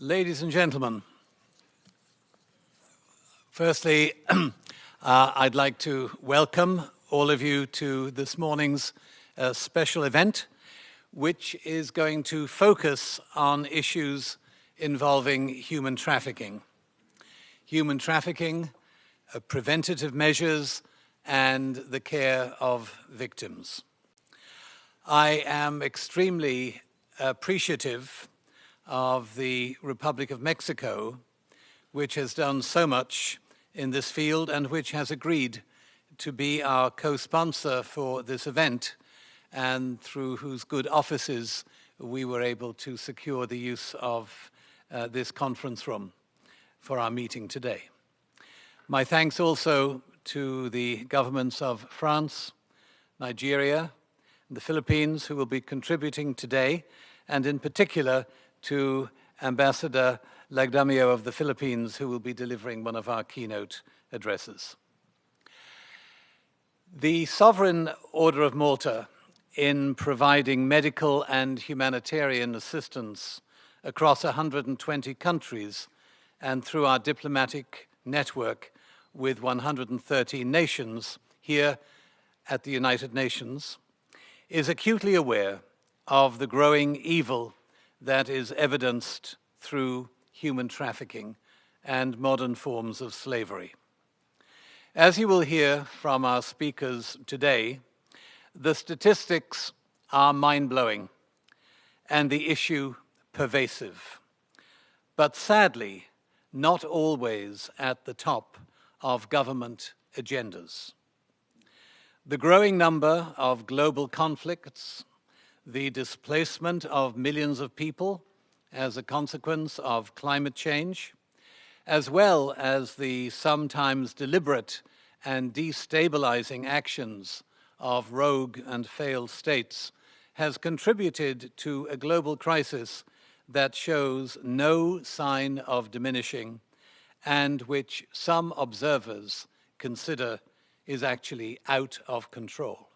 Ladies and gentlemen, firstly, I'd like to welcome all of you to this morning's special event, which is going to focus on issues involving human trafficking. Human trafficking, preventative measures, and the care of victims. I am extremely appreciative of the Republic of Mexico, which has done so much in this field and which has agreed to be our co-sponsor for this event, and through whose good offices we were able to secure the use of this conference room for our meeting today. My thanks also to the governments of France, Nigeria, and the Philippines, who will be contributing today, and in particular to Ambassador Lagdamio of the Philippines, who will be delivering one of our keynote addresses. The Sovereign Order of Malta, in providing medical and humanitarian assistance across 120 countries and through our diplomatic network with 130 nations here at the United Nations, is acutely aware of the growing evil that is evidenced through human trafficking and modern forms of slavery. As you will hear from our speakers today, the statistics are mind-blowing and the issue pervasive, but sadly, not always at the top of government agendas. The growing number of global conflicts, the displacement of millions of people as a consequence of climate change, as well as the sometimes deliberate and destabilizing actions of rogue and failed states, has contributed to a global crisis that shows no sign of diminishing and which some observers consider is actually out of control.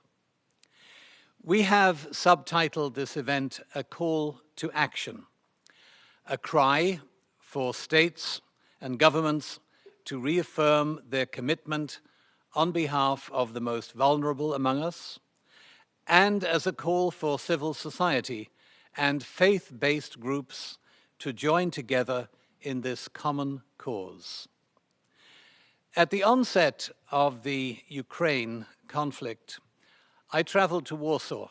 We have subtitled this event A Call to Action, a cry for states and governments to reaffirm their commitment on behalf of the most vulnerable among us, and as a call for civil society and faith-based groups to join together in this common cause. At the onset of the Ukraine conflict, I traveled to Warsaw,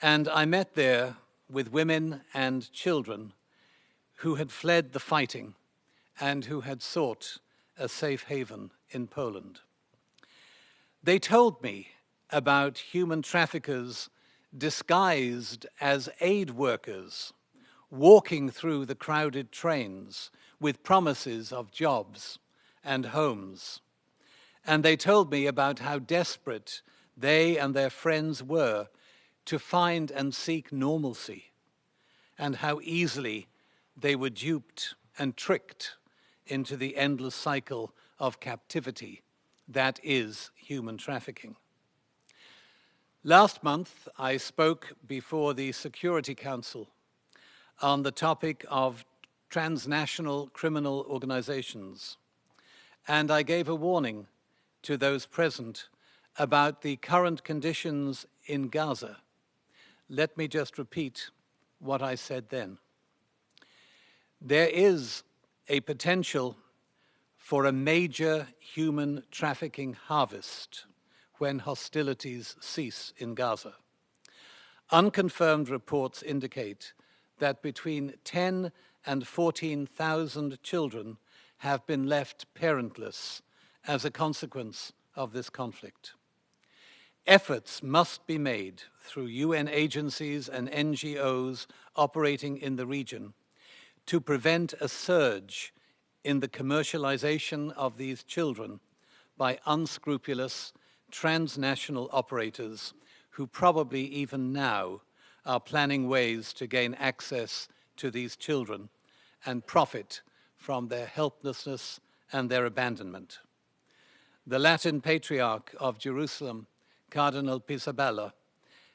and I met there with women and children who had fled the fighting and who had sought a safe haven in Poland. They told me about human traffickers disguised as aid workers, walking through the crowded trains with promises of jobs and homes. And they told me about how desperate they and their friends were to find and seek normalcy, and how easily they were duped and tricked into the endless cycle of captivity that is human trafficking. Last month, I spoke before the Security Council on the topic of transnational criminal organizations, and I gave a warning to those present about the current conditions in Gaza. Let me just repeat what I said then. There is a potential for a major human trafficking harvest when hostilities cease in Gaza. Unconfirmed reports indicate that between 10 and 14,000 children have been left parentless as a consequence of this conflict. Efforts must be made through UN agencies and NGOs operating in the region to prevent a surge in the commercialization of these children by unscrupulous transnational operators who probably even now are planning ways to gain access to these children and profit from their helplessness and their abandonment. The Latin Patriarch of Jerusalem, Cardinal Pizzaballa,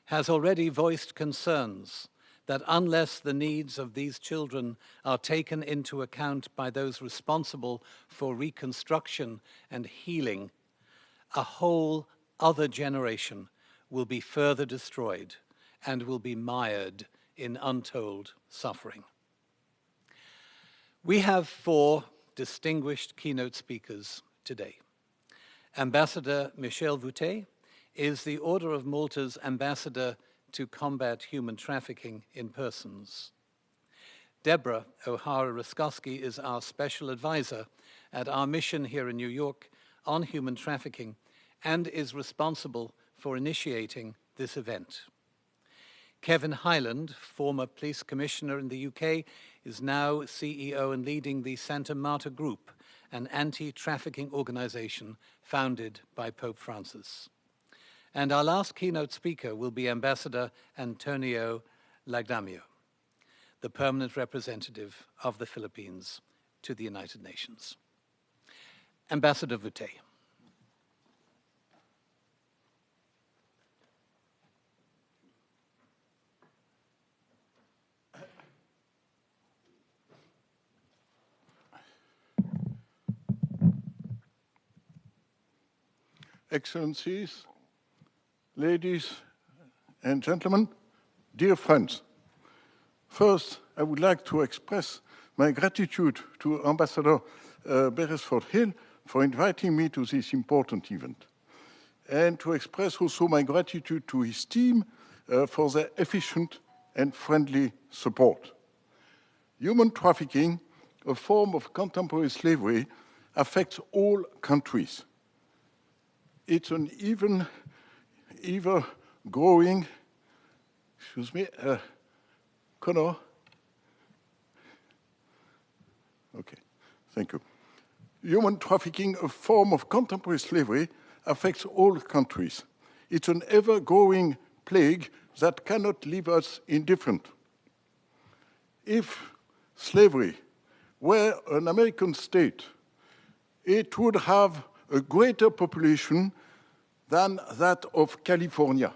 has already voiced concerns that unless the needs of these children are taken into account by those responsible for reconstruction and healing, a whole other generation will be further destroyed and will be mired in untold suffering. We have 4 distinguished keynote speakers today. Ambassador Michel Voutet is the Order of Malta's ambassador to combat human trafficking in persons. Deborah O'Hara-Ruskowski is our special advisor at our mission here in New York on human trafficking and is responsible for initiating this event. Kevin Hyland, former police commissioner in the UK, is now CEO and leading the Santa Marta Group, an anti-trafficking organization founded by Pope Francis. And our last keynote speaker will be Ambassador Antonio Lagdamio, the permanent representative of the Philippines to the United Nations. Ambassador Voutet. Excellencies, ladies and gentlemen, dear friends. First, I would like to express my gratitude to Ambassador Beresford-Hill for inviting me to this important event, and to express also my gratitude to his team for their efficient and friendly support. Human trafficking, a form of contemporary slavery, affects all countries. It's an ever growing, Connor? Okay, thank you. Human trafficking, a form of contemporary slavery, affects all countries. It's an ever-growing plague that cannot leave us indifferent. If slavery were an American state, it would have a greater population than that of California,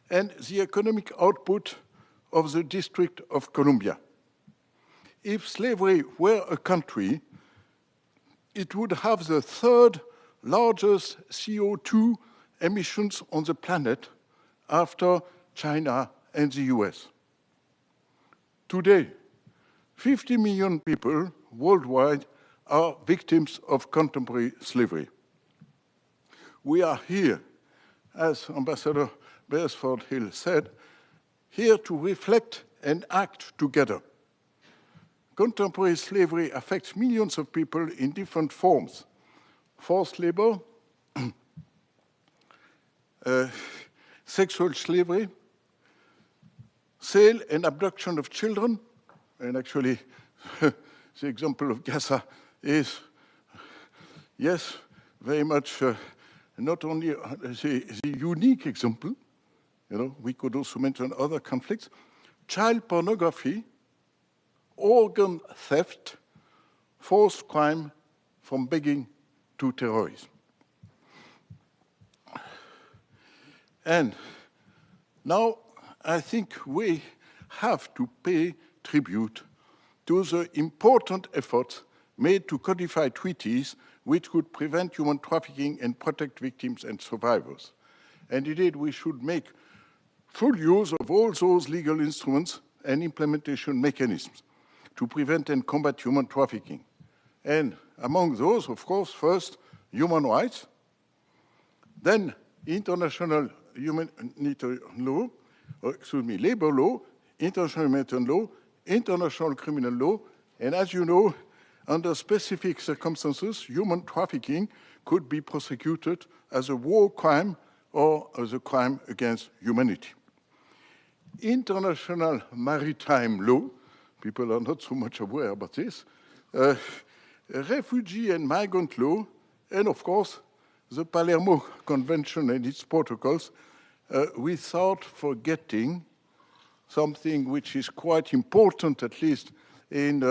and the economic output of the District of Columbia. If slavery were a country, it would have the 3rd largest CO2 emissions on the planet after China and the US. Today, 50 million people worldwide are victims of contemporary slavery. We are here, as Ambassador Beresford-Hill said, here to reflect and act together. Contemporary slavery affects millions of people in different forms. Forced labor, sexual slavery, sale and abduction of children, and actually the example of Gaza is, yes, very much not only the unique example, we could also mention other conflicts, child pornography, organ theft, forced crime from begging to terrorism. And now I think we have to pay tribute to the important efforts made to codify treaties which could prevent human trafficking and protect victims and survivors. And indeed, we should make full use of all those legal instruments and implementation mechanisms to prevent and combat human trafficking. And among those, of course, first, human rights, then international humanitarian law, labor law, international humanitarian law, international criminal law, and as you know, under specific circumstances, human trafficking could be prosecuted as a war crime or as a crime against humanity. International maritime law, people are not so much aware about this, refugee and migrant law, and of course, the Palermo Convention and its protocols, without forgetting something which is quite important, at least in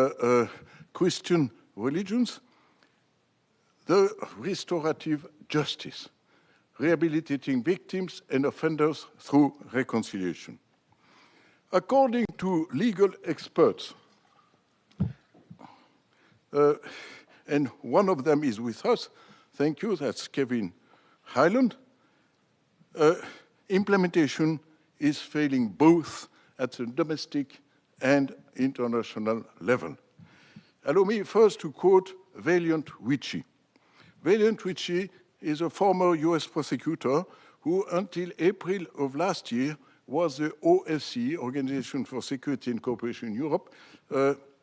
Christian religions, the restorative justice, rehabilitating victims and offenders through reconciliation. According to legal experts, and one of them is with us, thank you, that's Kevin Highland, implementation is failing both at the domestic and international level. Allow me first to quote Valiant Ritchie. Valiant Ritchie is a former US prosecutor who, until April of last year, was the OSCE, Organization for Security and Cooperation in Europe,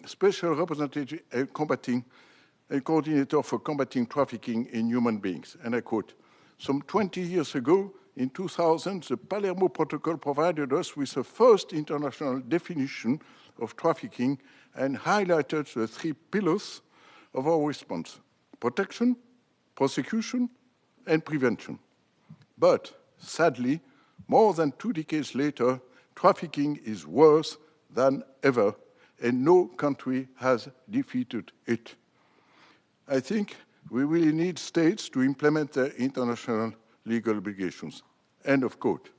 special representative and coordinator for combating trafficking in human beings. And I quote, "Some 20 years ago, in 2000, the Palermo Protocol provided us with the first international definition of trafficking and highlighted the 3 pillars of our response: protection, prosecution, and prevention. But sadly, more than 2 decades later, trafficking is worse than ever, and no country has defeated it. I think we really need states to implement their international legal obligations." End of quote.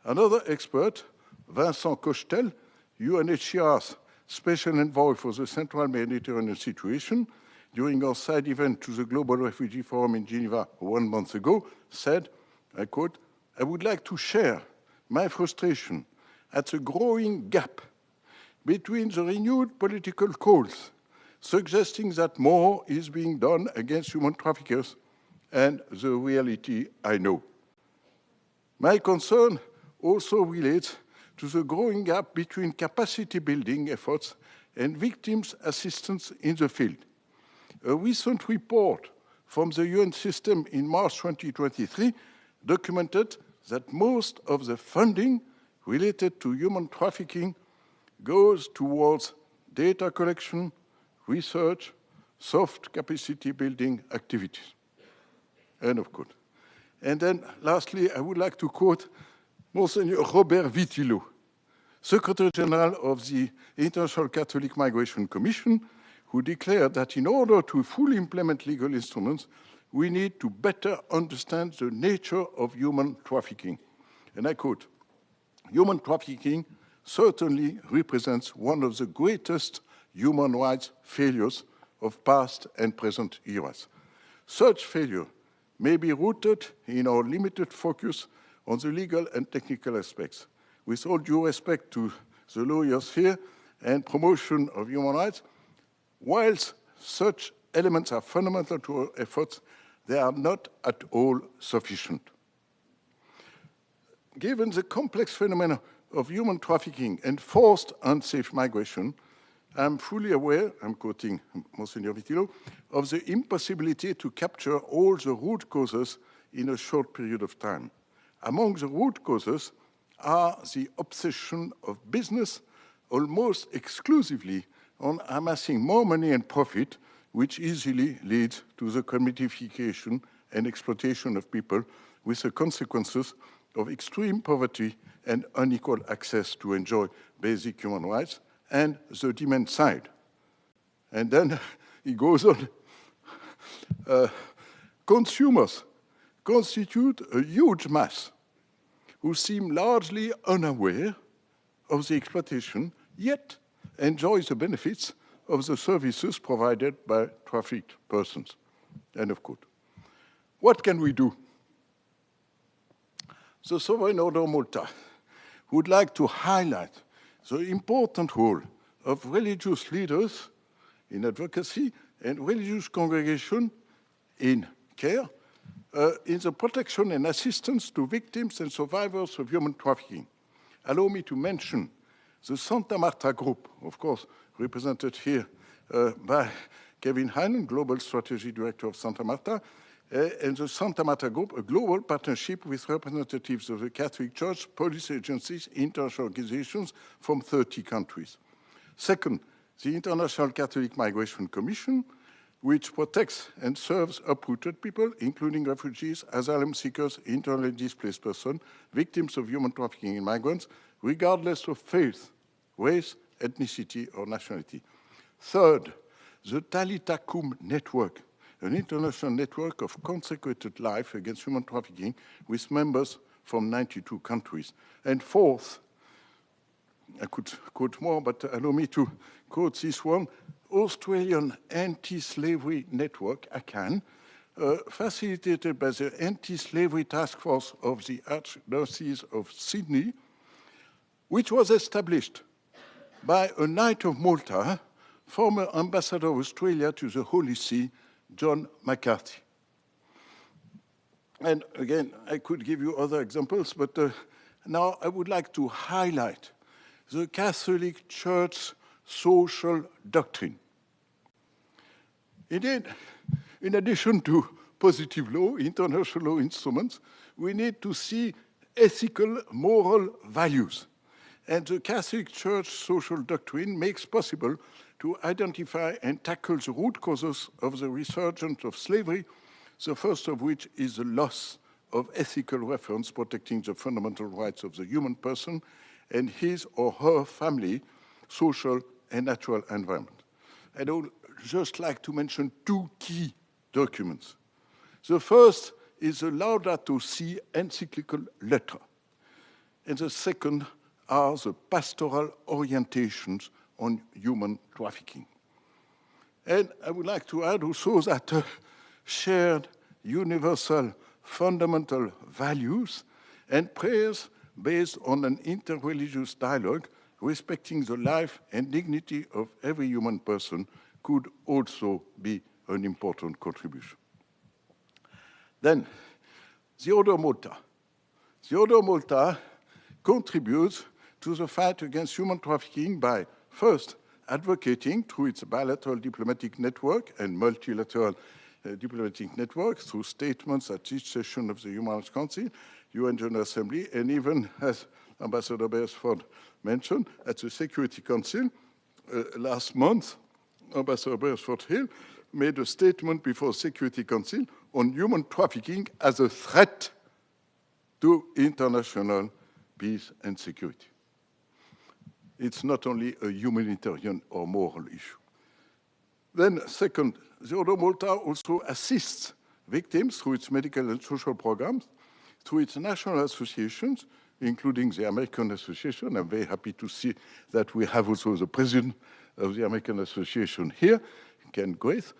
Another expert, Vincent Cochetel, UNHCR's Special Envoy for the Central Mediterranean Situation, during our side event to the Global Refugee Forum in Geneva 1 month ago, said, I quote, "I would like to share my frustration at the growing gap between the renewed political calls suggesting that more is being done against human traffickers and the reality I know. My concern also relates to the growing gap between capacity building efforts and victims' assistance in the field. A recent report from the UN system in March 2023 documented that most of the funding related to human trafficking goes towards data collection, research, soft capacity building activities." End of quote. And then lastly, I would like to quote Monsignor Robert Vitillo, Secretary General of the International Catholic Migration Commission, who declared that in order to fully implement legal instruments, we need to better understand the nature of human trafficking. And I quote, "Human trafficking certainly represents one of the greatest human rights failures of past and present eras. Such failure may be rooted in our limited focus on the legal and technical aspects. With all due respect to the lawyers here and promotion of human rights, whilst such elements are fundamental to our efforts, they are not at all sufficient. Given the complex phenomena of human trafficking and forced unsafe migration, I'm fully aware, I'm quoting Monsignor Vitillo, of the impossibility to capture all the root causes in a short period of time. Among the root causes are the obsession of business almost exclusively on amassing more money and profit, which easily leads to the commodification and exploitation of people with the consequences of extreme poverty and unequal access to enjoy basic human rights, and the demand side." And then he goes on, "Consumers constitute a huge mass who seem largely unaware of the exploitation, yet enjoy the benefits of the services provided by trafficked persons." End of quote. What can we do? The Sovereign Order of Malta would like to highlight the important role of religious leaders in advocacy and religious congregation in care, in the protection and assistance to victims and survivors of human trafficking. Allow me to mention the Santa Marta Group, of course, represented here by Kevin Highland, Global Strategy Director of Santa Marta, and the Santa Marta Group, a global partnership with representatives of the Catholic Church, police agencies, international organizations from 30 countries. Second, the International Catholic Migration Commission, which protects and serves uprooted people, including refugees, asylum seekers, internally displaced persons, victims of human trafficking and migrants, regardless of faith, race, ethnicity, or nationality. Third, the Talita Kum Network, an international network of consecrated life against human trafficking with members from 92 countries. And fourth, I could quote more, but allow me to quote this one. Australian Anti-Slavery Network, ACAN, facilitated by the Anti-Slavery Task Force of the Archdiocese of Sydney, which was established by a Knight of Malta, former ambassador of Australia to the Holy See, John McCarthy. And again, I could give you other examples, but now I would like to highlight the Catholic Church social doctrine. Indeed, in addition to positive law, international law instruments, we need to see ethical, moral values. And the Catholic Church social doctrine makes possible to identify and tackle the root causes of the resurgence of slavery, the first of which is the loss of ethical reference protecting the fundamental rights of the human person and his or her family, social and natural environment. I would just like to mention two key documents. The first is the Laudato Si encyclical letter, and the second are the pastoral orientations on human trafficking. And I would like to add also that shared universal fundamental values and prayers based on an interreligious dialogue respecting the life and dignity of every human person could also be an important contribution. Then, the Order of Malta. The Order of Malta contributes to the fight against human trafficking by, first, advocating through its bilateral diplomatic network and multilateral diplomatic network through statements at each session of the Human Rights Council, UN General Assembly, and even, as Ambassador Beresford mentioned, at the Security Council last month, Ambassador Beresford Hill made a statement before Security Council on human trafficking as a threat to international peace and security. It's not only a humanitarian or moral issue. Then, second, the Order of Malta also assists victims through its medical and social programs, through its national associations, including the American Association. I'm very happy to see that we have also the president of the American Association here, Ken Grace,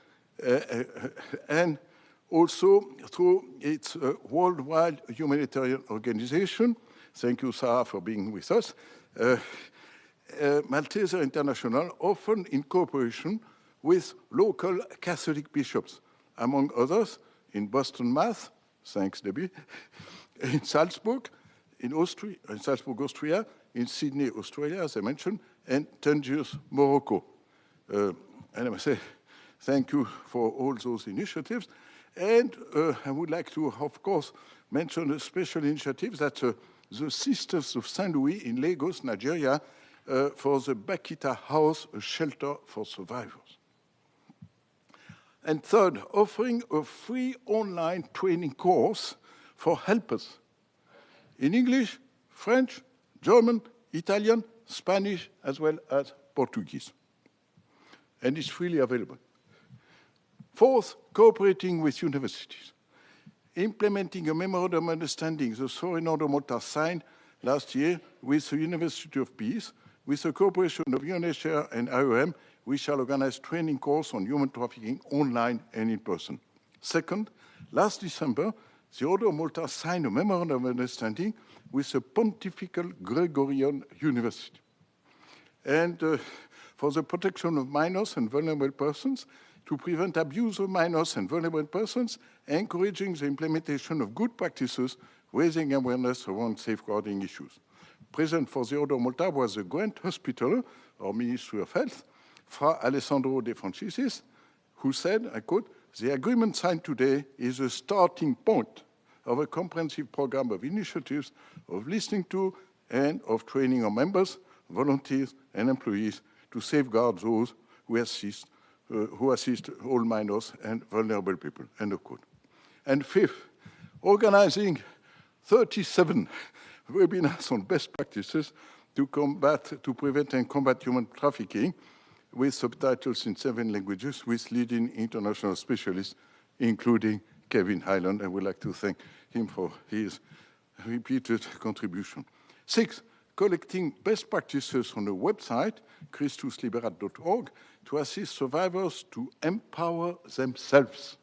and also through its worldwide humanitarian organization. Thank you, Sarah, for being with us. Malteser International, often in cooperation with local Catholic bishops, among others, in Boston, Mass., thanks, Debbie, in Salzburg, in Salzburg, Austria, in Sydney, Australia, as I mentioned, and Tangiers, Morocco. And I must say, thank you for all those initiatives. And I would like to, of course, mention a special initiative that's the Sisters of St. Louis in Lagos, Nigeria, for the Bakita House, a shelter for survivors. And third, offering a free online training course for helpers in English, French, German, Italian, Spanish, as well as Portuguese. And it's freely available. Fourth, cooperating with universities. Implementing a memorandum of understanding the Sovereign Order of Malta signed last year with the University of Peace, with the cooperation of UNHCR and IOM, we shall organize training course on human trafficking online and in person. Second, last December, the Order of Malta signed a memorandum of understanding with the Pontifical Gregorian University. And for the protection of minors and vulnerable persons, to prevent abuse of minors and vulnerable persons, encouraging the implementation of good practices, raising awareness around safeguarding issues. Present for the Order of Malta was the Grant Hospital, or Ministry of Health, Fra Alessandro De Franciscis, who said, I quote, "The agreement signed today is a starting point of a comprehensive program of initiatives of listening to and of training our members, volunteers, and employees to safeguard those who assist all minors and vulnerable people," end of quote. And fifth, organizing 37 webinars on best practices to prevent and combat human trafficking, with subtitles in 7 languages, with leading international specialists, including Kevin Highland. I would like to thank him for his repeated contribution. 6, collecting best practices on a website, christusliberat.org, to assist survivors to empower themselves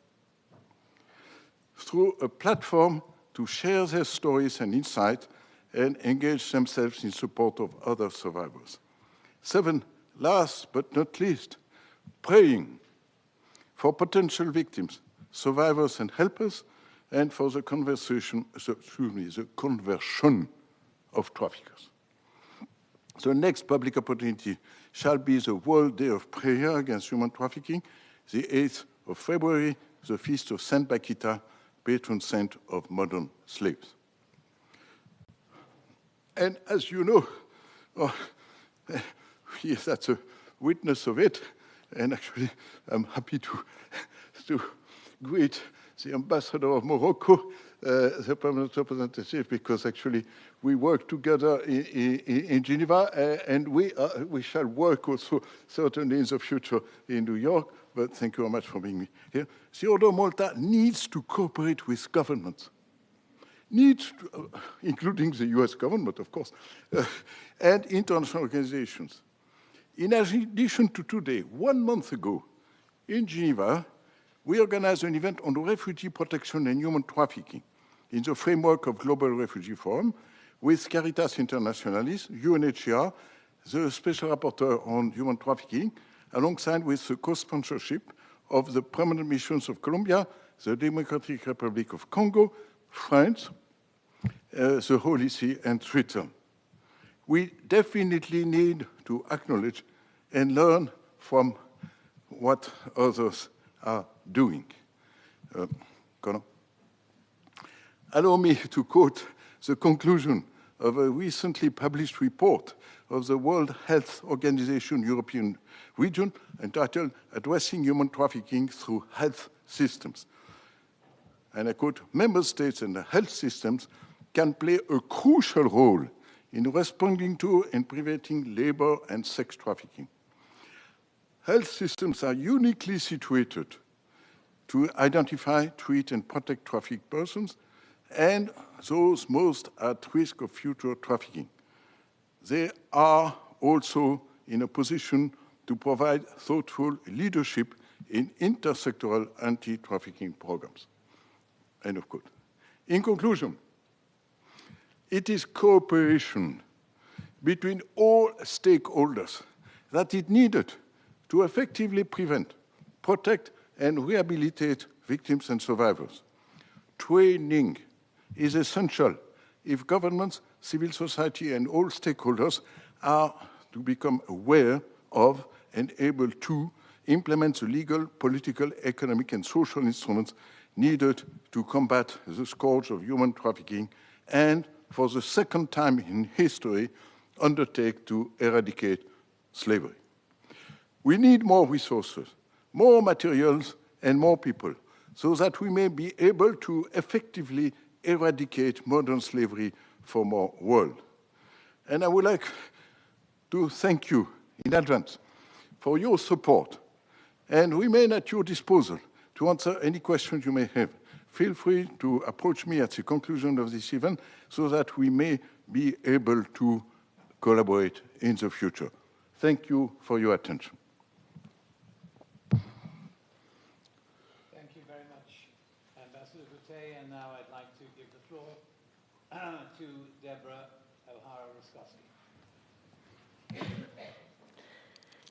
through a platform to share their stories and insights and engage themselves in support of other survivors. 7, last but not least, praying for potential victims, survivors and helpers, and for the conversion of traffickers. The next public opportunity shall be the World Day of Prayer Against Human Trafficking, the 8th of February, the feast of Saint Bakita, patron saint of modern slaves. And as you know, yes, that's a witness of it, and actually I'm happy to greet the ambassador of Morocco, the permanent representative, because actually we work together in Geneva, and we shall work also certainly in the future in New York. But thank you very much for being here. The Order of Malta needs to cooperate with governments, including the US government, of course, and international organizations. In addition to today, 1 month ago, in Geneva, we organized an event on refugee protection and human trafficking in the framework of Global Refugee Forum with Caritas Internationalis, UNHCR, the Special Rapporteur on Human Trafficking, alongside with the co-sponsorship of the permanent missions of Colombia, the Democratic Republic of Congo, France, the Holy See, and Switzerland. We definitely need to acknowledge and learn from what others are doing. Allow me to quote the conclusion of a recently published report of the World Health Organization European region entitled Addressing Human Trafficking Through Health Systems. And I quote, member states and the health systems can play a crucial role in responding to and preventing labor and sex trafficking. Health systems are uniquely situated to identify, treat, and protect trafficked persons and those most at risk of future trafficking. They are also in a position to provide thoughtful leadership in intersectoral anti-trafficking programs. End of quote. In conclusion, it is cooperation between all stakeholders that is needed to effectively prevent, protect, and rehabilitate victims and survivors. Training is essential if governments, civil society, and all stakeholders are to become aware of and able to implement the legal, political, economic, and social instruments needed to combat the scourge of human trafficking and, for the second time in history, undertake to eradicate slavery. We need more resources, more materials, and more people, so that we may be able to effectively eradicate modern slavery from our world. And I would like to thank you in advance for your support and remain at your disposal to answer any questions you may have. Feel free to approach me at the conclusion of this event so that we may be able to collaborate in the future. Thank you for your attention. Thank you very much, Ambassador Boutet. And now I'd like to give the floor to Deborah O'Hara-Ruskowski.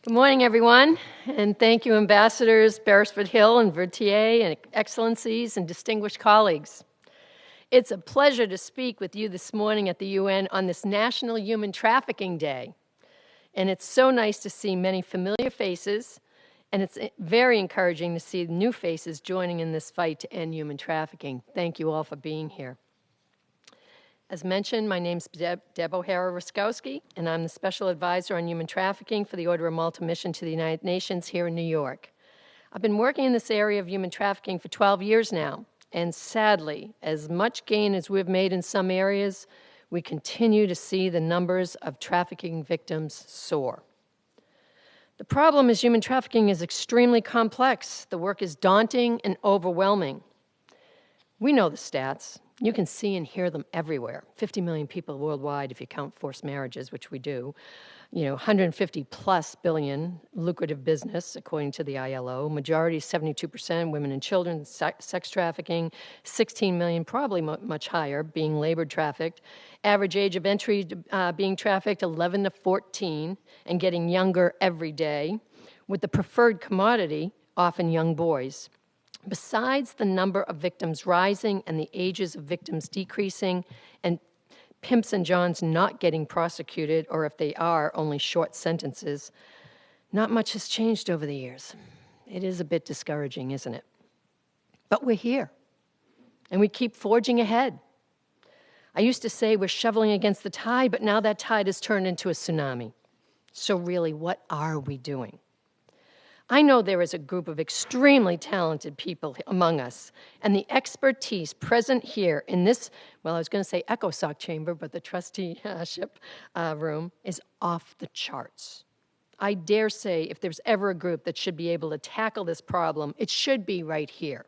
Good morning, everyone, and thank you, Ambassadors Beresford Hill and Vertier, and Excellencies and distinguished colleagues. It's a pleasure to speak with you this morning at the UN on this National Human Trafficking Day. And it's so nice to see many familiar faces, and it's very encouraging to see new faces joining in this fight to end human trafficking. Thank you all for being here. As mentioned, my name's Deb O'Hara-Ruskowski, and I'm the Special Advisor on Human Trafficking for the Order of Malta Mission to the United Nations here in New York. I've been working in this area of human trafficking for 12 years now, and sadly, as much gain as we've made in some areas, we continue to see the numbers of trafficking victims soar. The problem is human trafficking is extremely complex. The work is daunting and overwhelming. We know the stats. You can see and hear them everywhere. 50 million people worldwide if you count forced marriages, which we do. 150 plus billion lucrative business, according to the ILO. Majority 72% women and children, sex trafficking. 16 million, probably much higher, being labor trafficked. Average age of entry being trafficked, 11 to 14, and getting younger every day, with the preferred commodity, often young boys. Besides the number of victims rising and the ages of victims decreasing, and pimps and johns not getting prosecuted, or if they are, only short sentences, not much has changed over the years. It is a bit discouraging, isn't it? But we're here, and we keep forging ahead. I used to say we're shoveling against the tide, but now that tide has turned into a tsunami. So really, what are we doing? I know there is a group of extremely talented people among us, and the expertise present here in this, well, I was going to say ECOSOC chamber, but the trusteeship room is off the charts. I dare say if there's ever a group that should be able to tackle this problem, it should be right here.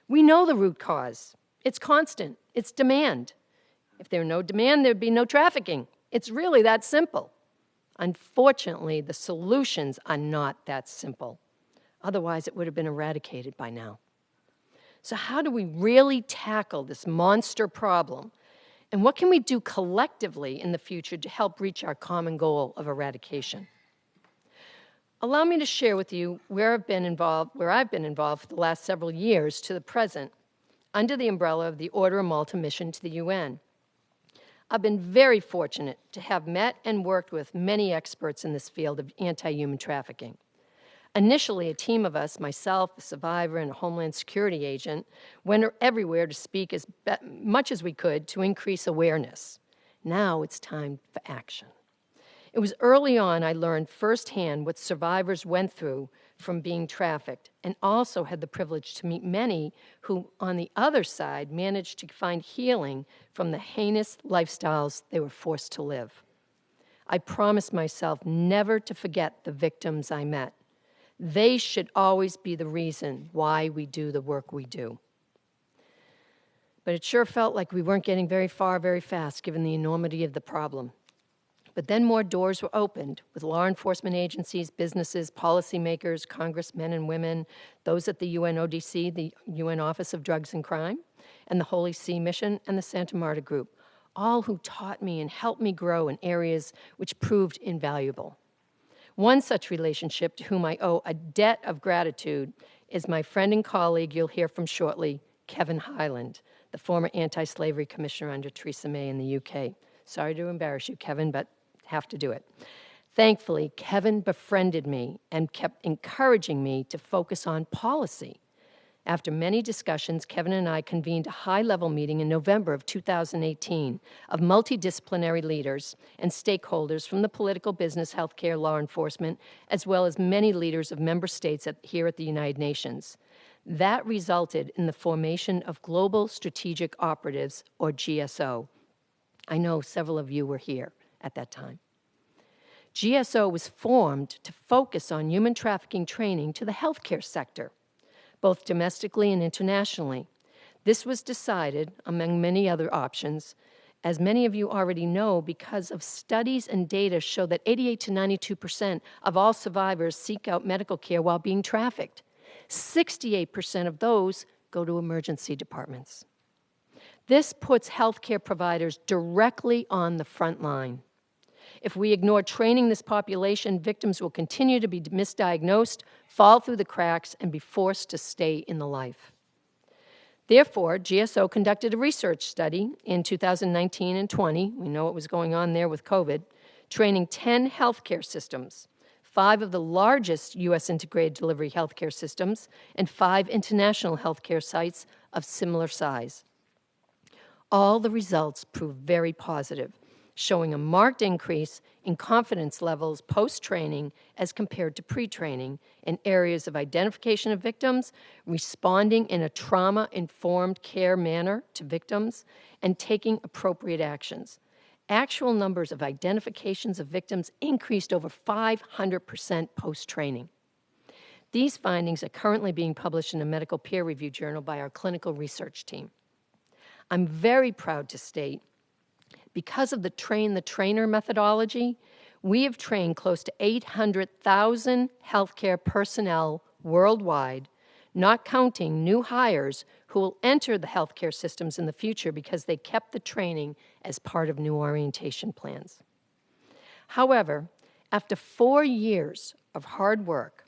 We know the root cause. It's constant. It's demand. If there were no demand, there'd be no trafficking. It's really that simple. Unfortunately, the solutions are not that simple. Otherwise, it would have been eradicated by now. So how do we really tackle this monster problem? And what can we do collectively in the future to help reach our common goal of eradication? Allow me to share with you where I've been involved for the last several years to the present, under the umbrella of the Order of Malta mission to the UN. I've been very fortunate to have met and worked with many experts in this field of anti-human trafficking. Initially, a team of us, myself, a survivor, and a Homeland Security agent, went everywhere to speak as much as we could to increase awareness. Now it's time for action. It was early on I learned firsthand what survivors went through from being trafficked, and also had the privilege to meet many who, on the other side, managed to find healing from the heinous lifestyles they were forced to live. I promised myself never to forget the victims I met. They should always be the reason why we do the work we do. But it sure felt like we weren't getting very far very fast, given the enormity of the problem. But then more doors were opened with law enforcement agencies, businesses, policymakers, congressmen and women, those at the UNODC, the UN Office of Drugs and Crime, and the Holy See Mission and the Santa Marta Group, all who taught me and helped me grow in areas which proved invaluable. One such relationship to whom I owe a debt of gratitude is my friend and colleague you'll hear from shortly, Kevin Highland, the former anti-slavery commissioner under Theresa May in the UK. Sorry to embarrass you, Kevin, but have to do it. Thankfully, Kevin befriended me and kept encouraging me to focus on policy. After many discussions, Kevin and I convened a high-level meeting in November of 2018 of multidisciplinary leaders and stakeholders from the political, business, healthcare, law enforcement, as well as many leaders of member states here at the United Nations. That resulted in the formation of Global Strategic Operatives, or GSO. I know several of you were here at that time. GSO was formed to focus on human trafficking training to the healthcare sector, both domestically and internationally. This was decided, among many other options, as many of you already know, because of studies and data show that 88 to 92% of all survivors seek out medical care while being trafficked. 68% of those go to emergency departments. This puts healthcare providers directly on the front line. If we ignore training this population, victims will continue to be misdiagnosed, fall through the cracks, and be forced to stay in the life. Therefore, GSO conducted a research study in 2019 and 20, we know what was going on there with COVID, training 10 healthcare systems, 5 of the largest U.S. integrated delivery healthcare systems, and 5 international healthcare sites of similar size. All the results proved very positive, showing a marked increase in confidence levels post-training as compared to pre-training in areas of identification of victims, responding in a trauma-informed care manner to victims, and taking appropriate actions. Actual numbers of identifications of victims increased over 500% post-training. These findings are currently being published in a medical peer review journal by our clinical research team. I'm very proud to state, because of the train-the-trainer methodology, we have trained close to 800,000 healthcare personnel worldwide, not counting new hires who will enter the healthcare systems in the future because they kept the training as part of new orientation plans. However, after 4 years of hard work,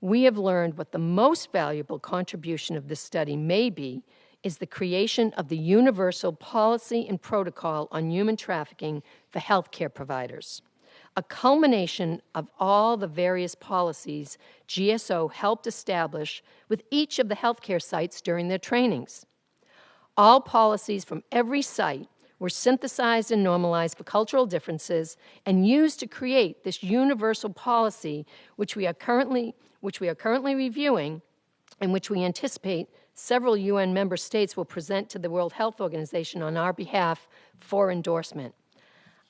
we have learned what the most valuable contribution of this study may be is the creation of the Universal Policy and Protocol on Human Trafficking for Healthcare Providers, a culmination of all the various policies GSO helped establish with each of the healthcare sites during their trainings. All policies from every site were synthesized and normalized for cultural differences and used to create this universal policy, which we are currently reviewing, and which we anticipate several UN member states will present to the World Health Organization on our behalf for endorsement.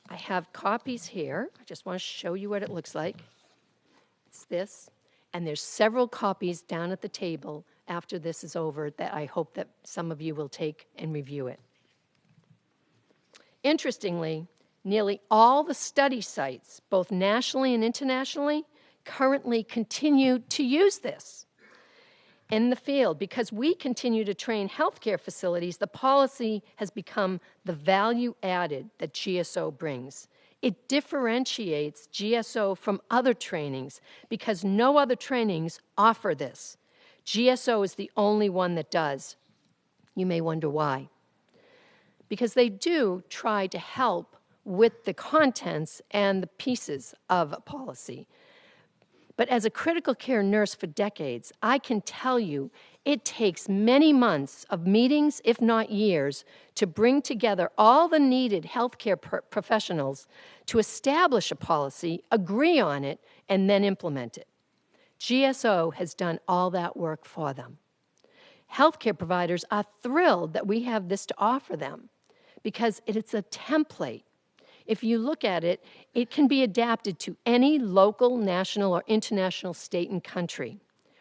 I have copies here. I just want to show you what it looks like. It's this, and there's several copies down at the table after this is over that I hope that some of you will take and review it. Interestingly, nearly all the study sites, both nationally and internationally, currently continue to use this in the field. Because we continue to train healthcare facilities, the policy has become the value added that GSO brings. It differentiates GSO from other trainings because no other trainings offer this. GSO is the only one that does. You may wonder why. Because they do try to help with the contents and the pieces of a policy. But as a critical care nurse for decades, I can tell you it takes many months of meetings, if not years, to bring together all the needed healthcare professionals to establish a policy, agree on it, and then implement it. GSO has done all that work for them. Healthcare providers are thrilled that we have this to offer them because it's a template. If you look at it, it can be adapted to any local, national, or international state and country.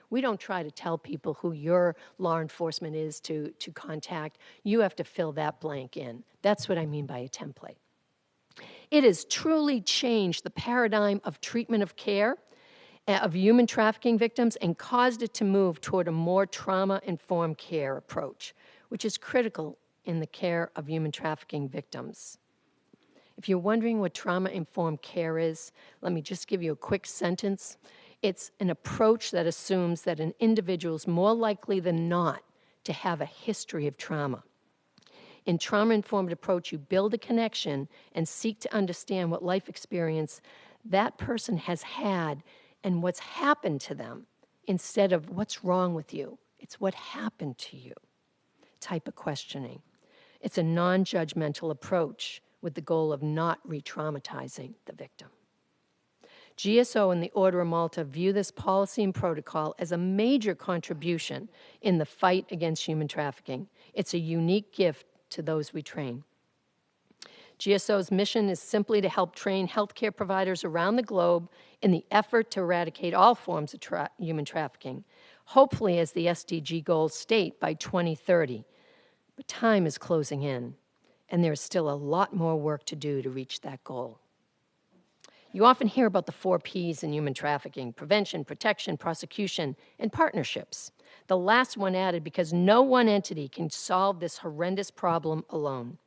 We don't try to tell people who your law enforcement is to contact. You have to fill that blank in. That's what I mean by a template. It has truly changed the paradigm of treatment of care of human trafficking victims and caused it to move toward a more trauma-informed care approach, which is critical in the care of human trafficking victims. If you're wondering what trauma-informed care is, let me just give you a quick sentence. It's an approach that assumes that an individual is more likely than not to have a history of trauma. In trauma-informed approach, you build a connection and seek to understand what life experience that person has had and what's happened to them, instead of what's wrong with you. It's what happened to you type of questioning. It's a non-judgmental approach with the goal of not re-traumatizing the victim. GSO and the Order of Malta view this policy and protocol as a major contribution in the fight against human trafficking. It's a unique gift to those we train. GSO's mission is simply to help train healthcare providers around the globe in the effort to eradicate all forms of human trafficking, hopefully as the SDG goals state by 2030. But time is closing in, and there is still a lot more work to do to reach that goal. You often hear about the 4 Ps in human trafficking: prevention, protection, prosecution, and partnerships. The last one added because no one entity can solve this horrendous problem alone.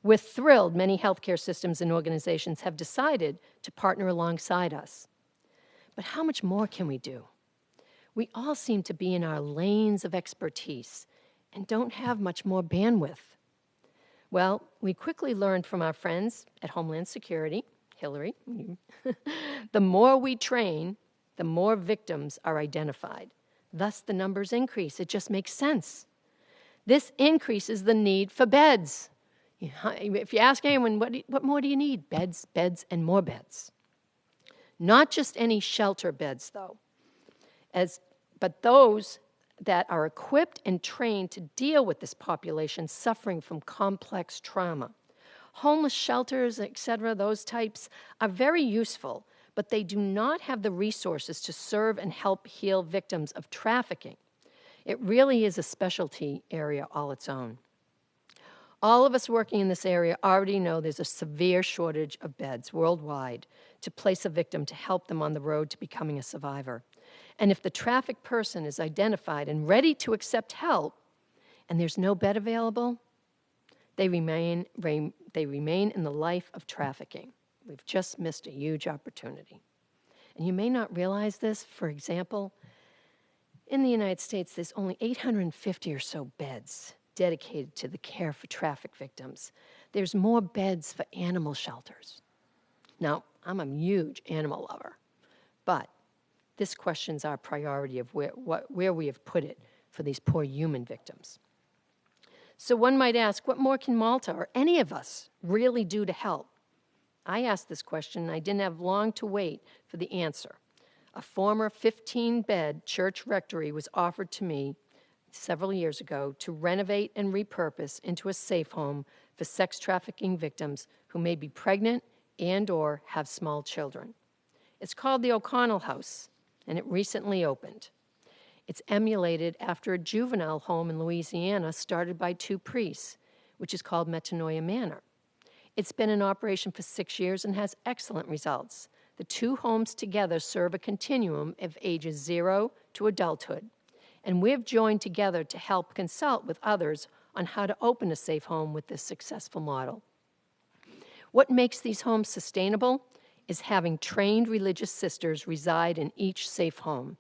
We're thrilled many healthcare systems and organizations have decided to partner alongside us. But how much more can we do? We all seem to be in our lanes of expertise and don't have much more bandwidth. Well, we quickly learned from our friends at Homeland Security, Hillary, the more we train, the more victims are identified. Thus, the numbers increase. It just makes sense. This increases the need for beds. If you ask anyone, what more do you need? Beds, beds, and more beds. Not just any shelter beds, though, but those that are equipped and trained to deal with this population suffering from complex trauma. Homeless shelters, etc., those types are very useful, but they do not have the resources to serve and help heal victims of trafficking. It really is a specialty area all its own. All of us working in this area already know there's a severe shortage of beds worldwide to place a victim to help them on the road to becoming a survivor. And if the trafficked person is identified and ready to accept help, and there's no bed available, they remain in the life of trafficking. We've just missed a huge opportunity. And you may not realize this. For example, in the United States, there's only 850 or so beds dedicated to the care for traffic victims. There's more beds for animal shelters. Now, I'm a huge animal lover, but this questions our priority of where we have put it for these poor human victims. So one might ask, what more can Malta or any of us really do to help? I asked this question, and I didn't have long to wait for the answer. A former 15-bed church rectory was offered to me several years ago to renovate and repurpose into a safe home for sex trafficking victims who may be pregnant and or have small children. It's called the O'Connell House, and it recently opened. It's emulated after a juvenile home in Louisiana started by 2 priests, which is called Metanoia Manor. It's been in operation for 6 years and has excellent results. The 2 homes together serve a continuum of ages 0 to adulthood. And we've joined together to help consult with others on how to open a safe home with this successful model. What makes these homes sustainable is having trained religious sisters reside in each safe home,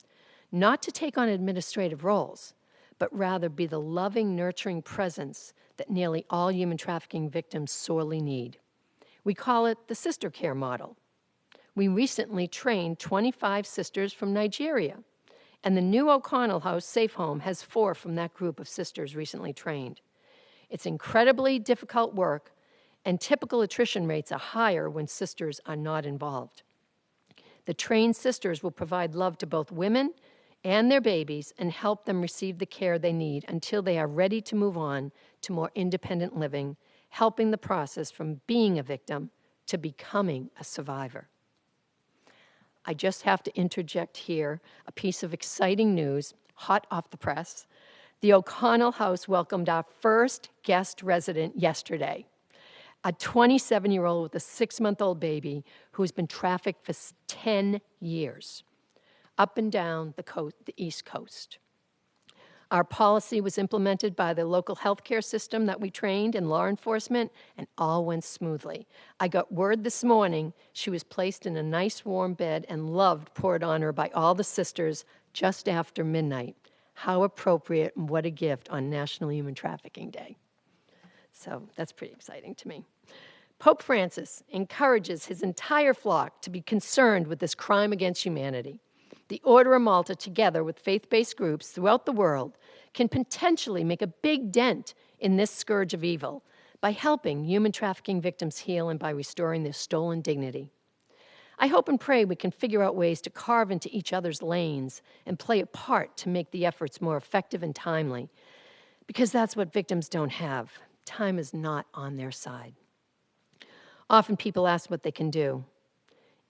not to take on administrative roles, but rather be the loving, nurturing presence that nearly all human trafficking victims sorely need. We call it the sister care model. We recently trained 25 sisters from Nigeria, and the new O'Connell House Safe Home has 4 from that group of sisters recently trained. It's incredibly difficult work, and typical attrition rates are higher when sisters are not involved. The trained sisters will provide love to both women and their babies and help them receive the care they need until they are ready to move on to more independent living, helping the process from being a victim to becoming a survivor. I just have to interject here a piece of exciting news, hot off the press. The O'Connell House welcomed our first guest resident yesterday, a 27-year-old with a 6-month-old baby who has been trafficked for 10 years, up and down the East Coast. Our policy was implemented by the local healthcare system that we trained and law enforcement, and all went smoothly. I got word this morning she was placed in a nice warm bed and love poured on her by all the sisters just after midnight. How appropriate and what a gift on National Human Trafficking Day. So that's pretty exciting to me. Pope Francis encourages his entire flock to be concerned with this crime against humanity. The Order of Malta, together with faith-based groups throughout the world, can potentially make a big dent in this scourge of evil by helping human trafficking victims heal and by restoring their stolen dignity. I hope and pray we can figure out ways to carve into each other's lanes and play a part to make the efforts more effective and timely, because that's what victims don't have. Time is not on their side. Often people ask what they can do.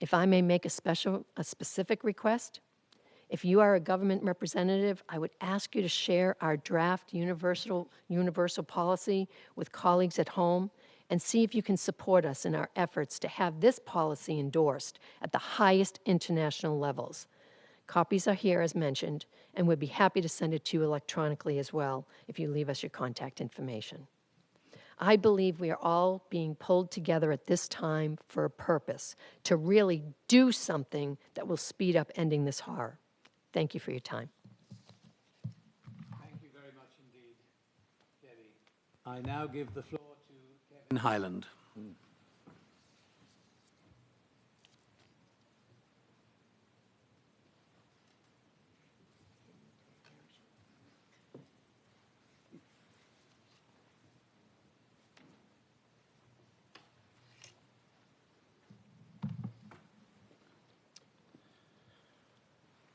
If I may make a specific request, if you are a government representative, I would ask you to share our draft universal policy with colleagues at home and see if you can support us in our efforts to have this policy endorsed at the highest international levels. Copies are here, as mentioned, and we'd be happy to send it to you electronically as well if you leave us your contact information. I believe we are all being pulled together at this time for a purpose, to really do something that will speed up ending this horror. Thank you for your time. Thank you very much indeed, Debbie. I now give the floor to Kevin Highland.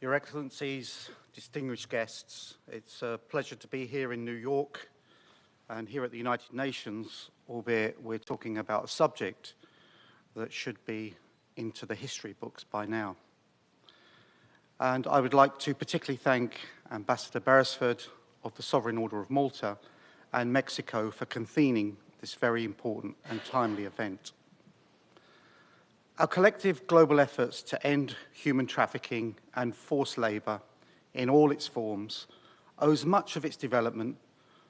Your Excellencies, distinguished guests, it's a pleasure to be here in New York and here at the United Nations, albeit we're talking about a subject that should be into the history books by now. And I would like to particularly thank Ambassador Beresford of the Sovereign Order of Malta and Mexico for convening this very important and timely event. Our collective global efforts to end human trafficking and forced labour in all its forms owes much of its development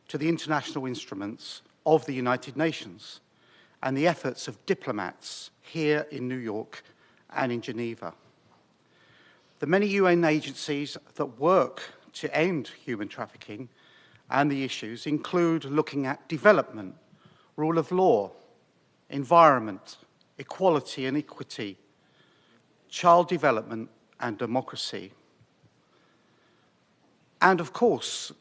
to the international instruments of the United Nations and the efforts of diplomats here in New York and in Geneva. The many UN agencies that work to end human trafficking and the issues include looking at development, rule of law, environment, equality and equity, child development and democracy. And of course,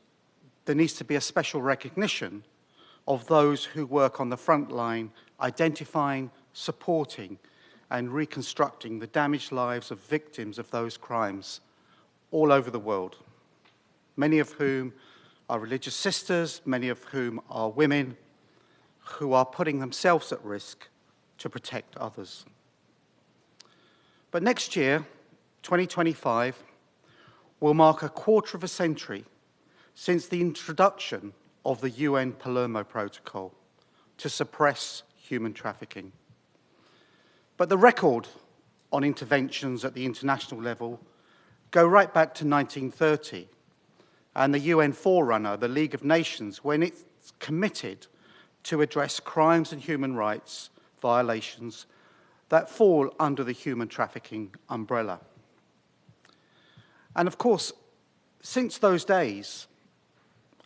there needs to be a special recognition of those who work on the front line, identifying, supporting, and reconstructing the damaged lives of victims of those crimes all over the world, many of whom are religious sisters, many of whom are women who are putting themselves at risk to protect others. But next year, 2025, will mark a quarter of a century since the introduction of the UN Palermo Protocol to suppress human trafficking. But the record on interventions at the international level go right back to 1930 and the UN forerunner, the League of Nations, when it's committed to address crimes and human rights violations that fall under the human trafficking umbrella. And of course, since those days,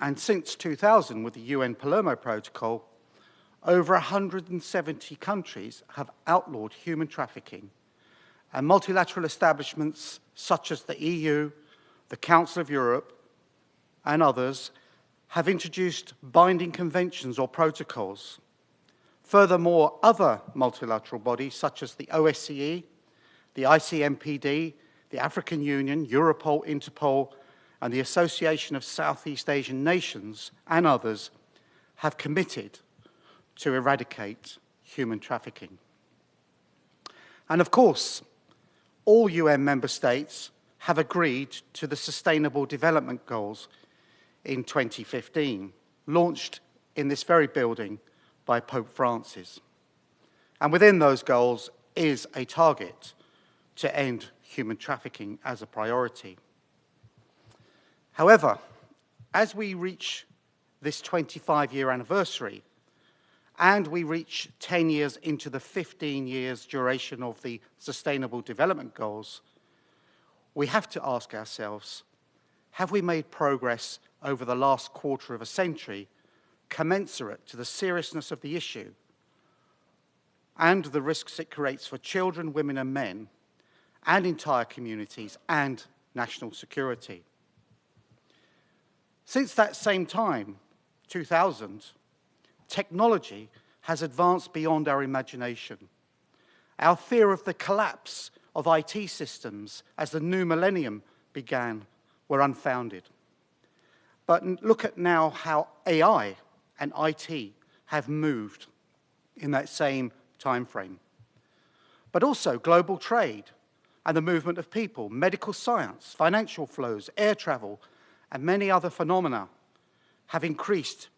and since 2000 with the UN Palermo Protocol, over 170 countries have outlawed human trafficking, and multilateral establishments such as the EU, the Council of Europe, and others have introduced binding conventions or protocols. Furthermore, other multilateral bodies such as the OSCE, the ICMPD, the African Union, Europol, Interpol, and the Association of Southeast Asian Nations and others have committed to eradicate human trafficking. And of course, all UN member states have agreed to the Sustainable Development Goals in 2015, launched in this very building by Pope Francis. And within those goals is a target to end human trafficking as a priority. However, as we reach this 25-year anniversary, and we reach 10 years into the 15 years duration of the Sustainable Development Goals, we have to ask ourselves, have we made progress over the last quarter of a century commensurate to the seriousness of the issue and the risks it creates for children, women and men, and entire communities and national security? Since that same time, 2000, technology has advanced beyond our imagination. Our fear of the collapse of IT systems as the new millennium began were unfounded. But look at now how AI and IT have moved in that same time frame. But also global trade and the movement of people, medical science, financial flows, air travel, and many other phenomena have increased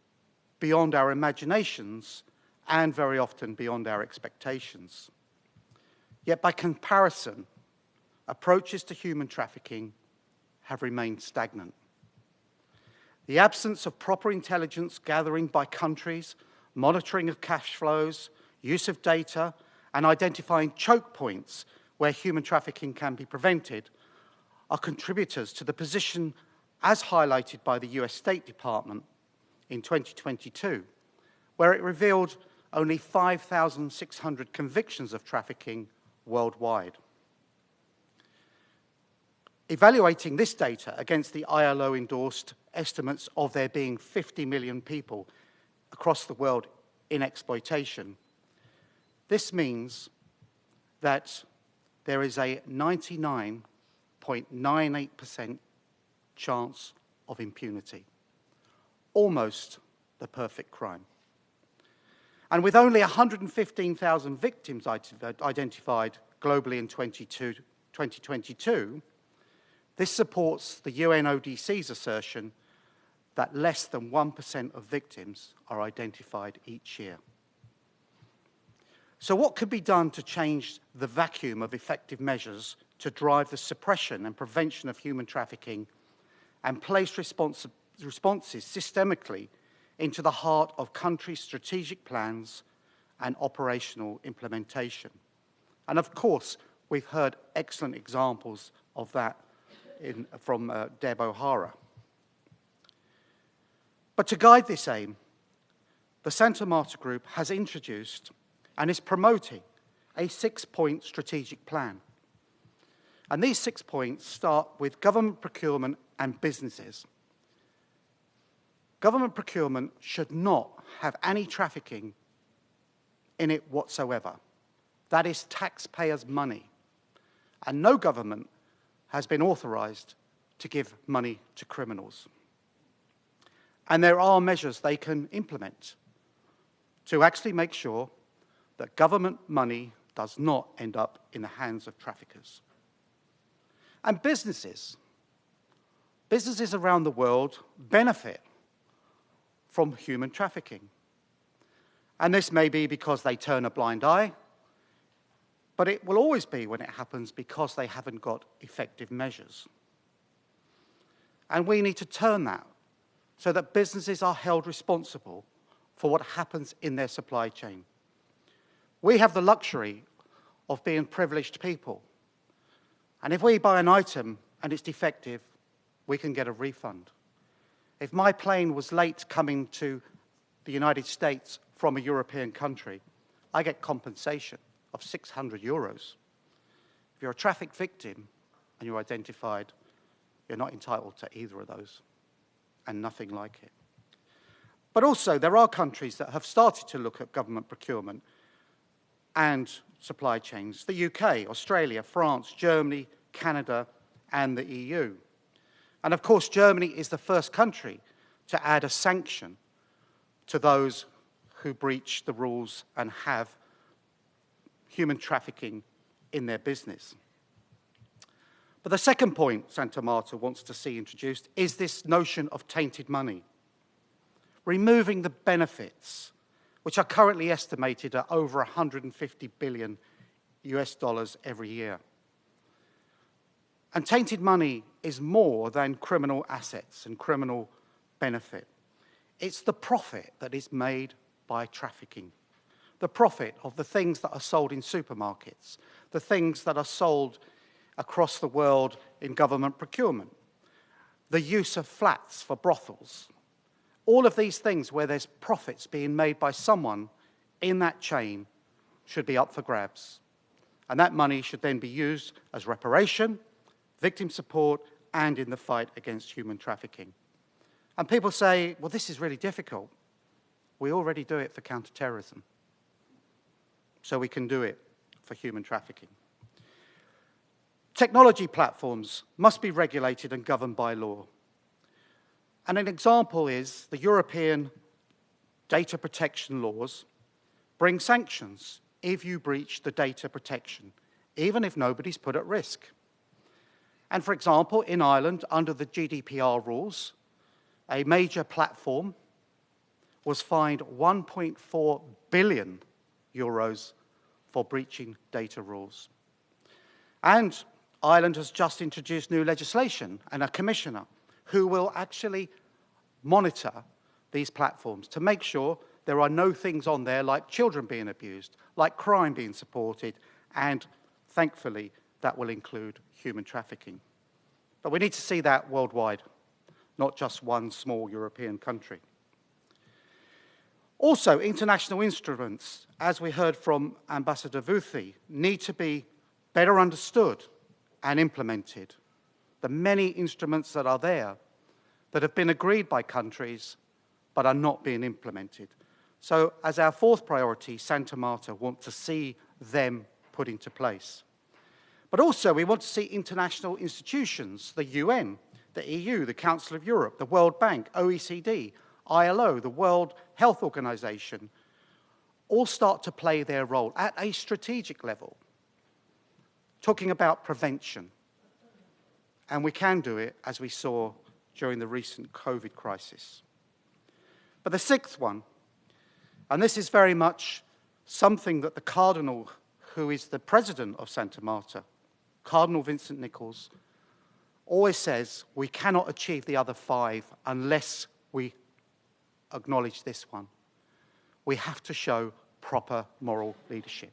beyond our imaginations and very often beyond our expectations. Yet by comparison, approaches to human trafficking have remained stagnant. The absence of proper intelligence gathering by countries, monitoring of cash flows, use of data, and identifying choke points where human trafficking can be prevented are contributors to the position as highlighted by the US State Department in 2022, where it revealed only 5,600 convictions of trafficking worldwide. Evaluating this data against the ILO-endorsed estimates of there being 50 million people across the world in exploitation, this means that there is a 99.98% chance of impunity, almost the perfect crime. And with only 115,000 victims identified globally in 2022, this supports the UNODC's assertion that less than 1% of victims are identified each year. So what could be done to change the vacuum of effective measures to drive the suppression and prevention of human trafficking and place responses systemically into the heart of countries' strategic plans and operational implementation? And of course, we've heard excellent examples of that from Deb O'Hara. But to guide this aim, the Santa Marta Group has introduced and is promoting a 6-point strategic plan. And these 6 points start with government procurement and businesses. Government procurement should not have any trafficking in it whatsoever. That is taxpayers' money. And no government has been authorized to give money to criminals. And there are measures they can implement to actually make sure that government money does not end up in the hands of traffickers. And businesses around the world benefit from human trafficking. And this may be because they turn a blind eye, but it will always be, when it happens, because they haven't got effective measures. And we need to turn that so that businesses are held responsible for what happens in their supply chain. We have the luxury of being privileged people. And if we buy an item and it's defective, we can get a refund. If my plane was late coming to the United States from a European country, I get compensation of 600 euros. If you're a traffic victim and you're identified, you're not entitled to either of those, and nothing like it. But also, there are countries that have started to look at government procurement and supply chains: the UK, Australia, France, Germany, Canada, and the EU. And of course, Germany is the first country to add a sanction to those who breach the rules and have human trafficking in their business. But the second point Santa Marta wants to see introduced is this notion of tainted money. Removing the benefits, which are currently estimated at over 150 billion US dollars every year. And tainted money is more than criminal assets and criminal benefit. It's the profit that is made by trafficking. The profit of the things that are sold in supermarkets, the things that are sold across the world in government procurement, the use of flats for brothels. All of these things where there's profits being made by someone in that chain should be up for grabs. And that money should then be used as reparation, victim support, and in the fight against human trafficking. And people say, well, this is really difficult. We already do it for counterterrorism. So we can do it for human trafficking. Technology platforms must be regulated and governed by law. And an example is the European data protection laws bring sanctions if you breach the data protection, even if nobody's put at risk. And for example, in Ireland, under the GDPR rules, a major platform was fined 1.4 billion euros for breaching data rules. And Ireland has just introduced new legislation and a commissioner who will actually monitor these platforms to make sure there are no things on there like children being abused, like crime being supported, and thankfully that will include human trafficking. But we need to see that worldwide, not just one small European country. Also, international instruments, as we heard from Ambassador Vuthi, need to be better understood and implemented. The many instruments that are there that have been agreed by countries but are not being implemented. So as our fourth priority, Santa Marta want to see them put into place. But also we want to see international institutions, the UN, the EU, the Council of Europe, the World Bank, OECD, ILO, the World Health Organization, all start to play their role at a strategic level, talking about prevention. And we can do it, as we saw during the recent COVID crisis. But the sixth one, and this is very much something that the Cardinal, who is the president of Santa Marta, Cardinal Vincent Nichols, always says, we cannot achieve the other five unless we acknowledge this one. We have to show proper moral leadership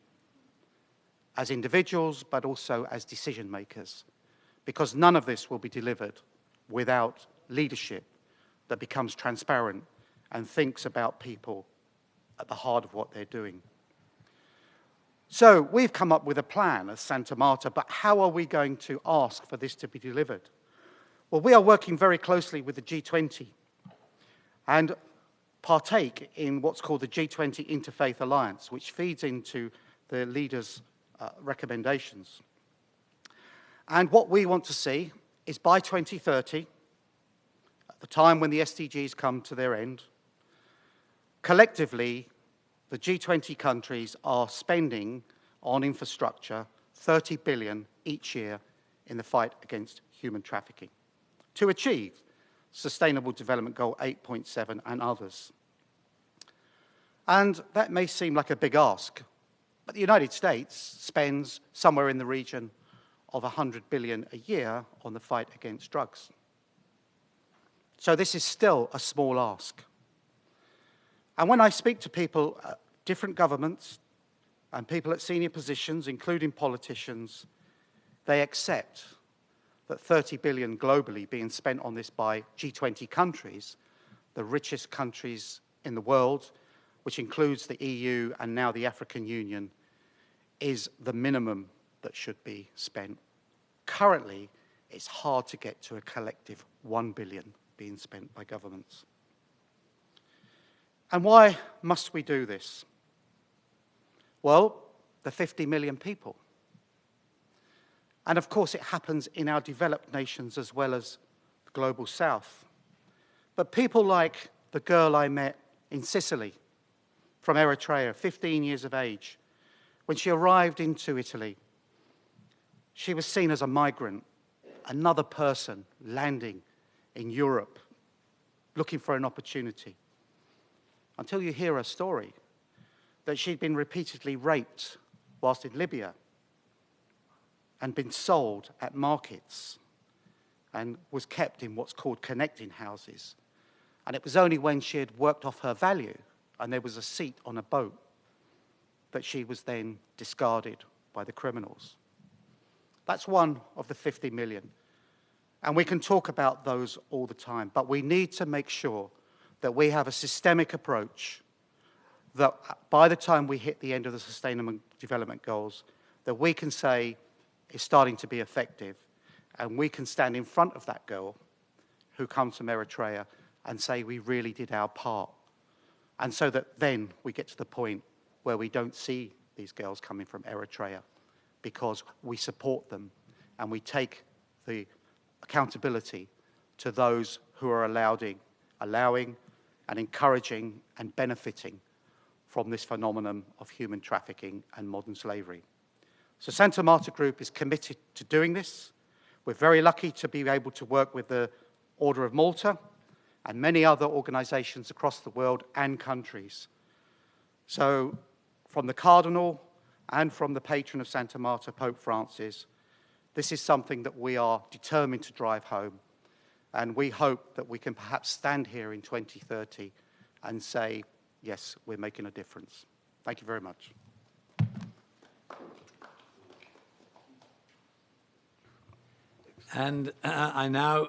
as individuals, but also as decision makers, because none of this will be delivered without leadership that becomes transparent and thinks about people at the heart of what they're doing. So we've come up with a plan as Santa Marta, but how are we going to ask for this to be delivered? Well, we are working very closely with the G20 and partake in what's called the G20 Interfaith Alliance, which feeds into the leaders' recommendations. And what we want to see is by 2030, at the time when the SDGs come to their end, collectively, the G20 countries are spending on infrastructure 30 billion each year in the fight against human trafficking to achieve Sustainable Development Goal 8.7 and others. And that may seem like a big ask, but the United States spends somewhere in the region of 100 billion a year on the fight against drugs. So this is still a small ask. And when I speak to people, different governments, and people at senior positions, including politicians, they accept that 30 billion globally being spent on this by G20 countries, the richest countries in the world, which includes the EU and now the African Union, is the minimum that should be spent. Currently, it's hard to get to a collective 1 billion being spent by governments. And why must we do this? Well, the 50 million people. And of course, it happens in our developed nations as well as the global south. But people like the girl I met in Sicily from Eritrea, 15 years of age, when she arrived into Italy, she was seen as a migrant, another person landing in Europe, looking for an opportunity. Until you hear her story, that she'd been repeatedly raped whilst in Libya and been sold at markets and was kept in what's called connecting houses. And it was only when she had worked off her value and there was a seat on a boat that she was then discarded by the criminals. That's one of the 50 million. And we can talk about those all the time, but we need to make sure that we have a systemic approach that by the time we hit the end of the Sustainable Development Goals, that we can say is starting to be effective, and we can stand in front of that girl who comes from Eritrea and say we really did our part. And so that then we get to the point where we don't see these girls coming from Eritrea because we support them and we take the accountability to those who are allowing and encouraging and benefiting from this phenomenon of human trafficking and modern slavery. So Santa Marta Group is committed to doing this. We're very lucky to be able to work with the Order of Malta and many other organizations across the world and countries. So from the Cardinal and from the patron of Santa Marta, Pope Francis, this is something that we are determined to drive home. And we hope that we can perhaps stand here in 2030 and say, yes, we're making a difference. Thank you very much. And I now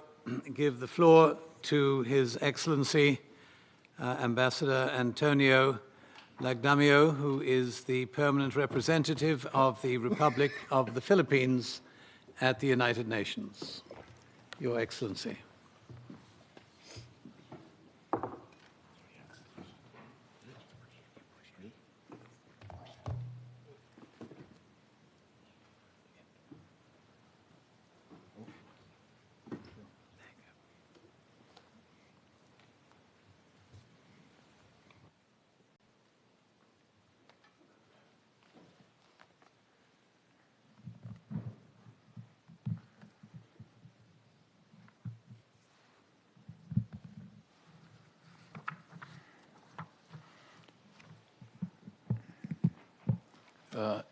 give the floor to His Excellency Ambassador Antonio Lagdamio, who is the permanent representative of the Republic of the Philippines at the United Nations. Your Excellency.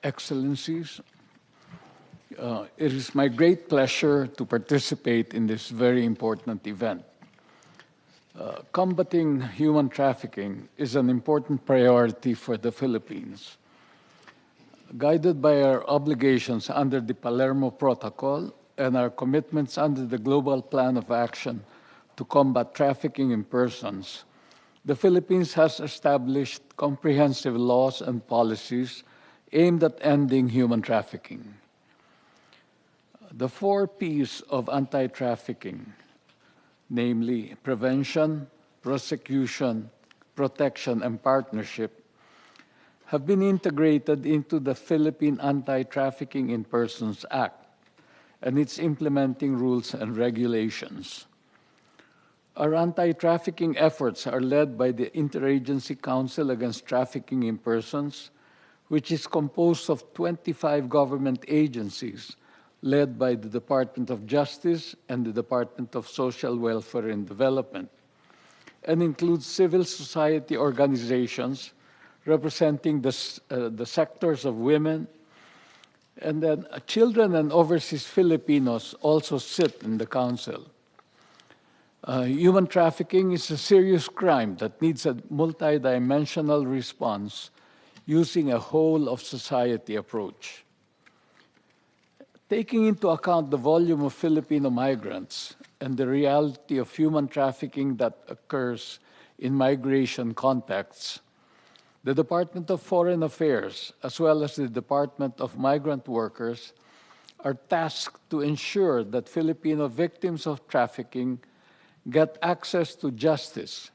Excellencies, it is my great pleasure to participate in this very important event. Combating human trafficking is an important priority for the Philippines. Guided by our obligations under the Palermo Protocol and our commitments under the Global Plan of Action to combat trafficking in persons, the Philippines has established comprehensive laws and policies aimed at ending human trafficking. The 4 Ps of anti-trafficking, namely prevention, prosecution, protection, and partnership, have been integrated into the Philippine Anti-Trafficking in Persons Act and its implementing rules and regulations. Our anti-trafficking efforts are led by the Interagency Council Against Trafficking in Persons, which is composed of 25 government agencies led by the Department of Justice and the Department of Social Welfare and Development, and includes civil society organizations representing the sectors of women, and then children and overseas Filipinos also sit in the council. Human trafficking is a serious crime that needs a multidimensional response using a whole-of-society approach. Taking into account the volume of Filipino migrants and the reality of human trafficking that occurs in migration contexts, the Department of Foreign Affairs, as well as the Department of Migrant Workers, are tasked to ensure that Filipino victims of trafficking get access to justice,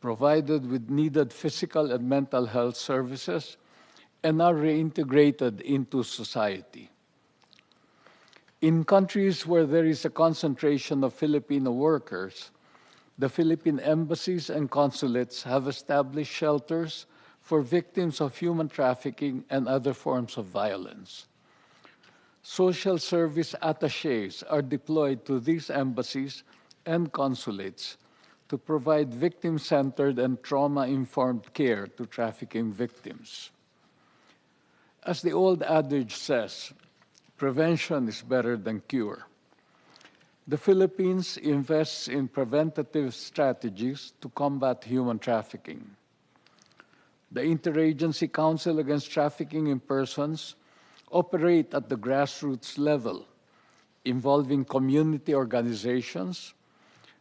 provided with needed physical and mental health services, and are reintegrated into society. In countries where there is a concentration of Filipino workers, the Philippine embassies and consulates have established shelters for victims of human trafficking and other forms of violence. Social service attachés are deployed to these embassies and consulates to provide victim-centered and trauma-informed care to trafficking victims. As the old adage says, prevention is better than cure. The Philippines invests in preventative strategies to combat human trafficking. The Interagency Council Against Trafficking in Persons operate at the grassroots level, involving community organizations,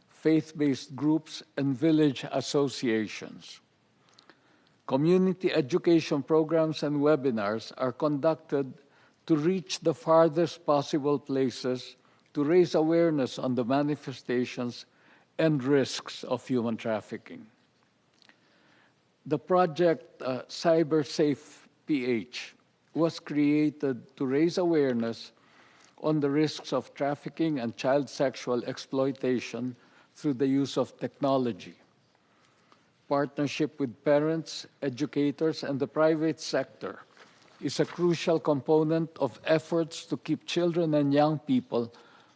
faith-based groups, and village associations. Community education programs and webinars are conducted to reach the farthest possible places to raise awareness on the manifestations and risks of human trafficking. The project CyberSafe PH was created to raise awareness on the risks of trafficking and child sexual exploitation through the use of technology. Partnership with parents, educators, and the private sector is a crucial component of efforts to keep children and young people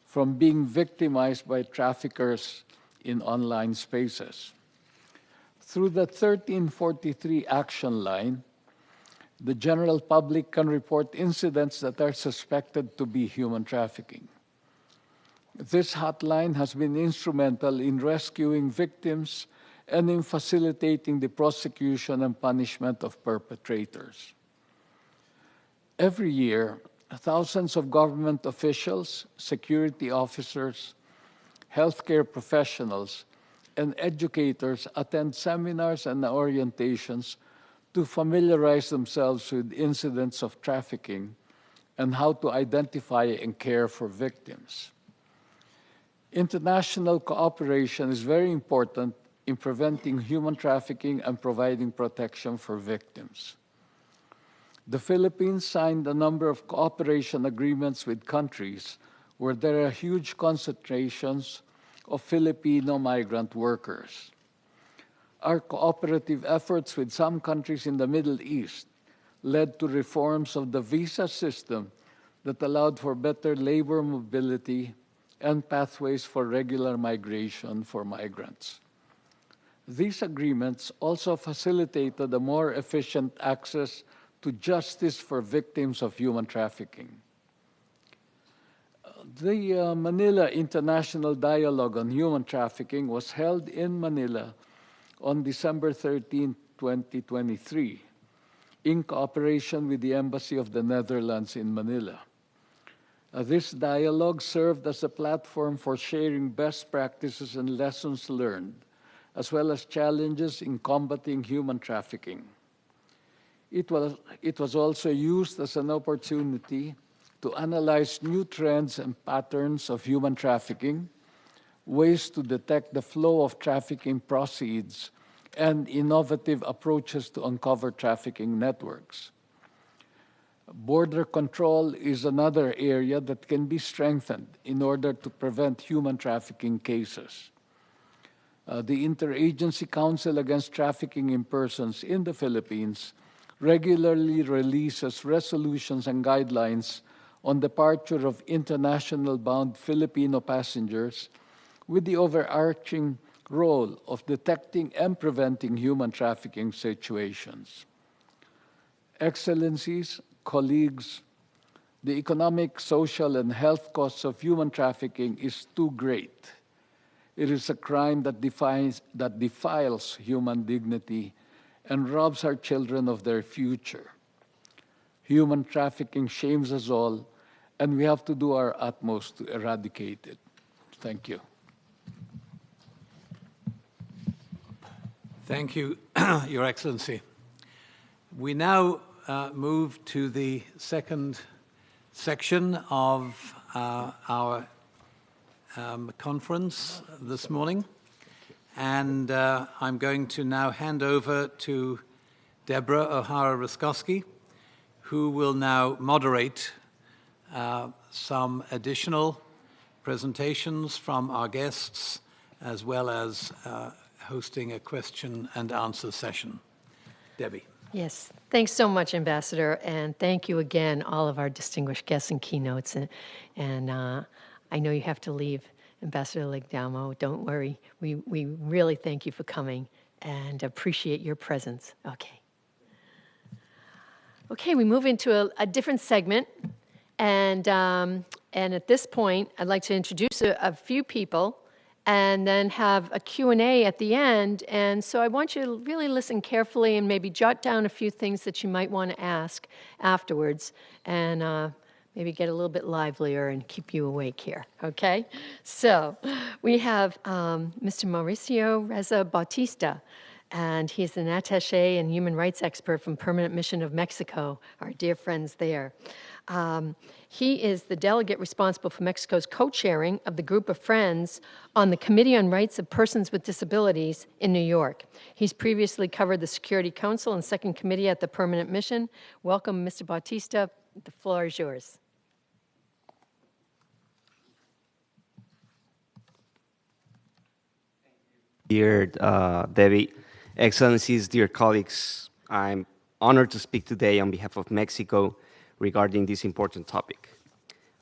from being victimized by traffickers in online spaces. Through the 1343 action line, the general public can report incidents that are suspected to be human trafficking. This hotline has been instrumental in rescuing victims and in facilitating the prosecution and punishment of perpetrators. Every year, thousands of government officials, security officers, healthcare professionals, and educators attend seminars and orientations to familiarize themselves with incidents of trafficking and how to identify and care for victims. International cooperation is very important in preventing human trafficking and providing protection for victims. The Philippines signed a number of cooperation agreements with countries where there are huge concentrations of Filipino migrant workers. Our cooperative efforts with some countries in the Middle East led to reforms of the visa system that allowed for better labor mobility and pathways for regular migration for migrants. These agreements also facilitated a more efficient access to justice for victims of human trafficking. The Manila International Dialogue on Human Trafficking was held in Manila on December 13, 2023, in cooperation with the Embassy of the Netherlands in Manila. This dialogue served as a platform for sharing best practices and lessons learned, as well as challenges in combating human trafficking. It was also used as an opportunity to analyze new trends and patterns of human trafficking, ways to detect the flow of trafficking proceeds, and innovative approaches to uncover trafficking networks. Border control is another area that can be strengthened in order to prevent human trafficking cases. The Interagency Council Against Trafficking in Persons in the Philippines regularly releases resolutions and guidelines on departure of international-bound Filipino passengers with the overarching role of detecting and preventing human trafficking situations. Excellencies, colleagues, the economic, social, and health costs of human trafficking is too great. It is a crime that defiles human dignity and robs our children of their future. Human trafficking shames us all, and we have to do our utmost to eradicate it. Thank you. Thank you, Your Excellency. We now move to the second section of our conference this morning. And I'm going to now hand over to Deborah O'Hara-Ruskowski, who will now moderate some additional presentations from our guests, as well as hosting a question and answer session. Debbie. Yes, thanks so much, Ambassador, and thank you again, all of our distinguished guests and keynotes. And I know you have to leave, Ambassador Legdamo. Don't worry. We really thank you for coming and appreciate your presence. Okay, we move into a different segment. And at this point, I'd like to introduce a few people and then have a Q&A at the end. And so I want you to really listen carefully and maybe jot down a few things that you might want to ask afterwards, and maybe get a little bit livelier and keep you awake here, okay? So we have Mr. Mauricio Reza Bautista, and he's an attaché and human rights expert from Permanent Mission of Mexico, our dear friends there. He is the delegate responsible for Mexico's co-chairing of the Group of Friends on the Committee on Rights of Persons with Disabilities in New York. He's previously covered the Security Council and Second Committee at the Permanent Mission. Welcome, Mr. Bautista. The floor is yours. Dear Debbie, Excellencies, dear colleagues, I'm honored to speak today on behalf of Mexico regarding this important topic.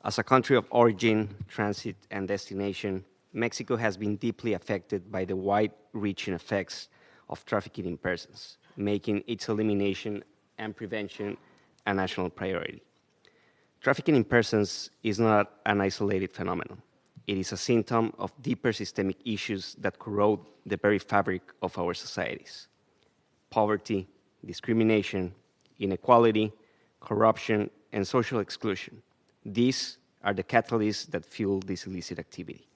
As a country of origin, transit, and destination, Mexico has been deeply affected by the wide-reaching effects of trafficking in persons, making its elimination and prevention a national priority. Trafficking in persons is not an isolated phenomenon. It is a symptom of deeper systemic issues that corrode the very fabric of our societies. Poverty, discrimination, inequality, corruption, and social exclusion. These are the catalysts that fuel this illicit activity.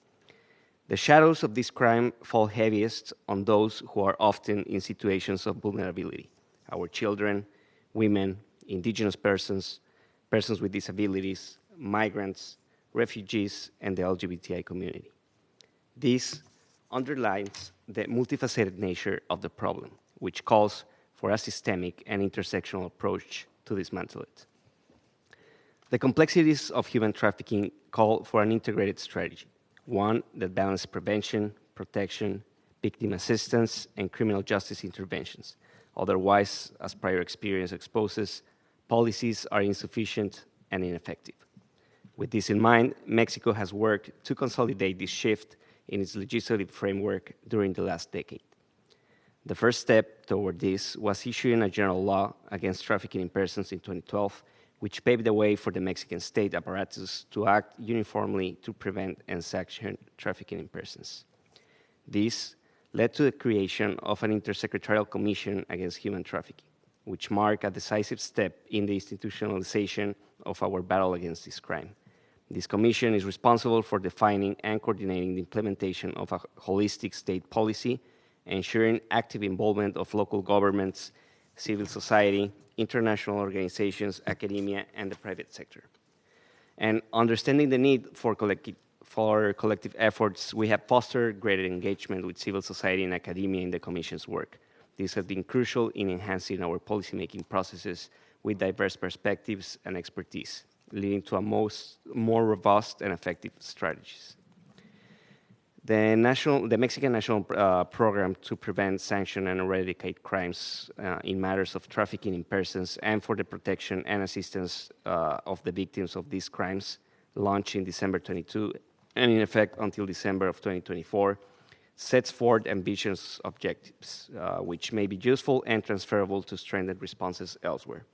The shadows of this crime fall heaviest on those who are often in situations of vulnerability: our children, women, indigenous persons, persons with disabilities, migrants, refugees, and the LGBTI community. This underlines the multifaceted nature of the problem, which calls for a systemic and intersectional approach to dismantle it. The complexities of human trafficking call for an integrated strategy, one that balances prevention, protection, victim assistance, and criminal justice interventions. Otherwise, as prior experience exposes, policies are insufficient and ineffective. With this in mind, Mexico has worked to consolidate this shift in its legislative framework during the last decade. The first step toward this was issuing a general law against trafficking in persons in 2012, which paved the way for the Mexican state apparatus to act uniformly to prevent and sanction trafficking in persons. This led to the creation of an intersecretarial commission against human trafficking, which marked a decisive step in the institutionalization of our battle against this crime. This commission is responsible for defining and coordinating the implementation of a holistic state policy, ensuring active involvement of local governments, civil society, international organizations, academia, and the private sector. And understanding the need for collective efforts, we have fostered greater engagement with civil society and academia in the Commission's work. This has been crucial in enhancing our policymaking processes with diverse perspectives and expertise, leading to more robust and effective strategies. The Mexican National Program to Prevent, Sanction, and Eradicate Crimes in Matters of Trafficking in Persons and for the Protection and Assistance of the Victims of these crimes, launched in December 22 and in effect until December of 2024, sets forth ambitious objectives, which may be useful and transferable to strengthen responses elsewhere.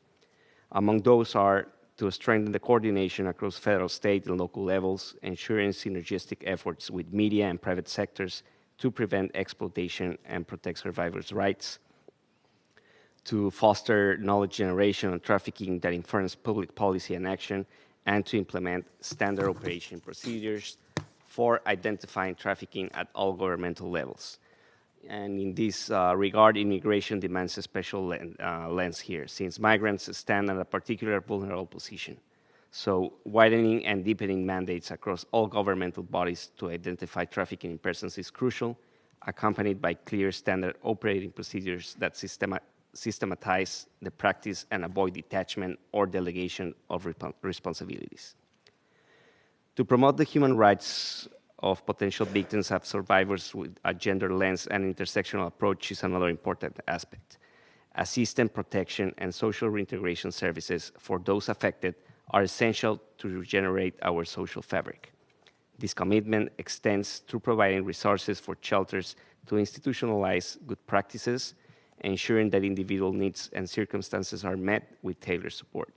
Among those are to strengthen the coordination across federal, state, and local levels, ensuring synergistic efforts with media and private sectors to prevent exploitation and protect survivors' rights, to foster knowledge generation on trafficking that informs public policy and action, and to implement standard operation procedures for identifying trafficking at all governmental levels. And in this regard, immigration demands a special lens here, since migrants stand at a particular vulnerable position. So widening and deepening mandates across all governmental bodies to identify trafficking in persons is crucial, accompanied by clear standard operating procedures that systematize the practice and avoid detachment or delegation of responsibilities. To promote the human rights of potential victims of survivors with a gender lens and intersectional approach is another important aspect. Assistance, protection, and social reintegration services for those affected are essential to regenerate our social fabric. This commitment extends to providing resources for shelters to institutionalize good practices, ensuring that individual needs and circumstances are met with tailored support.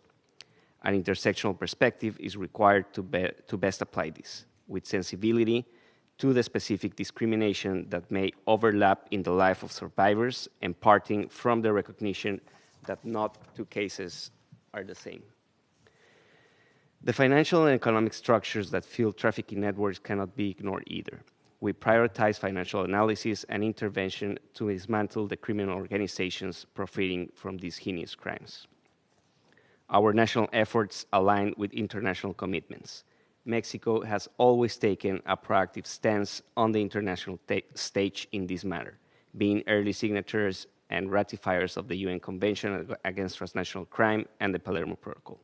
An intersectional perspective is required to best apply this, with sensibility to the specific discrimination that may overlap in the life of survivors, imparting from the recognition that not two cases are the same. The financial and economic structures that fuel trafficking networks cannot be ignored either. We prioritize financial analysis and intervention to dismantle the criminal organizations profiting from these heinous crimes. Our national efforts align with international commitments. Mexico has always taken a proactive stance on the international stage in this matter, being early signatories and ratifiers of the UN Convention Against Transnational Crime and the Palermo Protocol.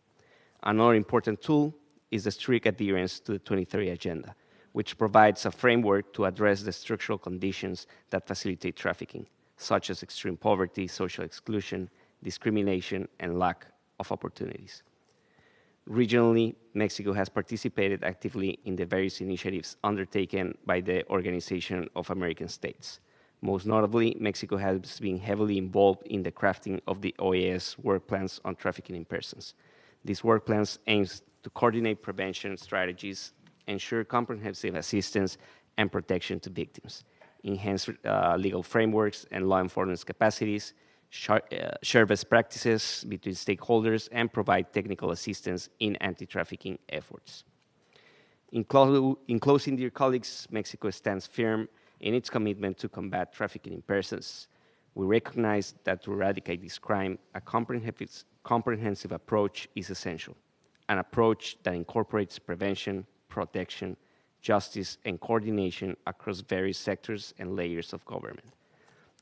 Another important tool is the strict adherence to the 2030 Agenda, which provides a framework to address the structural conditions that facilitate trafficking, such as extreme poverty, social exclusion, discrimination, and lack of opportunities. Regionally, Mexico has participated actively in the various initiatives undertaken by the Organization of American States. Most notably, Mexico has been heavily involved in the crafting of the OAS work plans on trafficking in persons. These work plans aims to coordinate prevention strategies, ensure comprehensive assistance and protection to victims, enhance legal frameworks and law enforcement capacities, share best practices between stakeholders, and provide technical assistance in anti-trafficking efforts. In closing, dear colleagues, Mexico stands firm in its commitment to combat trafficking in persons. We recognize that to eradicate this crime, a comprehensive approach is essential, an approach that incorporates prevention, protection, justice, and coordination across various sectors and layers of government.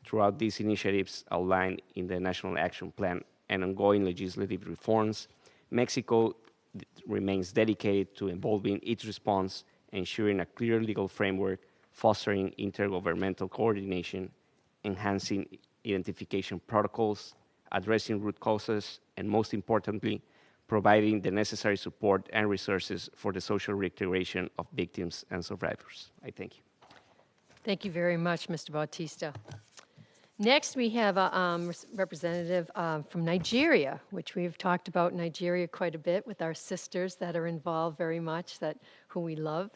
Throughout these initiatives outlined in the National Action Plan and ongoing legislative reforms, Mexico remains dedicated to evolving its response, ensuring a clear legal framework, fostering intergovernmental coordination, enhancing identification protocols, addressing root causes, and most importantly, providing the necessary support and resources for the social reintegration of victims and survivors. I thank you. Thank you very much, Mr. Bautista. Next, we have a representative from Nigeria, which we've talked about Nigeria quite a bit with our sisters that are involved very much, who we love.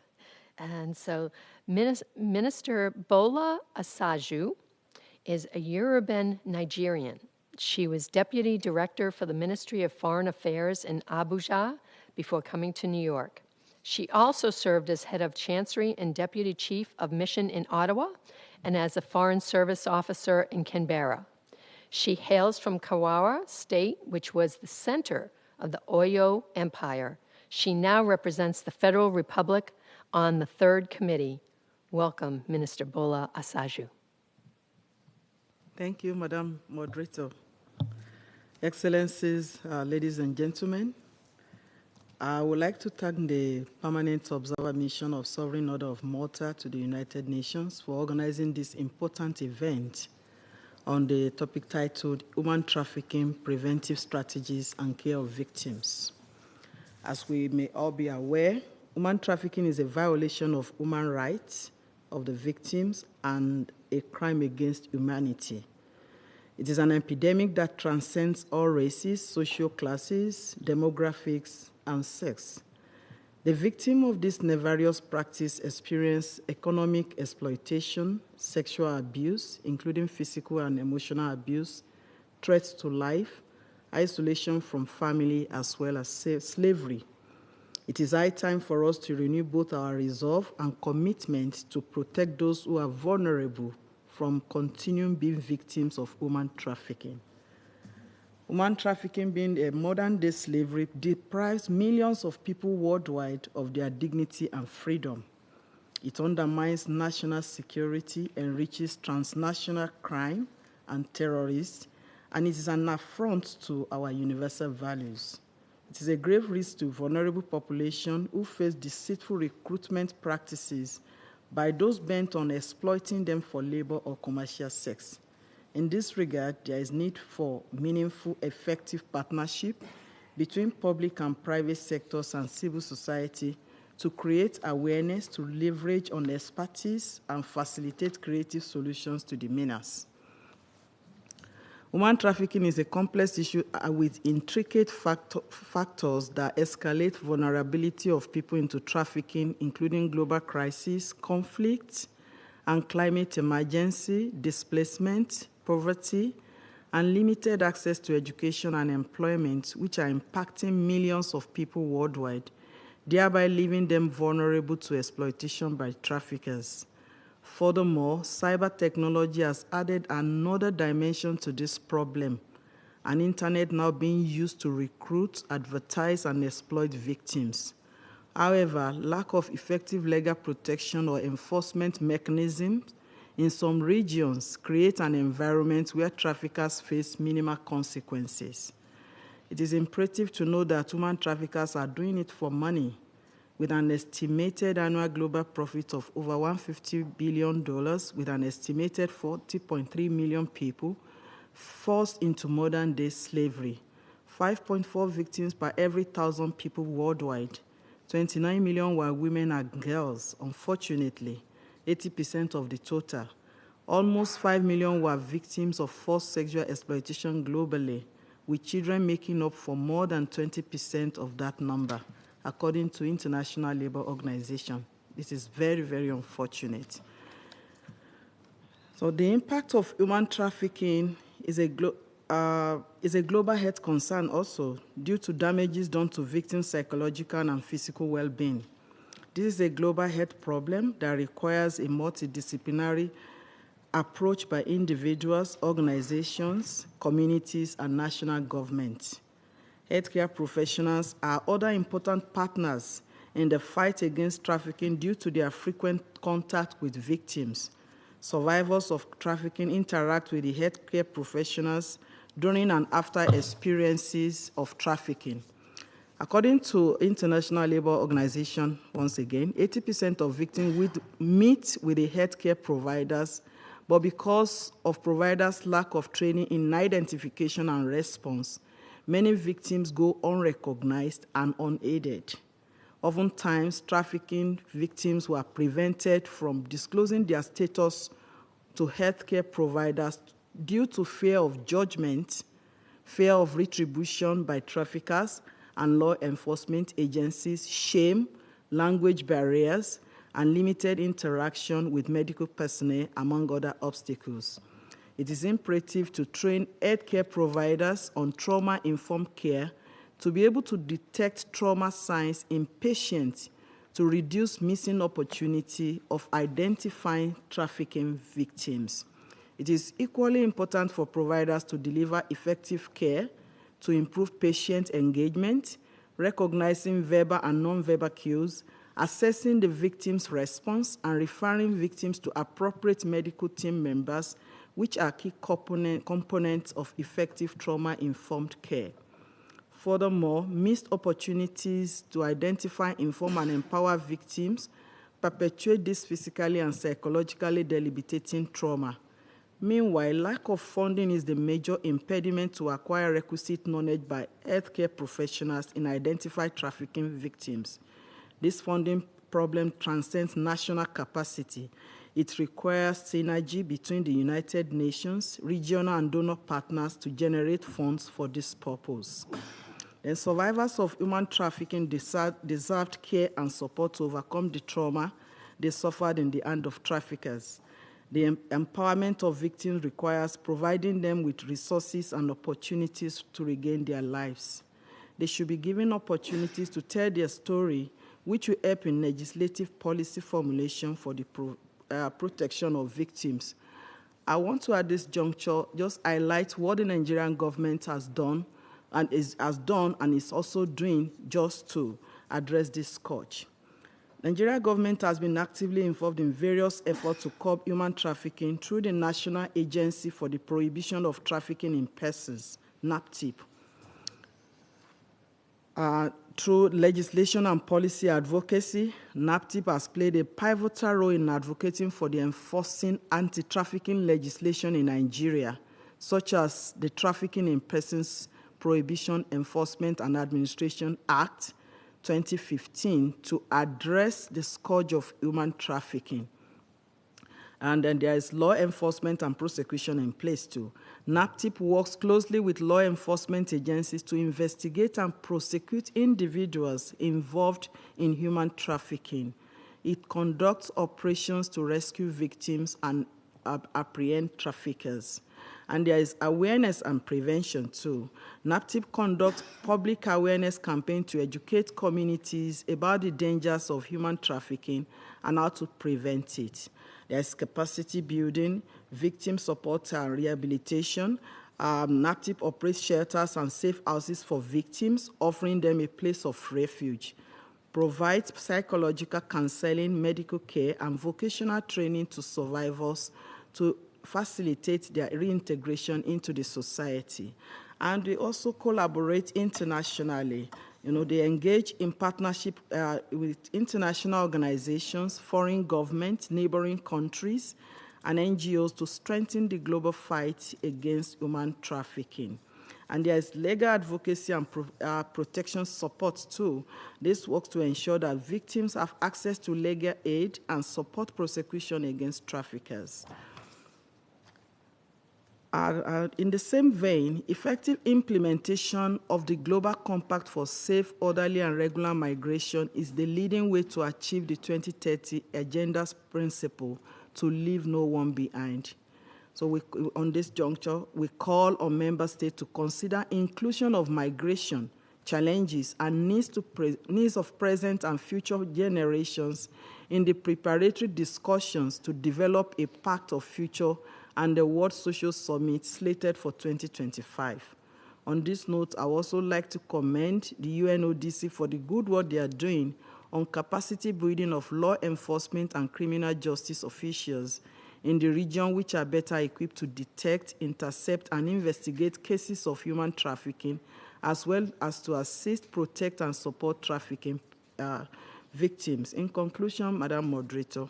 And so Minister Bola Asaju is a Yoruban Nigerian. She was Deputy Director for the Ministry of Foreign Affairs in Abuja before coming to New York. She also served as Head of Chancery and Deputy Chief of Mission in Ottawa and as a Foreign Service Officer in Canberra. She hails from Kawara State, which was the center of the Oyo Empire. She now represents the Federal Republic on the Third Committee. Welcome, Minister Bola Asaju. Thank you, Madam Moderator. Excellencies, ladies and gentlemen, I would like to thank the Permanent Observer Mission of Sovereign Order of Malta to the United Nations for organizing this important event on the topic titled Human Trafficking, Preventive Strategies and Care of Victims. As we may all be aware, human trafficking is a violation of human rights of the victims and a crime against humanity. It is an epidemic that transcends all races, social classes, demographics, and sex. The victim of this nefarious practice experience economic exploitation, sexual abuse, including physical and emotional abuse, threats to life, isolation from family, as well as slavery. It is high time for us to renew both our resolve and commitment to protect those who are vulnerable from continuing being victims of human trafficking. Human trafficking, being a modern-day slavery, deprives millions of people worldwide of their dignity and freedom. It undermines national security, enriches transnational crime and terrorists, and it is an affront to our universal values. It is a grave risk to vulnerable population who face deceitful recruitment practices by those bent on exploiting them for labor or commercial sex. In this regard, there is need for meaningful, effective partnership between public and private sectors and civil society to create awareness, to leverage on expertise, and facilitate creative solutions to the menace. Human trafficking is a complex issue with intricate factors that escalate vulnerability of people into trafficking, including global crisis, conflict, and climate emergency, displacement, poverty, and limited access to education and employment, which are impacting millions of people worldwide, thereby leaving them vulnerable to exploitation by traffickers. Furthermore, cyber technology has added another dimension to this problem, an internet now being used to recruit, advertise, and exploit victims. However, lack of effective legal protection or enforcement mechanisms in some regions create an environment where traffickers face minimal consequences. It is imperative to know that human traffickers are doing it for money, with an estimated annual global profit of over $150 billion, with an estimated 40.3 million people forced into modern-day slavery, 5.4 victims per every 1,000 people worldwide. 29 million were women and girls, unfortunately, 80% of the total. Almost 5 million were victims of forced sexual exploitation globally, with children making up for more than 20% of that number, according to International Labour Organization. This is very, very unfortunate. So the impact of human trafficking is a global health concern also, due to damages done to victims' psychological and physical well-being. This is a global health problem that requires a multidisciplinary approach by individuals, organizations, communities, and national governments. Healthcare professionals are other important partners in the fight against trafficking due to their frequent contact with victims. Survivors of trafficking interact with the healthcare professionals during and after experiences of trafficking. According to International Labour Organization, once again, 80% of victims would meet with the healthcare providers, but because of providers' lack of training in identification and response, many victims go unrecognized and unaided. Oftentimes, trafficking victims were prevented from disclosing their status to healthcare providers due to fear of judgment, fear of retribution by traffickers and law enforcement agencies, shame, language barriers, and limited interaction with medical personnel, among other obstacles. It is imperative to train healthcare providers on trauma-informed care to be able to detect trauma signs in patients to reduce missing opportunity of identifying trafficking victims. It is equally important for providers to deliver effective care to improve patient engagement, recognizing verbal and nonverbal cues, assessing the victim's response, and referring victims to appropriate medical team members, which are key components of effective trauma-informed care. Furthermore, missed opportunities to identify, inform, and empower victims perpetuate this physically and psychologically debilitating trauma. Meanwhile, lack of funding is the major impediment to acquire requisite knowledge by healthcare professionals in identifying trafficking victims. This funding problem transcends national capacity. It requires synergy between the United Nations, regional and donor partners to generate funds for this purpose. And survivors of human trafficking deserved care and support to overcome the trauma they suffered in the hand of traffickers. The empowerment of victims requires providing them with resources and opportunities to regain their lives. They should be given opportunities to tell their story, which will help in legislative policy formulation for the protection of victims. I want to, at this juncture, just highlight what the Nigerian government has done and is also doing just to address this scourge. Nigeria government has been actively involved in various efforts to curb human trafficking through the National Agency for the Prohibition of Trafficking in Persons, NAPTIP. Through legislation and policy advocacy, NAPTIP has played a pivotal role in advocating for the enforcing anti-trafficking legislation in Nigeria, such as the Trafficking in Persons Prohibition Enforcement and Administration Act 2015 to address the scourge of human trafficking. And then there is law enforcement and prosecution in place too. NAPTIP works closely with law enforcement agencies to investigate and prosecute individuals involved in human trafficking. It conducts operations to rescue victims and apprehend traffickers. And there is awareness and prevention too. NAPTIP conducts public awareness campaigns to educate communities about the dangers of human trafficking and how to prevent it. There is capacity building, victim support and rehabilitation. NAPTIP operates shelters and safe houses for victims, offering them a place of refuge. Provides psychological counseling, medical care, and vocational training to survivors to facilitate their reintegration into the society. And we also collaborate internationally. They engage in partnership with international organizations, foreign governments, neighboring countries, and NGOs to strengthen the global fight against human trafficking. And there is legal advocacy and protection support too. This works to ensure that victims have access to legal aid and support prosecution against traffickers. In the same vein, effective implementation of the Global Compact for Safe, Orderly, and Regular Migration is the leading way to achieve the 2030 Agenda's principle to leave no one behind. So on this juncture, we call on member states to consider inclusion of migration, challenges, and needs of present and future generations in the preparatory discussions to develop a pact of future and the World Social Summit slated for 2025. On this note, I would also like to commend the UNODC for the good work they are doing on capacity building of law enforcement and criminal justice officials in the region, which are better equipped to detect, intercept, and investigate cases of human trafficking, as well as to assist, protect, and support trafficking victims. In conclusion, Madam Moderator,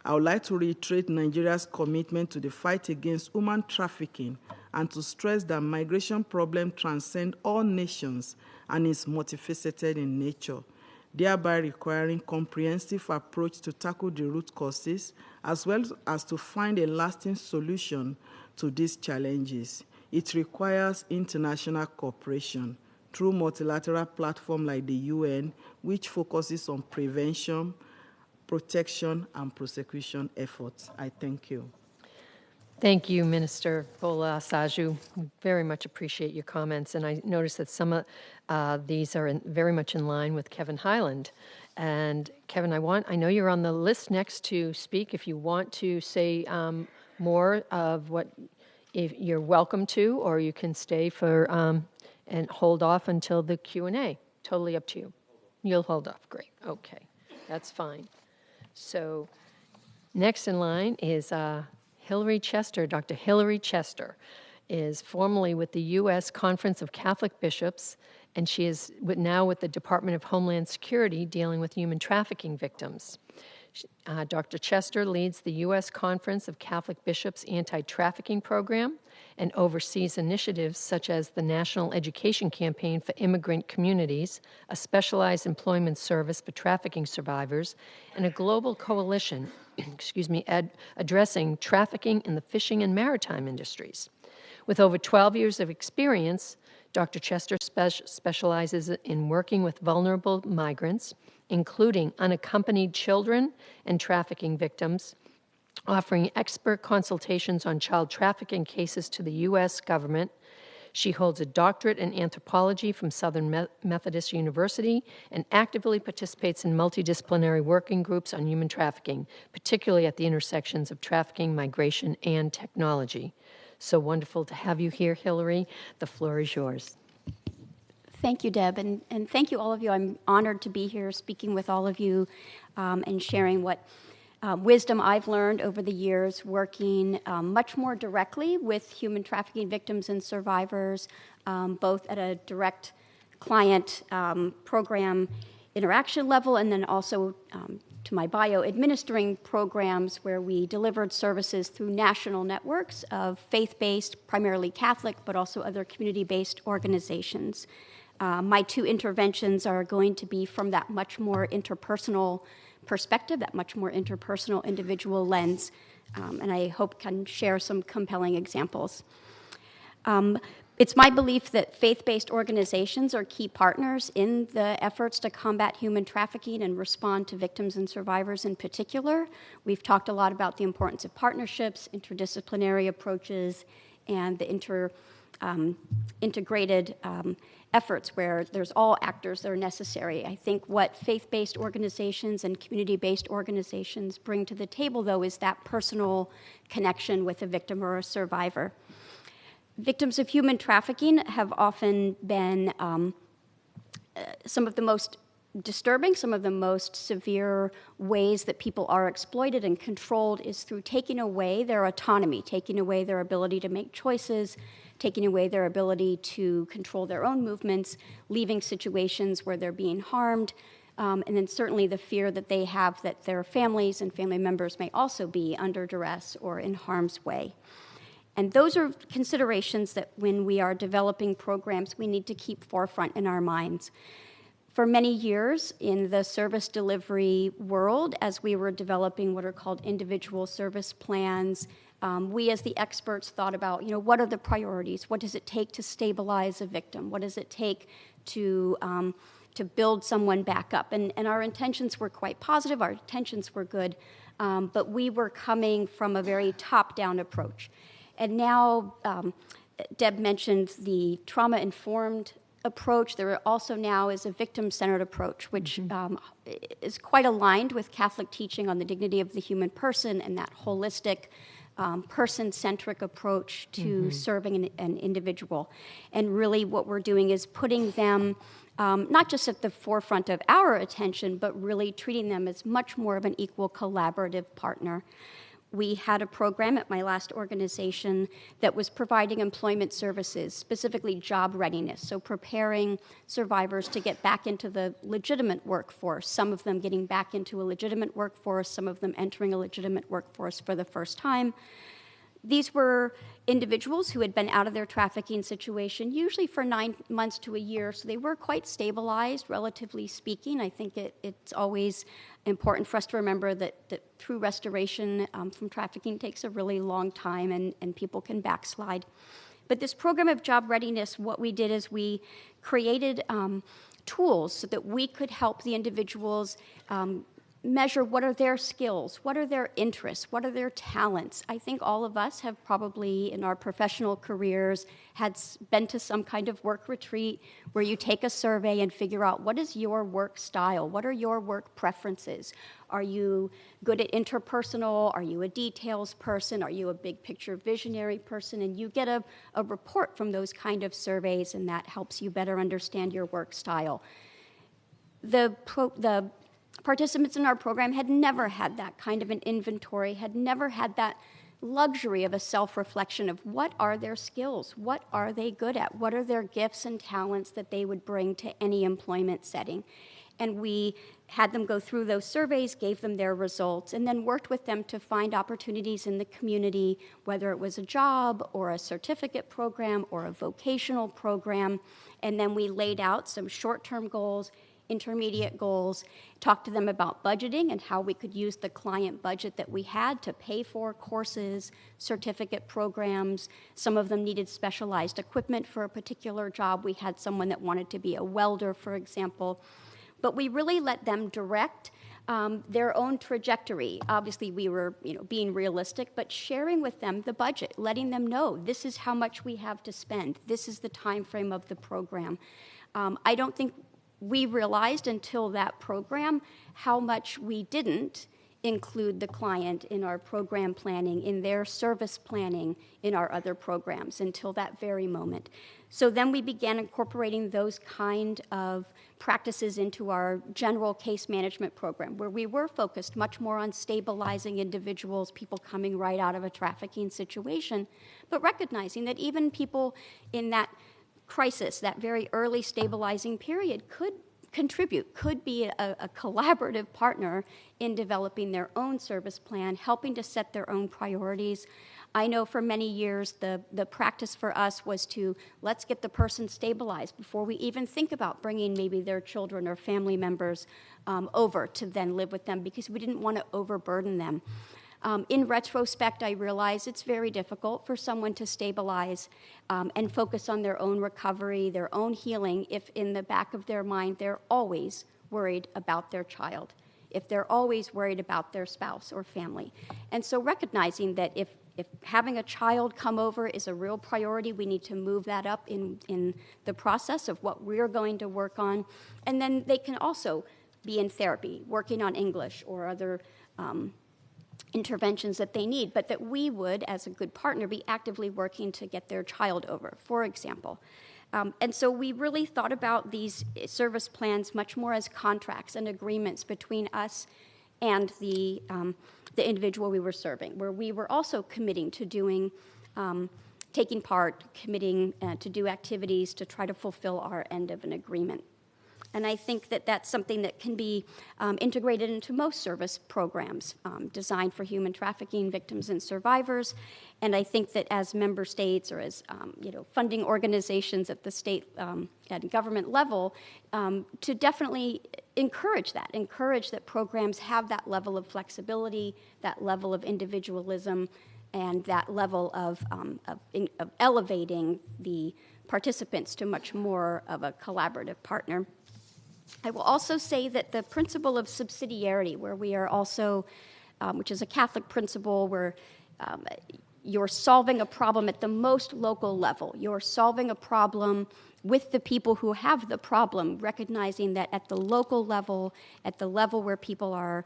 I would like to reiterate Nigeria's commitment to the fight against human trafficking and to stress that migration problem transcends all nations and is multifaceted in nature. thereby requiring comprehensive approach to tackle the root causes, as well as to find a lasting solution to these challenges. It requires international cooperation through multilateral platforms like the UN, which focuses on prevention, protection, and prosecution efforts. I thank you. Thank you, Minister Bola Saju. We very much appreciate your comments, and I noticed that some of these are very much in line with Kevin Highland. And Kevin, I know you're on the list next to speak. If you want to say more of what you're welcome to, or you can stay for and hold off until the Q&A. Totally up to you. You'll hold off. Great. Okay, that's fine. So next in line is Hillary Chester. Dr. Hillary Chester is formerly with the U.S. Conference of Catholic Bishops, and she is now with the Department of Homeland Security dealing with human trafficking victims. Dr. Chester leads the U.S. Conference of Catholic Bishops Anti-Trafficking Program and oversees initiatives such as the National Education Campaign for Immigrant Communities, a specialized employment service for trafficking survivors, and a global coalition addressing trafficking in the fishing and maritime industries. With over 12 years of experience, Dr. Chester specializes in working with vulnerable migrants, including unaccompanied children and trafficking victims, offering expert consultations on child trafficking cases to the U.S. government. She holds a doctorate in anthropology from Southern Methodist University and actively participates in multidisciplinary working groups on human trafficking, particularly at the intersections of trafficking, migration, and technology. So wonderful to have you here, Hillary. The floor is yours. Thank you, Deb, and thank you, all of you. I'm honored to be here speaking with all of you and sharing what wisdom I've learned over the years working much more directly with human trafficking victims and survivors, both at a direct client program interaction level and then also to my bio, administering programs where we delivered services through national networks of faith-based, primarily Catholic, but also other community-based organizations. My two interventions are going to be from that much more interpersonal perspective, that much more interpersonal individual lens, and I hope can share some compelling examples. It's my belief that faith-based organizations are key partners in the efforts to combat human trafficking and respond to victims and survivors in particular. We've talked a lot about the importance of partnerships, interdisciplinary approaches, and the integrated efforts where there's all actors that are necessary. I think what faith-based organizations and community-based organizations bring to the table, though, is that personal connection with a victim or a survivor. Victims of human trafficking have often been some of the most disturbing, some of the most severe ways that people are exploited and controlled is through taking away their autonomy, taking away their ability to make choices, taking away their ability to control their own movements, leaving situations where they're being harmed, and then certainly the fear that they have that their families and family members may also be under duress or in harm's way. And those are considerations that when we are developing programs, we need to keep forefront in our minds. For many years in the service delivery world, as we were developing what are called individual service plans, we as the experts thought about, what are the priorities? What does it take to stabilize a victim? What does it take to build someone back up? And our intentions were quite positive. Our intentions were good, but we were coming from a very top-down approach. And now, Deb mentioned the trauma-informed approach. There also now is a victim-centered approach, which is quite aligned with Catholic teaching on the dignity of the human person and that holistic, person-centric approach to serving an individual. And really what we're doing is putting them not just at the forefront of our attention, but really treating them as much more of an equal collaborative partner. We had a program at my last organization that was providing employment services, specifically job readiness, so preparing survivors to get back into the legitimate workforce, some of them getting back into a legitimate workforce, some of them entering a legitimate workforce for the first time. These were individuals who had been out of their trafficking situation, usually for 9 months to a year, so they were quite stabilized, relatively speaking. I think it's always important for us to remember that true restoration from trafficking takes a really long time, and people can backslide. But this program of job readiness, what we did is we created tools so that we could help the individuals measure what are their skills, what are their interests, what are their talents. I think all of us have probably in our professional careers had been to some kind of work retreat where you take a survey and figure out what is your work style, what are your work preferences. Are you good at interpersonal? Are you a details person? Are you a big picture visionary person? And you get a report from those kind of surveys, and that helps you better understand your work style. The participants in our program had never had that kind of an inventory, had never had that luxury of a self-reflection of what are their skills, what are they good at, what are their gifts and talents that they would bring to any employment setting. And we had them go through those surveys, gave them their results, and then worked with them to find opportunities in the community, whether it was a job or a certificate program or a vocational program. And then we laid out some short-term goals, intermediate goals, talked to them about budgeting and how we could use the client budget that we had to pay for courses, certificate programs. Some of them needed specialized equipment for a particular job. We had someone that wanted to be a welder, for example. But we really let them direct their own trajectory. Obviously, we were being realistic, but sharing with them the budget, letting them know this is how much we have to spend. This is the time frame of the program. I don't think we realized until that program how much we didn't include the client in our program planning, in their service planning, in our other programs until that very moment. So then we began incorporating those kind of practices into our general case management program, where we were focused much more on stabilizing individuals, people coming right out of a trafficking situation, but recognizing that even people in that crisis, that very early stabilizing period, could contribute, could be a collaborative partner in developing their own service plan, helping to set their own priorities. I know for many years the practice for us was to let's get the person stabilized before we even think about bringing maybe their children or family members over to then live with them, because we didn't want to overburden them. In retrospect, I realize it's very difficult for someone to stabilize and focus on their own recovery, their own healing, if in the back of their mind they're always worried about their child, if they're always worried about their spouse or family. And so recognizing that if having a child come over is a real priority, we need to move that up in the process of what we're going to work on. And then they can also be in therapy, working on English or other interventions that they need, but that we would, as a good partner, be actively working to get their child over, for example. And so we really thought about these service plans much more as contracts and agreements between us and the individual we were serving, where we were also committing to doing, taking part, committing to do activities to try to fulfill our end of an agreement. And I think that that's something that can be integrated into most service programs designed for human trafficking victims and survivors. And I think that as member states or as funding organizations at the state and government level, to definitely encourage that programs have that level of flexibility, that level of individualism, and that level of elevating the participants to much more of a collaborative partner. I will also say that the principle of subsidiarity, where we are also, which is a Catholic principle where you're solving a problem at the most local level. You're solving a problem with the people who have the problem, recognizing that at the local level, at the level where people are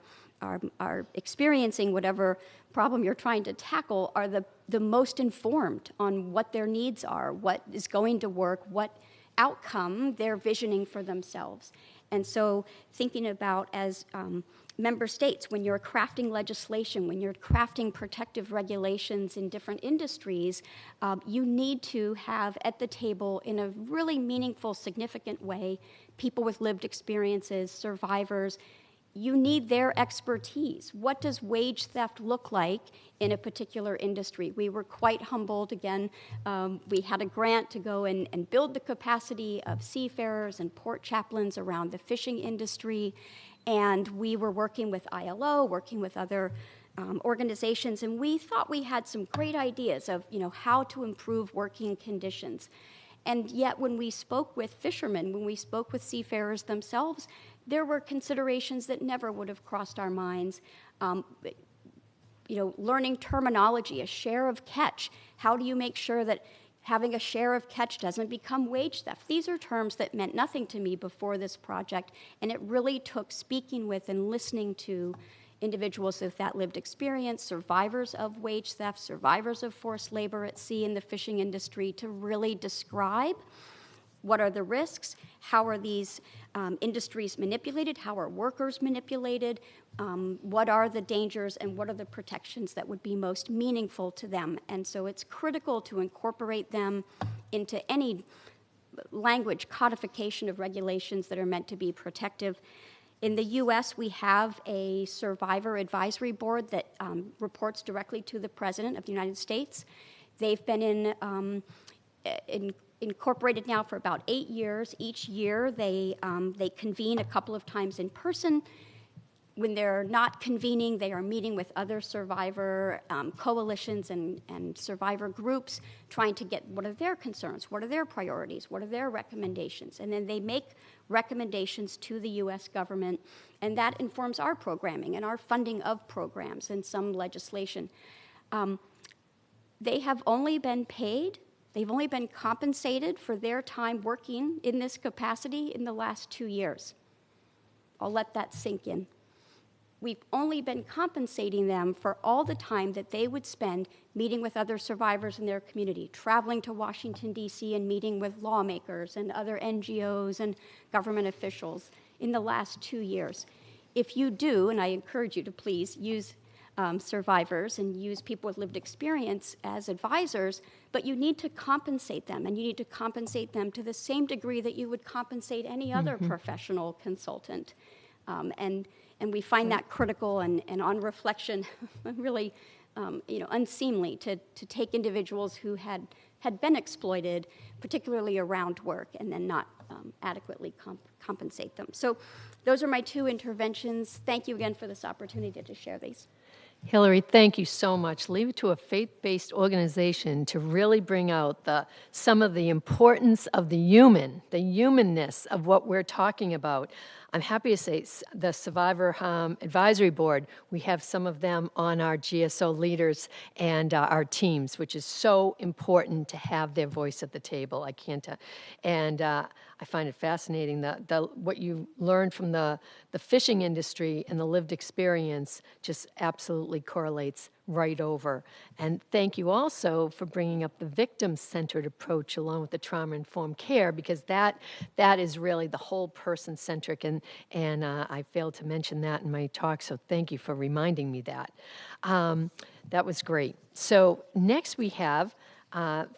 experiencing whatever problem you're trying to tackle, are the most informed on what their needs are, what is going to work, what outcome they're visioning for themselves. And so thinking about as member states, when you're crafting legislation, when you're crafting protective regulations in different industries, you need to have at the table in a really meaningful, significant way, people with lived experiences, survivors, you need their expertise. What does wage theft look like in a particular industry? We were quite humbled. Again, we had a grant to go and build the capacity of seafarers and port chaplains around the fishing industry. And we were working with ILO, working with other organizations, and we thought we had some great ideas of how to improve working conditions. And yet when we spoke with fishermen, when we spoke with seafarers themselves, there were considerations that never would have crossed our minds. Learning terminology, a share of catch. How do you make sure that having a share of catch doesn't become wage theft? These are terms that meant nothing to me before this project, and it really took speaking with and listening to individuals with that lived experience, survivors of wage theft, survivors of forced labor at sea in the fishing industry, to really describe what are the risks, how are these industries manipulated, how are workers manipulated, what are the dangers, and what are the protections that would be most meaningful to them. And so it's critical to incorporate them into any language codification of regulations that are meant to be protective. In the U.S., we have a survivor advisory board that reports directly to the President of the United States. They've been incorporated now for about 8 years. Each year, they convene a couple of times in person. When they're not convening, they are meeting with other survivor coalitions and survivor groups, trying to get what are their concerns, what are their priorities, what are their recommendations. And then they make recommendations to the U.S. government, and that informs our programming and our funding of programs and some legislation. They have only been paid, they've only been compensated for their time working in this capacity in the last 2 years. I'll let that sink in. We've only been compensating them for all the time that they would spend meeting with other survivors in their community, traveling to Washington, D.C., and meeting with lawmakers and other NGOs and government officials in the last 2 years. If you do, and I encourage you to please use survivors and use people with lived experience as advisors, but you need to compensate them, and you need to compensate them to the same degree that you would compensate any other professional consultant. And we find that critical, and on reflection, really unseemly to take individuals who had been exploited, particularly around work, and then not adequately compensate them. So those are my 2 interventions. Thank you again for this opportunity to share these. Hillary, thank you so much. Leave it to a faith-based organization to really bring out some of the importance of the humanness of what we're talking about. I'm happy to say the Survivor Advisory Board, we have some of them on our GSO leaders and our teams, which is so important to have their voice at the table. I can't, and I find it fascinating what you learned from the fishing industry and the lived experience just absolutely correlates right over. And thank you also for bringing up the victim-centered approach along with the trauma-informed care, because that is really the whole person-centric, and I failed to mention that in my talk, so thank you for reminding me that. That was great. So next we have,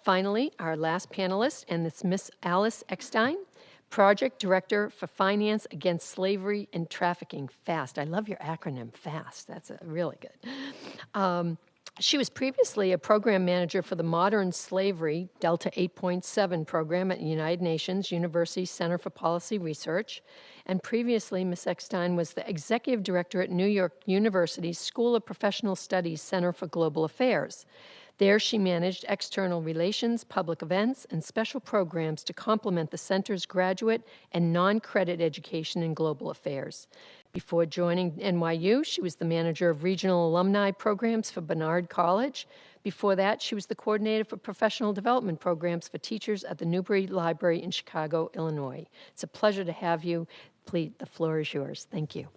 finally, our last panelist, and it's Miss Alice Eckstein, Project Director for Finance Against Slavery and Trafficking, FAST. I love your acronym, FAST. That's really good. She was previously a program manager for the Modern Slavery Delta 8.7 program at the United Nations University Center for Policy Research. And previously, Ms. Eckstein was the executive director at New York University's School of Professional Studies Center for Global Affairs. There, she managed external relations, public events, and special programs to complement the center's graduate and non-credit education in global affairs. Before joining NYU, she was the manager of regional alumni programs for Barnard College. Before that, she was the coordinator for professional development programs for teachers at the Newberry Library in Chicago, Illinois. It's a pleasure to have you. Please, the floor is yours. Thank you.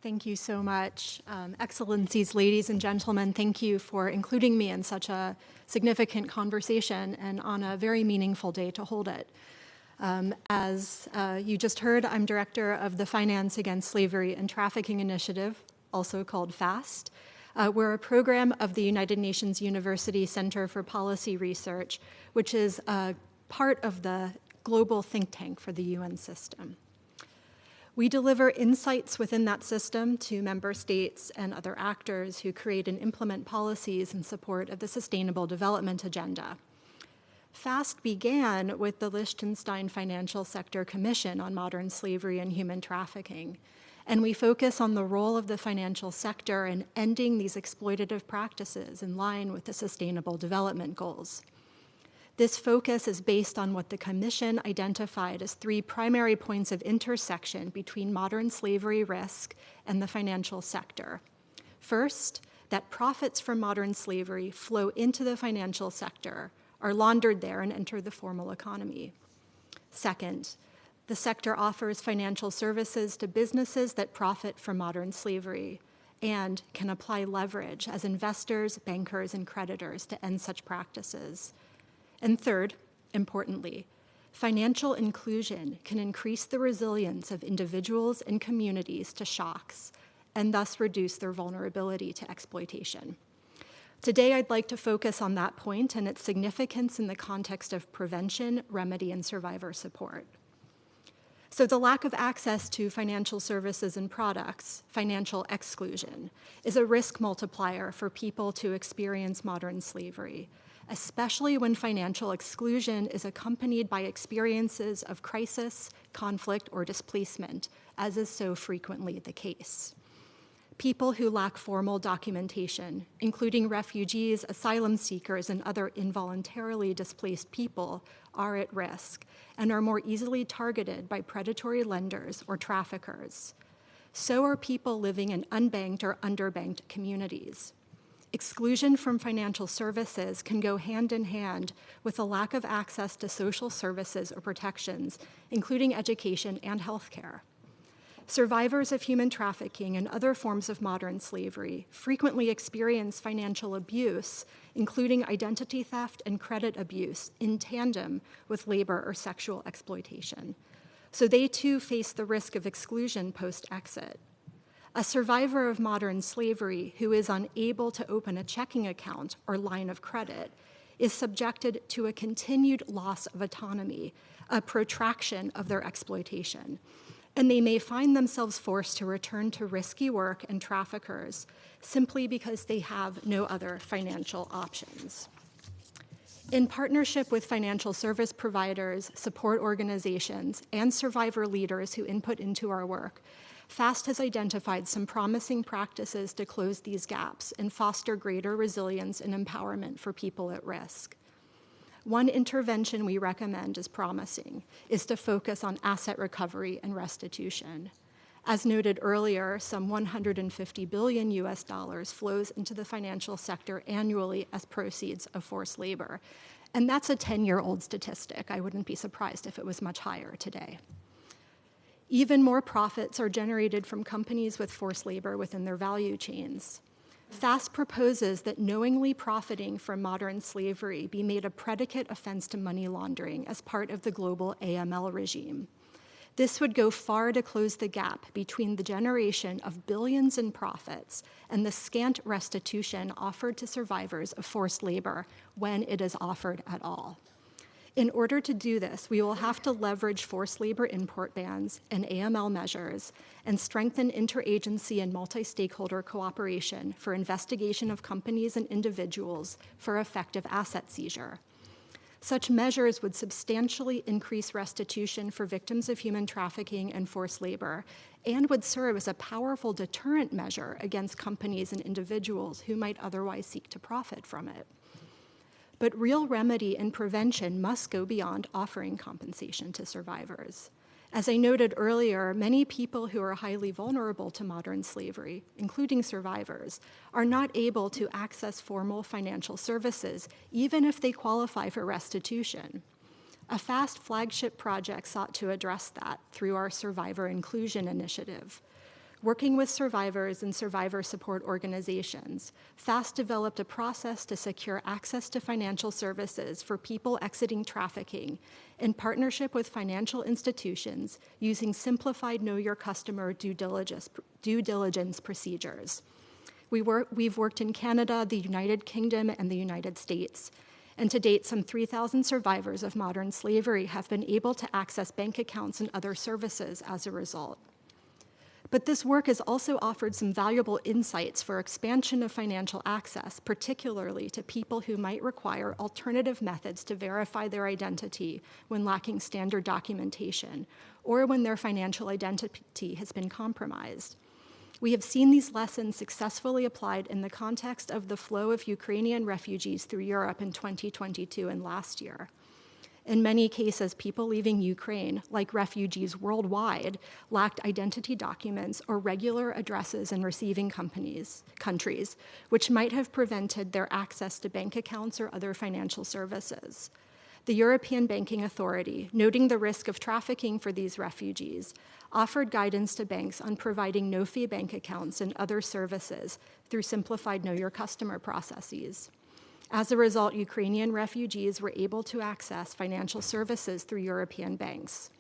Thank you so much. Excellencies, ladies and gentlemen, thank you for including me in such a significant conversation and on a very meaningful day to hold it. As you just heard, I'm director of the Finance Against Slavery and Trafficking Initiative, also called FAST. We're a program of the United Nations University Center for Policy Research, which is a part of the global think tank for the UN system. We deliver insights within that system to member states and other actors who create and implement policies in support of the Sustainable Development Agenda. FAST began with the Liechtenstein Financial Sector Commission on Modern Slavery and Human Trafficking, and we focus on the role of the financial sector in ending these exploitative practices in line with the Sustainable Development Goals. This focus is based on what the Commission identified as 3 primary points of intersection between modern slavery risk and the financial sector. First, that profits from modern slavery flow into the financial sector, are laundered there, and enter the formal economy. Second, the sector offers financial services to businesses that profit from modern slavery and can apply leverage as investors, bankers, and creditors to end such practices. And third, importantly, financial inclusion can increase the resilience of individuals and communities to shocks and thus reduce their vulnerability to exploitation. Today, I'd like to focus on that point and its significance in the context of prevention, remedy, and survivor support. So the lack of access to financial services and products, financial exclusion, is a risk multiplier for people to experience modern slavery, especially when financial exclusion is accompanied by experiences of crisis, conflict, or displacement, as is so frequently the case. People who lack formal documentation, including refugees, asylum seekers, and other involuntarily displaced people, are at risk and are more easily targeted by predatory lenders or traffickers. So are people living in unbanked or underbanked communities. Exclusion from financial services can go hand in hand with a lack of access to social services or protections, including education and healthcare. Survivors of human trafficking and other forms of modern slavery frequently experience financial abuse, including identity theft and credit abuse, in tandem with labor or sexual exploitation. So they too face the risk of exclusion post-exit. A survivor of modern slavery who is unable to open a checking account or line of credit is subjected to a continued loss of autonomy, a protraction of their exploitation. And they may find themselves forced to return to risky work and traffickers simply because they have no other financial options. In partnership with financial service providers, support organizations, and survivor leaders who input into our work, FAST has identified some promising practices to close these gaps and foster greater resilience and empowerment for people at risk. One intervention we recommend as promising is to focus on asset recovery and restitution. As noted earlier, some $150 billion US flows into the financial sector annually as proceeds of forced labor. And that's a 10-year-old statistic. I wouldn't be surprised if it was much higher today. Even more profits are generated from companies with forced labor within their value chains. FAST proposes that knowingly profiting from modern slavery be made a predicate offense to money laundering as part of the global AML regime. This would go far to close the gap between the generation of billions in profits and the scant restitution offered to survivors of forced labor when it is offered at all. In order to do this, we will have to leverage forced labor import bans and AML measures and strengthen interagency and multi-stakeholder cooperation for investigation of companies and individuals for effective asset seizure. Such measures would substantially increase restitution for victims of human trafficking and forced labor and would serve as a powerful deterrent measure against companies and individuals who might otherwise seek to profit from it. But real remedy and prevention must go beyond offering compensation to survivors. As I noted earlier, many people who are highly vulnerable to modern slavery, including survivors, are not able to access formal financial services, even if they qualify for restitution. A FAST flagship project sought to address that through our Survivor Inclusion Initiative. Working with survivors and survivor support organizations, FAST developed a process to secure access to financial services for people exiting trafficking in partnership with financial institutions using simplified Know Your Customer due diligence procedures. We've worked in Canada, the United Kingdom, and the United States. And to date, some 3,000 survivors of modern slavery have been able to access bank accounts and other services as a result. But this work has also offered some valuable insights for expansion of financial access, particularly to people who might require alternative methods to verify their identity when lacking standard documentation, or when their financial identity has been compromised. We have seen these lessons successfully applied in the context of the flow of Ukrainian refugees through Europe in 2022 and last year. In many cases, people leaving Ukraine, like refugees worldwide, lacked identity documents or regular addresses in receiving countries, which might have prevented their access to bank accounts or other financial services. The European Banking Authority, noting the risk of trafficking for these refugees, offered guidance to banks on providing no-fee bank accounts and other services through simplified Know Your Customer processes. As a result, Ukrainian refugees were able to access financial services through European banks.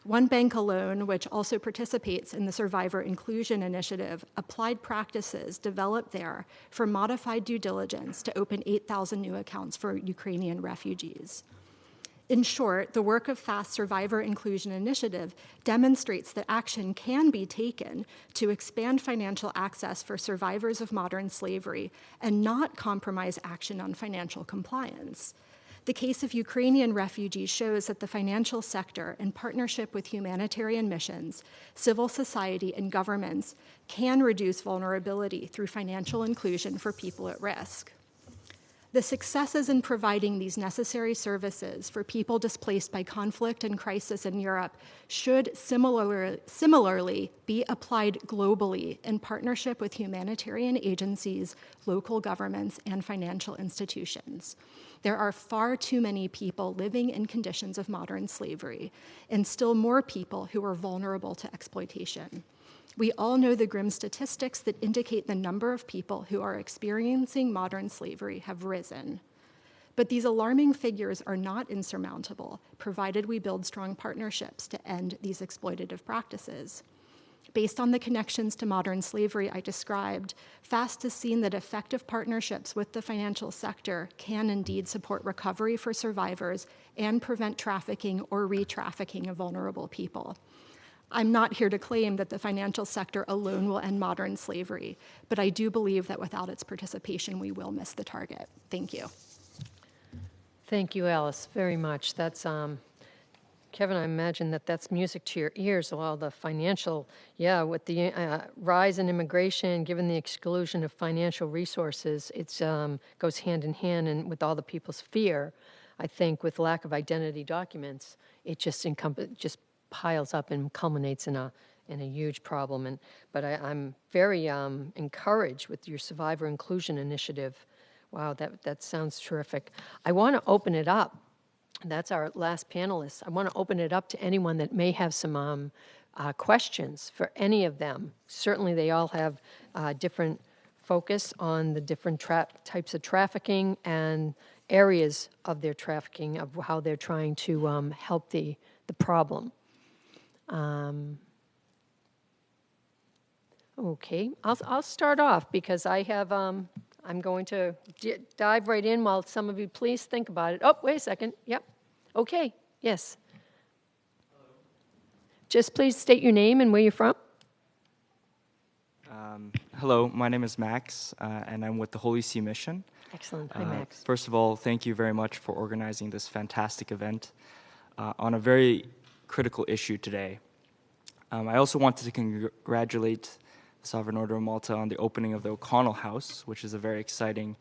One bank alone, which also participates in the Survivor Inclusion Initiative, applied practices developed there for modified due diligence to open 8,000 new accounts for Ukrainian refugees. In short, the work of FAST Survivor Inclusion Initiative demonstrates that action can be taken to expand financial access for survivors of modern slavery and not compromise action on financial compliance. The case of Ukrainian refugees shows that the financial sector, in partnership with humanitarian missions, civil society, and governments, can reduce vulnerability through financial inclusion for people at risk. The successes in providing these necessary services for people displaced by conflict and crisis in Europe should similarly be applied globally in partnership with humanitarian agencies, local governments, and financial institutions. There are far too many people living in conditions of modern slavery, and still more people who are vulnerable to exploitation. We all know the grim statistics that indicate the number of people who are experiencing modern slavery have risen. But these alarming figures are not insurmountable, provided we build strong partnerships to end these exploitative practices. Based on the connections to modern slavery I described, FAST has seen that effective partnerships with the financial sector can indeed support recovery for survivors and prevent trafficking or re-trafficking of vulnerable people. I'm not here to claim that the financial sector alone will end modern slavery, but I do believe that without its participation, we will miss the target. Thank you. Thank you, Alice, very much. That's, Kevin, I imagine that that's music to your ears, all the financial, with the rise in immigration, given the exclusion of financial resources, it goes hand in hand, and with all the people's fear, I think, with lack of identity documents, it just piles up and culminates in a huge problem. But I'm very encouraged with your Survivor Inclusion Initiative. Wow, that sounds terrific. I want to open it up. That's our last panelist. I want to open it up to anyone that may have some questions for any of them. Certainly they all have different focus on the different types of trafficking and areas of their trafficking, of how they're trying to help the problem. Okay, I'll start off because I have, I'm going to dive right in while some of you please think about it. Oh, wait a second. Yep. Okay, yes. Just please state your name and where you're from. Hello, my name is Max, and I'm with the Holy See Mission. Excellent. Hi, Max. First of all, thank you very much for organizing this fantastic event on a very critical issue today. I also wanted to congratulate the Sovereign Order of Malta on the opening of the O'Connell House, which is very exciting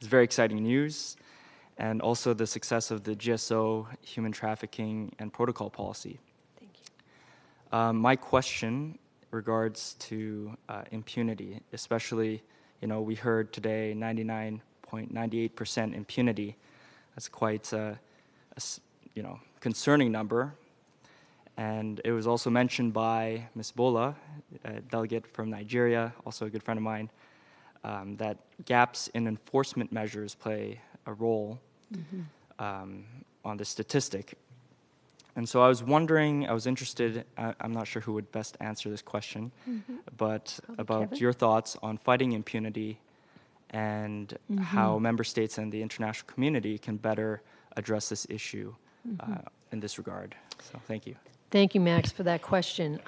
news, and also the success of the GSO, human trafficking, and protocol policy. Thank you. My question regards to impunity, especially, we heard today 99.98% impunity. That's quite a concerning number. And it was also mentioned by Ms. Bola, a delegate from Nigeria, also a good friend of mine, that gaps in enforcement measures play a role on this statistic. And so I was interested, I'm not sure who would best answer this question, but about Kevin? your thoughts on fighting impunity and how member states and the international community can better address this issue in this regard. So thank you. Thank you, Max, for that question.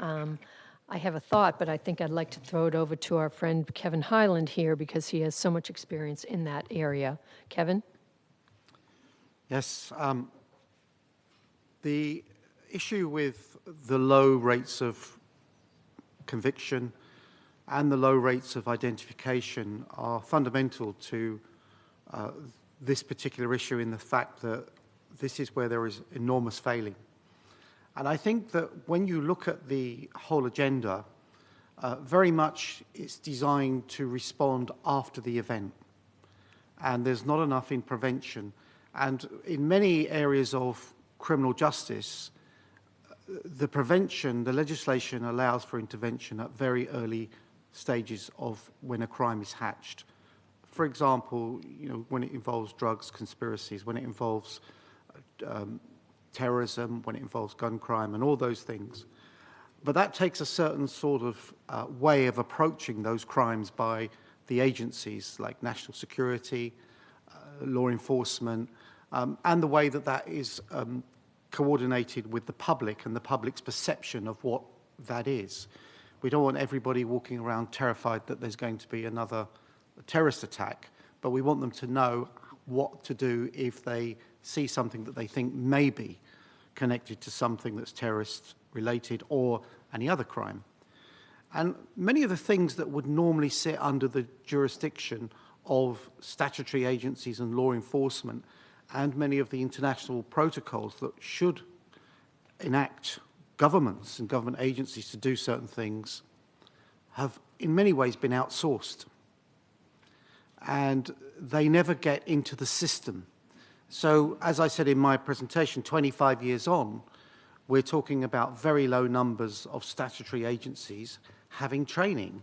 I have a thought, but I think I'd like to throw it over to our friend Kevin Highland here because he has so much experience in that area. Kevin? Yes. The issue with the low rates of conviction and the low rates of identification are fundamental to this particular issue in the fact that this is where there is enormous failing. And I think that when you look at the whole agenda, very much it's designed to respond after the event. And there's not enough in prevention. And in many areas of criminal justice, the legislation allows for intervention at very early stages of when a crime is hatched. For example, when it involves drugs, conspiracies, when it involves terrorism, when it involves gun crime and all those things. But that takes a certain sort of way of approaching those crimes by the agencies like national security, law enforcement, and the way that that is coordinated with the public and the public's perception of what that is. We don't want everybody walking around terrified that there's going to be another terrorist attack, but we want them to know what to do if they see something that they think may be connected to something that's terrorist-related or any other crime. And many of the things that would normally sit under the jurisdiction of statutory agencies and law enforcement and many of the international protocols that should enact governments and government agencies to do certain things have in many ways been outsourced. And they never get into the system. So, as I said in my presentation, 25 years on, we're talking about very low numbers of statutory agencies having training.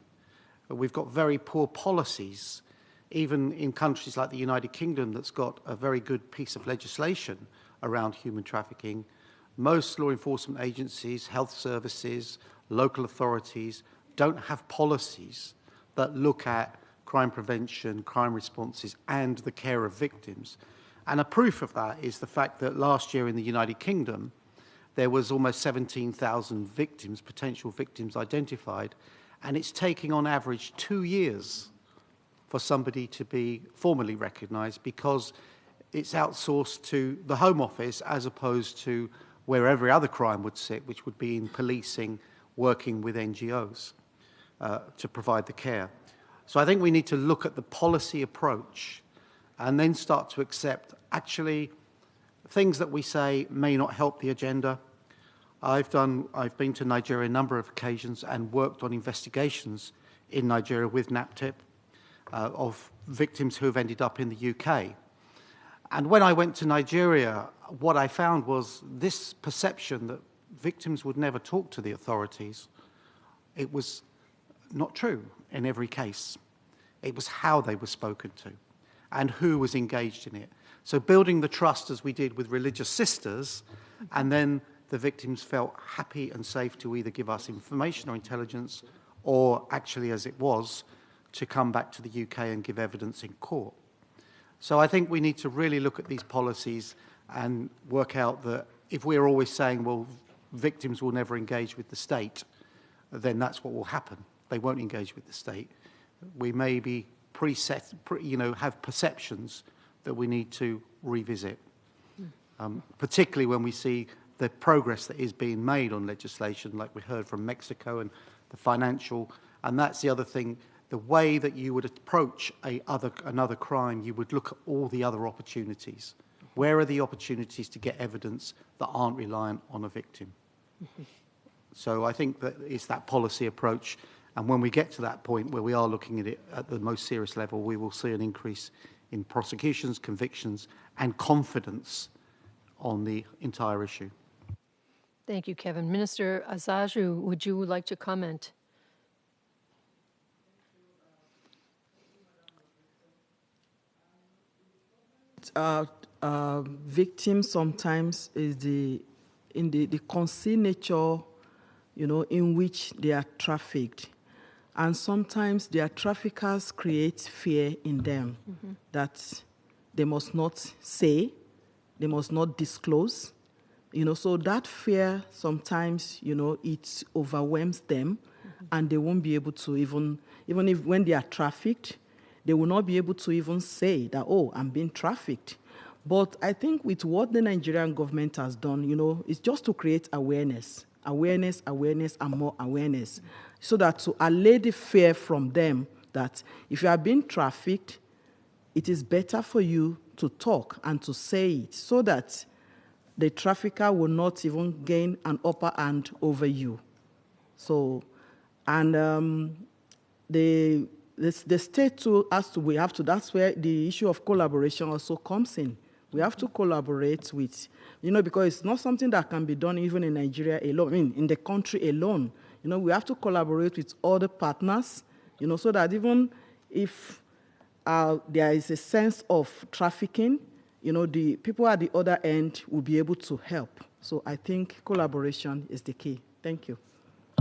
We've got very poor policies, even in countries like the United Kingdom that's got a very good piece of legislation around human trafficking. Most law enforcement agencies, health services, local authorities don't have policies that look at crime prevention, crime responses, and the care of victims. And a proof of that is the fact that last year in the United Kingdom, there was almost 17,000 victims, potential victims identified, and it's taking on average 2 years for somebody to be formally recognised because it's outsourced to the Home Office as opposed to where every other crime would sit, which would be in policing, working with NGOs to provide the care. So I think we need to look at the policy approach and then start to accept actually things that we say may not help the agenda. I've been to Nigeria a number of occasions and worked on investigations in Nigeria with NAPTIP of victims who have ended up in the UK. And when I went to Nigeria, what I found was this perception that victims would never talk to the authorities. It was not true in every case. It was how they were spoken to and who was engaged in it. So building the trust as we did with religious sisters, and then the victims felt happy and safe to either give us information or intelligence, or actually, as it was, to come back to the UK and give evidence in court. So I think we need to really look at these policies and work out that if we're always saying, well, victims will never engage with the state, then that's what will happen. They won't engage with the state. We may be have perceptions that we need to revisit, particularly when we see the progress that is being made on legislation, like we heard from Mexico and the financial, and that's the other thing. The way that you would approach another crime, you would look at all the other opportunities. Where are the opportunities to get evidence that aren't reliant on a victim? So I think that it's that policy approach, and when we get to that point where we are looking at it at the most serious level, we will see an increase in prosecutions, convictions, and confidence on the entire issue. Thank you, Kevin. Minister Azaju, would you like to comment? Victims sometimes is the concealed nature, in which they are trafficked. And sometimes their traffickers create fear in them that they must not say, they must not disclose. So that fear sometimes, it overwhelms them and they won't be able to even if when they are trafficked, they will not be able to even say that, oh, I'm being trafficked. But I think with what the Nigerian government has done, it's just to create awareness, and more awareness, so that to allay the fear from them that if you are being trafficked, it is better for you to talk and to say it so that the trafficker will not even gain an upper hand over you. So, and the state too that's where the issue of collaboration also comes in. We have to collaborate with, because it's not something that can be done even in Nigeria alone, in the country alone. We have to collaborate with other partners, so that even if there is a sense of trafficking, the people at the other end will be able to help. So I think collaboration is the key. Thank you.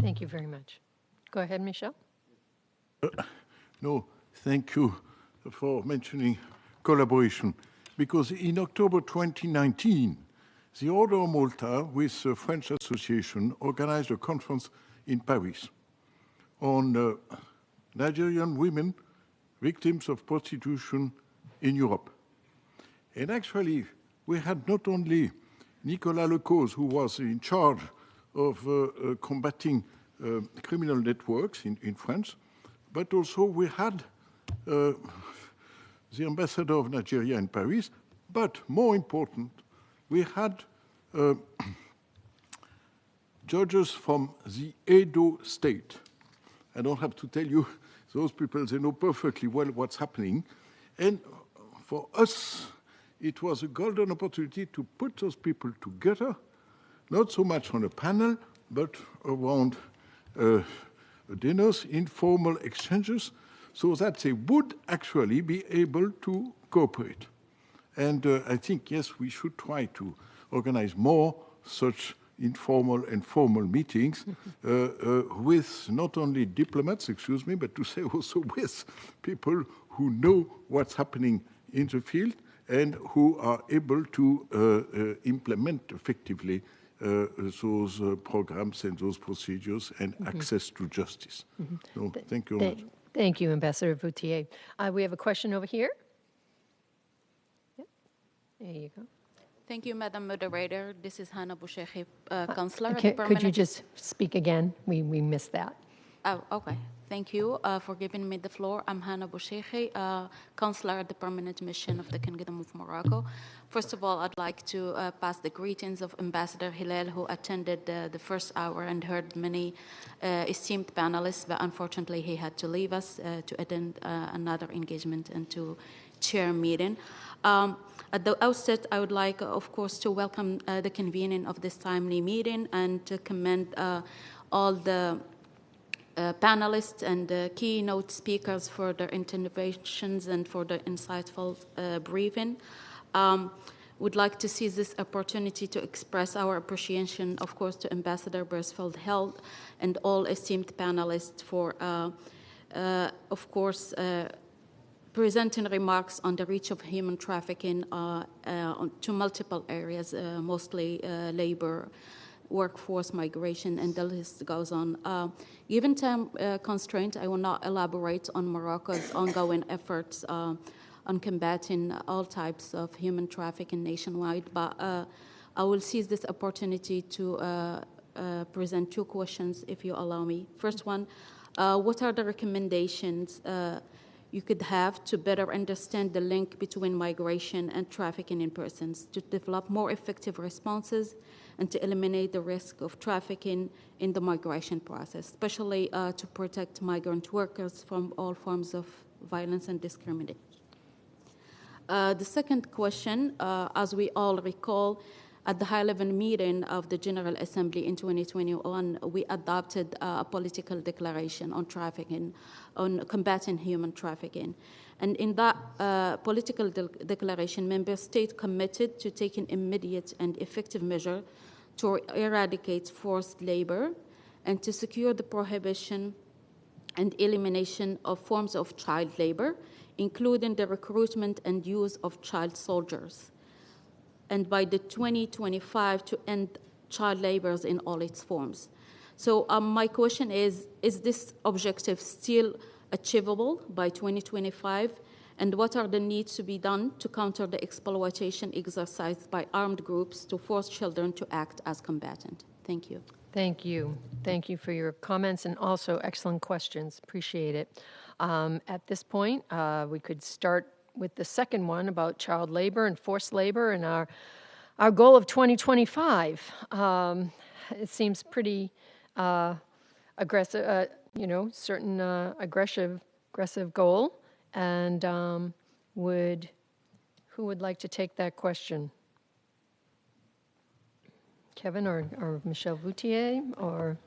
Thank you very much. Go ahead, Michel. No, thank you for mentioning collaboration, because in October 2019, the Order of Malta with the French Association organized a conference in Paris on Nigerian women victims of prostitution in Europe. And actually, we had not only Nicolas Lecause, who was in charge of combating criminal networks in France, but also we had the ambassador of Nigeria in Paris, but more important, we had judges from the Edo state. I don't have to tell you, those people, they know perfectly well what's happening. And for us, it was a golden opportunity to put those people together, not so much on a panel, but around dinners, informal exchanges, so that they would actually be able to cooperate. And I think, yes, we should try to organize more such informal and formal meetings with not only diplomats, but to say also with people who know what's happening in the field and who are able to implement effectively those programs and those procedures and access to justice. So thank you very much. Thank you, Ambassador Vautier. We have a question over here. Yep. There you go. Thank you, Madam Moderator. This is Hannah Bouchekhi, Counselor. Could you just speak again? We missed that. Oh, okay. Thank you for giving me the floor. I'm Hannah Bouchekhi, Counselor at the Permanent Mission of the Kingdom of Morocco. First of all, I'd like to pass the greetings of Ambassador Hillel, who attended the first hour and heard many esteemed panelists, but unfortunately he had to leave us to attend another engagement and to chair a meeting. At the outset, I would like, of course, to welcome the convening of this timely meeting and to commend all the panelists and keynote speakers for their interventions and for the insightful briefing. Would like to seize this opportunity to express our appreciation, of course, to Ambassador Beresford-Hill and all esteemed panelists for, of course, presenting remarks on the reach of human trafficking to multiple areas, mostly labor, workforce migration, and the list goes on. Given time constraint, I will not elaborate on Morocco's ongoing efforts on combating all types of human trafficking nationwide, but I will seize this opportunity to present two questions, if you allow me. First one, what are the recommendations you could have to better understand the link between migration and trafficking in persons, to develop more effective responses and to eliminate the risk of trafficking in the migration process, especially to protect migrant workers from all forms of violence and discrimination? The second question, as we all recall, at the high-level meeting of the General Assembly in 2021, we adopted a political declaration on trafficking, on combating human trafficking. And in that political declaration, member states committed to taking immediate and effective measures to eradicate forced labor and to secure the prohibition and elimination of forms of child labor, including the recruitment and use of child soldiers, and by the 2025 to end child labor in all its forms. So my question is this objective still achievable by 2025? And what are the needs to be done to counter the exploitation exercised by armed groups to force children to act as combatant? Thank you. Thank you. Thank you for your comments and also excellent questions. Appreciate it. At this point, we could start with the second one about child labor and forced labor and our goal of 2025. It seems pretty aggressive, certain aggressive goal. And who would like to take that question? Kevin or Michel Voutier or?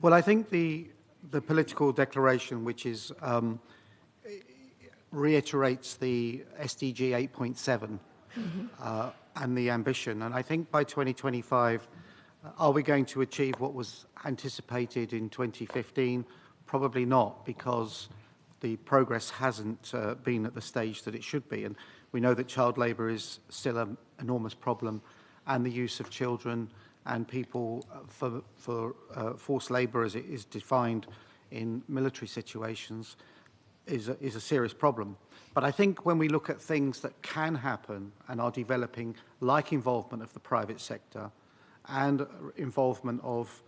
Well, I think the political declaration, which is reiterates the SDG 8.7 and the ambition, and I think by 2025, are we going to achieve what was anticipated in 2015? Probably not, because the progress hasn't been at the stage that it should be, and we know that child labour is still an enormous problem, and the use of children and people for forced labour, as it is defined in military situations, is a serious problem. But I think when we look at things that can happen and are developing, like involvement of the private sector and involvement of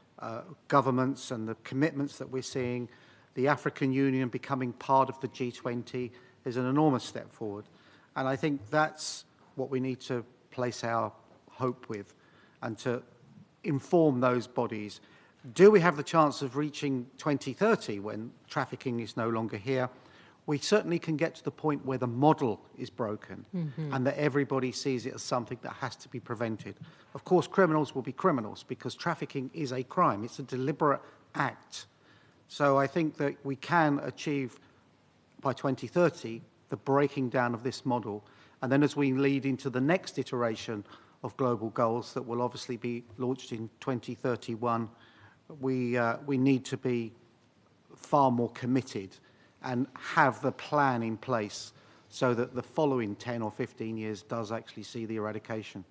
governments and the commitments that we're seeing, the African Union becoming part of the G20 is an enormous step forward. And I think that's what we need to place our hope with and to inform those bodies. Do we have the chance of reaching 2030 when trafficking is no longer here? We certainly can get to the point where the model is broken and that everybody sees it as something that has to be prevented. Of course, criminals will be criminals because trafficking is a crime. It's a deliberate act. So I think that we can achieve by 2030 the breaking down of this model. And then as we lead into the next iteration of global goals that will obviously be launched in 2031, we need to be far more committed and have the plan in place so that the following 10 or 15 years does actually see the eradication.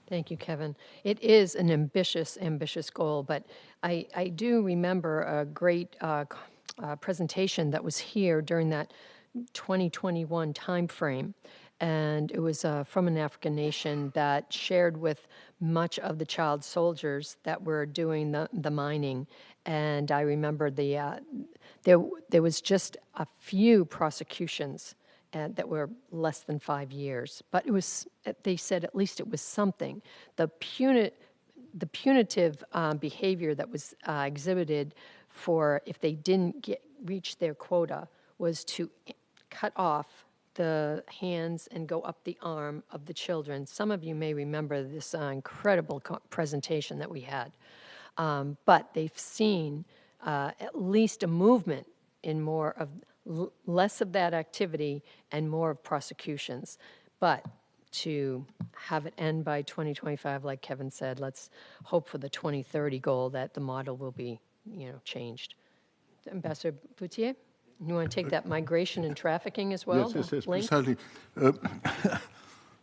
Thank you, Kevin. It is an ambitious goal, but I do remember a great presentation that was here during that 2021 timeframe, and it was from an African nation that shared with much of the child soldiers that were doing the mining. And I remember there was just a few prosecutions that were less than 5 years, but it was, they said at least it was something. The punitive behavior that was exhibited for if they didn't reach their quota was to cut off the hands and go up the arm of the children. Some of you may remember this incredible presentation that we had. But they've seen at least a movement in more of less of that activity and more of prosecutions. But to have it end by 2025, like Kevin said, let's hope for the 2030 goal that the model will be, changed. Ambassador Boutier, you want to take that migration and trafficking as well? Yes, precisely.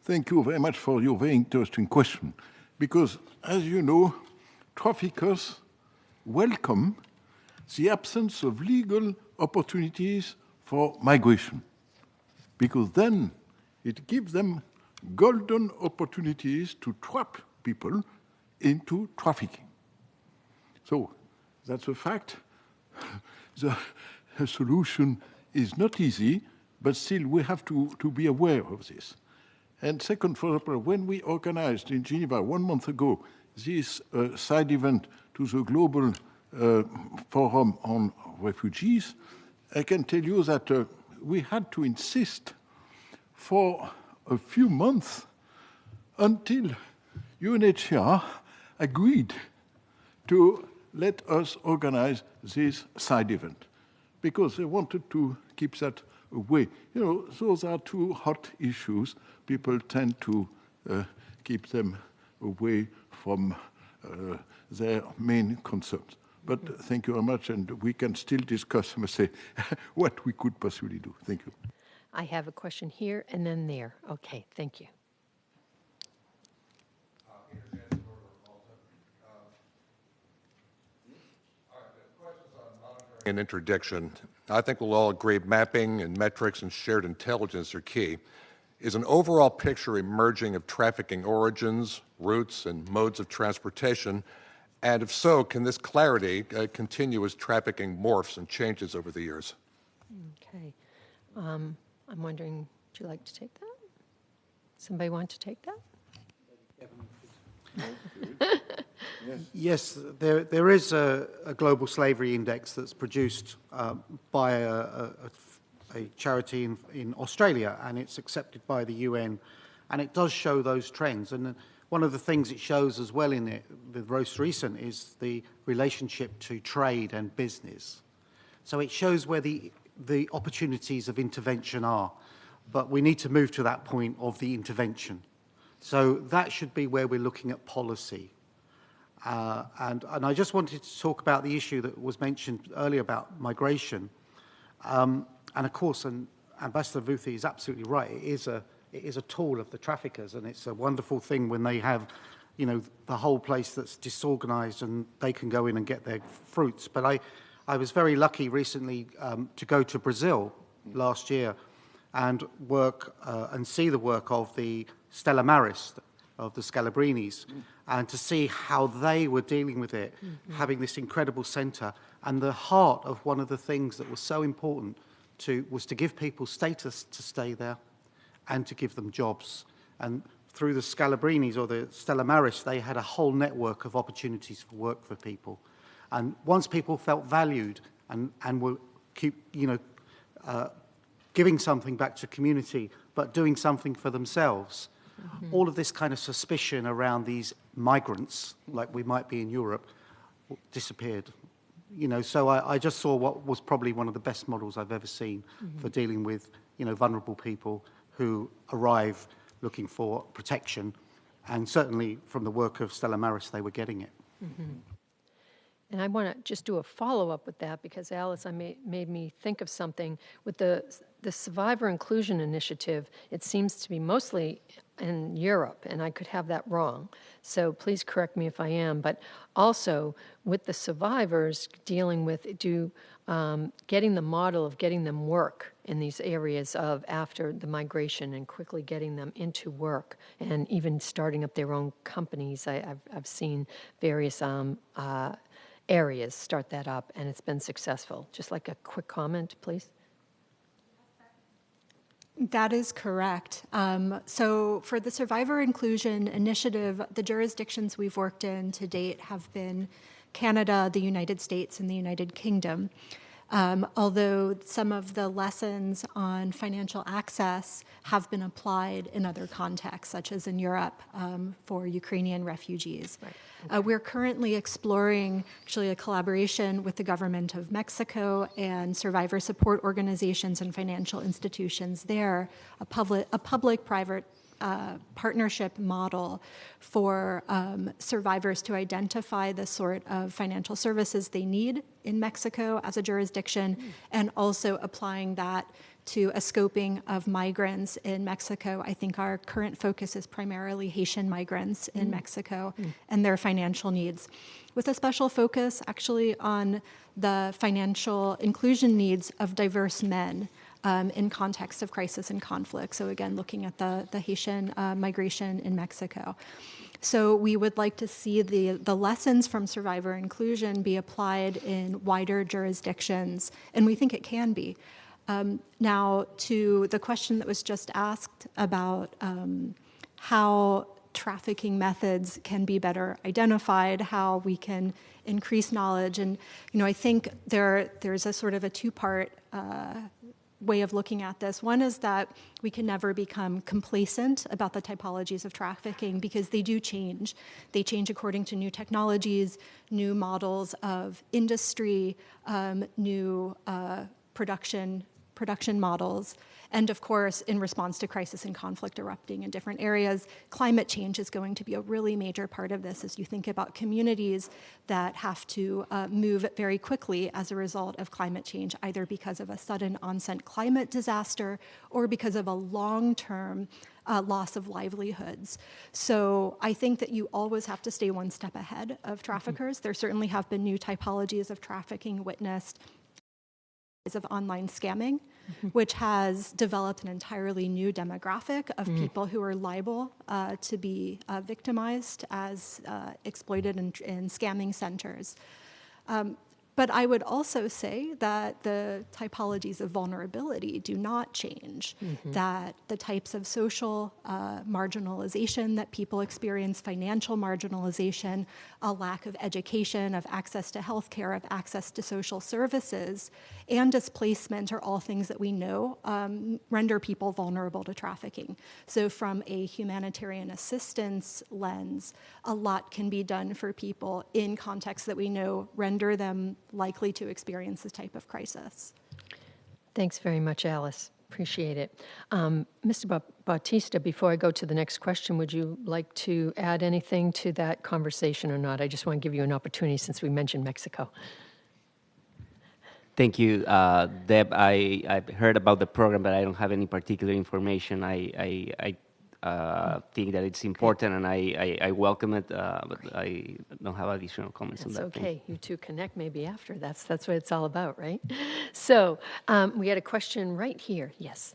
Thank you very much for your very interesting question, because as you know, traffickers welcome the absence of legal opportunities for migration, because then it gives them golden opportunities to trap people into trafficking. So that's a fact. The solution is not easy, but still we have to be aware of this. And second, for example, when we organized in Geneva 1 month ago this side event to the Global Forum on Refugees, I can tell you that we had to insist for a few months until UNHCR agreed to let us organize this side event, because they wanted to keep that away. Those are two hot issues. People tend to keep them away from their main concerns. But thank you very much, and we can still discuss, I must say, what we could possibly do. Thank you. I have a question here and then there. Okay, thank you. and interdiction. I think we'll all agree mapping and metrics and shared intelligence are key. Is an overall picture emerging of trafficking origins, routes, and modes of transportation? And if so, can this clarity continue as trafficking morphs and changes over the years? Okay. I'm wondering, would you like to take that? Somebody want to take that? Yes, there is a global slavery index that's produced by a charity in Australia, and it's accepted by the UN, and it does show those trends. And one of the things it shows as well in it, the most recent, is the relationship to trade and business. So it shows where the opportunities of intervention are, but we need to move to that point of the intervention. So that should be where we're looking at policy. And I just wanted to talk about the issue that was mentioned earlier about migration. And of course, Ambassador Vuthi is absolutely right. It is a tool of the traffickers, and it's a wonderful thing when they have, the whole place that's disorganized and they can go in and get their fruits. But I was very lucky recently to go to Brazil last year and work and see the work of the Stella Maris, of the Scalabrinis, and to see how they were dealing with it, having this incredible center. And the heart of one of the things that was so important was to give people status to stay there and to give them jobs. And through the Scalabrinis or the Stella Maris, they had a whole network of opportunities for work for people. And once people felt valued and were giving something back to community, but doing something for themselves, all of this kind of suspicion around these migrants, like we might be in Europe, disappeared. So I just saw what was probably one of the best models I've ever seen for dealing with, vulnerable people who arrive looking for protection. And certainly from the work of Stella Maris, they were getting it. And I want to just do a follow-up with that because, Alice, made me think of something. With the Survivor Inclusion Initiative, it seems to be mostly in Europe, and I could have that wrong. So please correct me if I am. But also, with the survivors dealing with getting the model of getting them work in these areas of after the migration and quickly getting them into work and even starting up their own companies. I've seen various areas start that up, and it's been successful. Just like a quick comment, please. That is correct. So for the Survivor Inclusion Initiative, the jurisdictions we've worked in to date have been Canada, the United States, and the United Kingdom. Although some of the lessons on financial access have been applied in other contexts, such as in Europe for Ukrainian refugees. Right. Okay. We're currently exploring actually a collaboration with the government of Mexico and survivor support organizations and financial institutions there, a public-private partnership model for survivors to identify the sort of financial services they need in Mexico as a jurisdiction, and also applying that to a scoping of migrants in Mexico. I think our current focus is primarily Haitian migrants in Mexico and their financial needs, with a special focus actually on the financial inclusion needs of diverse men in context of crisis and conflict. So again, looking at the Haitian migration in Mexico. So we would like to see the lessons from survivor inclusion be applied in wider jurisdictions, and we think it can be. Now, to the question that was just asked about how trafficking methods can be better identified, how we can increase knowledge, and I think there's a sort of a two-part way of looking at this. One is that we can never become complacent about the typologies of trafficking because they do change. They change according to new technologies, new models of industry, new production models, and of course, in response to crisis and conflict erupting in different areas, climate change is going to be a really major part of this as you think about communities that have to move very quickly as a result of climate change, either because of a sudden onset climate disaster or because of a long-term loss of livelihoods. So I think that you always have to stay one step ahead of traffickers. There certainly have been new typologies of trafficking witnessed of online scamming, which has developed an entirely new demographic of people who are liable to be victimized as exploited in scamming centers. But I would also say that the typologies of vulnerability do not change, that the types of social marginalization that people experience, financial marginalization, a lack of education, of access to healthcare, of access to social services, and displacement are all things that we know render people vulnerable to trafficking. So from a humanitarian assistance lens, a lot can be done for people in contexts that we know render them likely to experience this type of crisis. Thanks very much, Alice. Appreciate it. Mr. Bautista, before I go to the next question, would you like to add anything to that conversation or not? I just want to give you an opportunity since we mentioned Mexico. Thank you, Deb. I've heard about the program, but I don't have any particular information. I think that it's important, and I welcome it, but I don't have additional comments on that. That's okay. You two connect maybe after. That's what it's all about, right? So we had a question right here. Yes.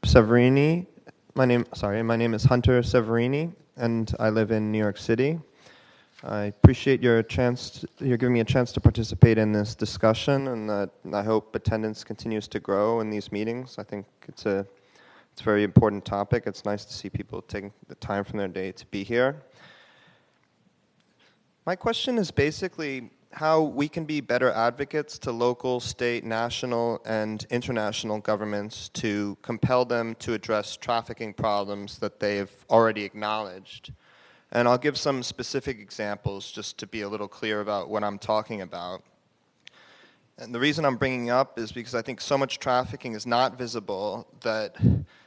Severini. My name is Hunter Severini, and I live in New York City. I appreciate you're giving me a chance to participate in this discussion, and that I hope attendance continues to grow in these meetings. I think it's a very important topic. It's nice to see people taking the time from their day to be here. My question is basically how we can be better advocates to local, state, national, and international governments to compel them to address trafficking problems that they've already acknowledged. And I'll give some specific examples just to be a little clear about what I'm talking about. And the reason I'm bringing up is because I think so much trafficking is not visible that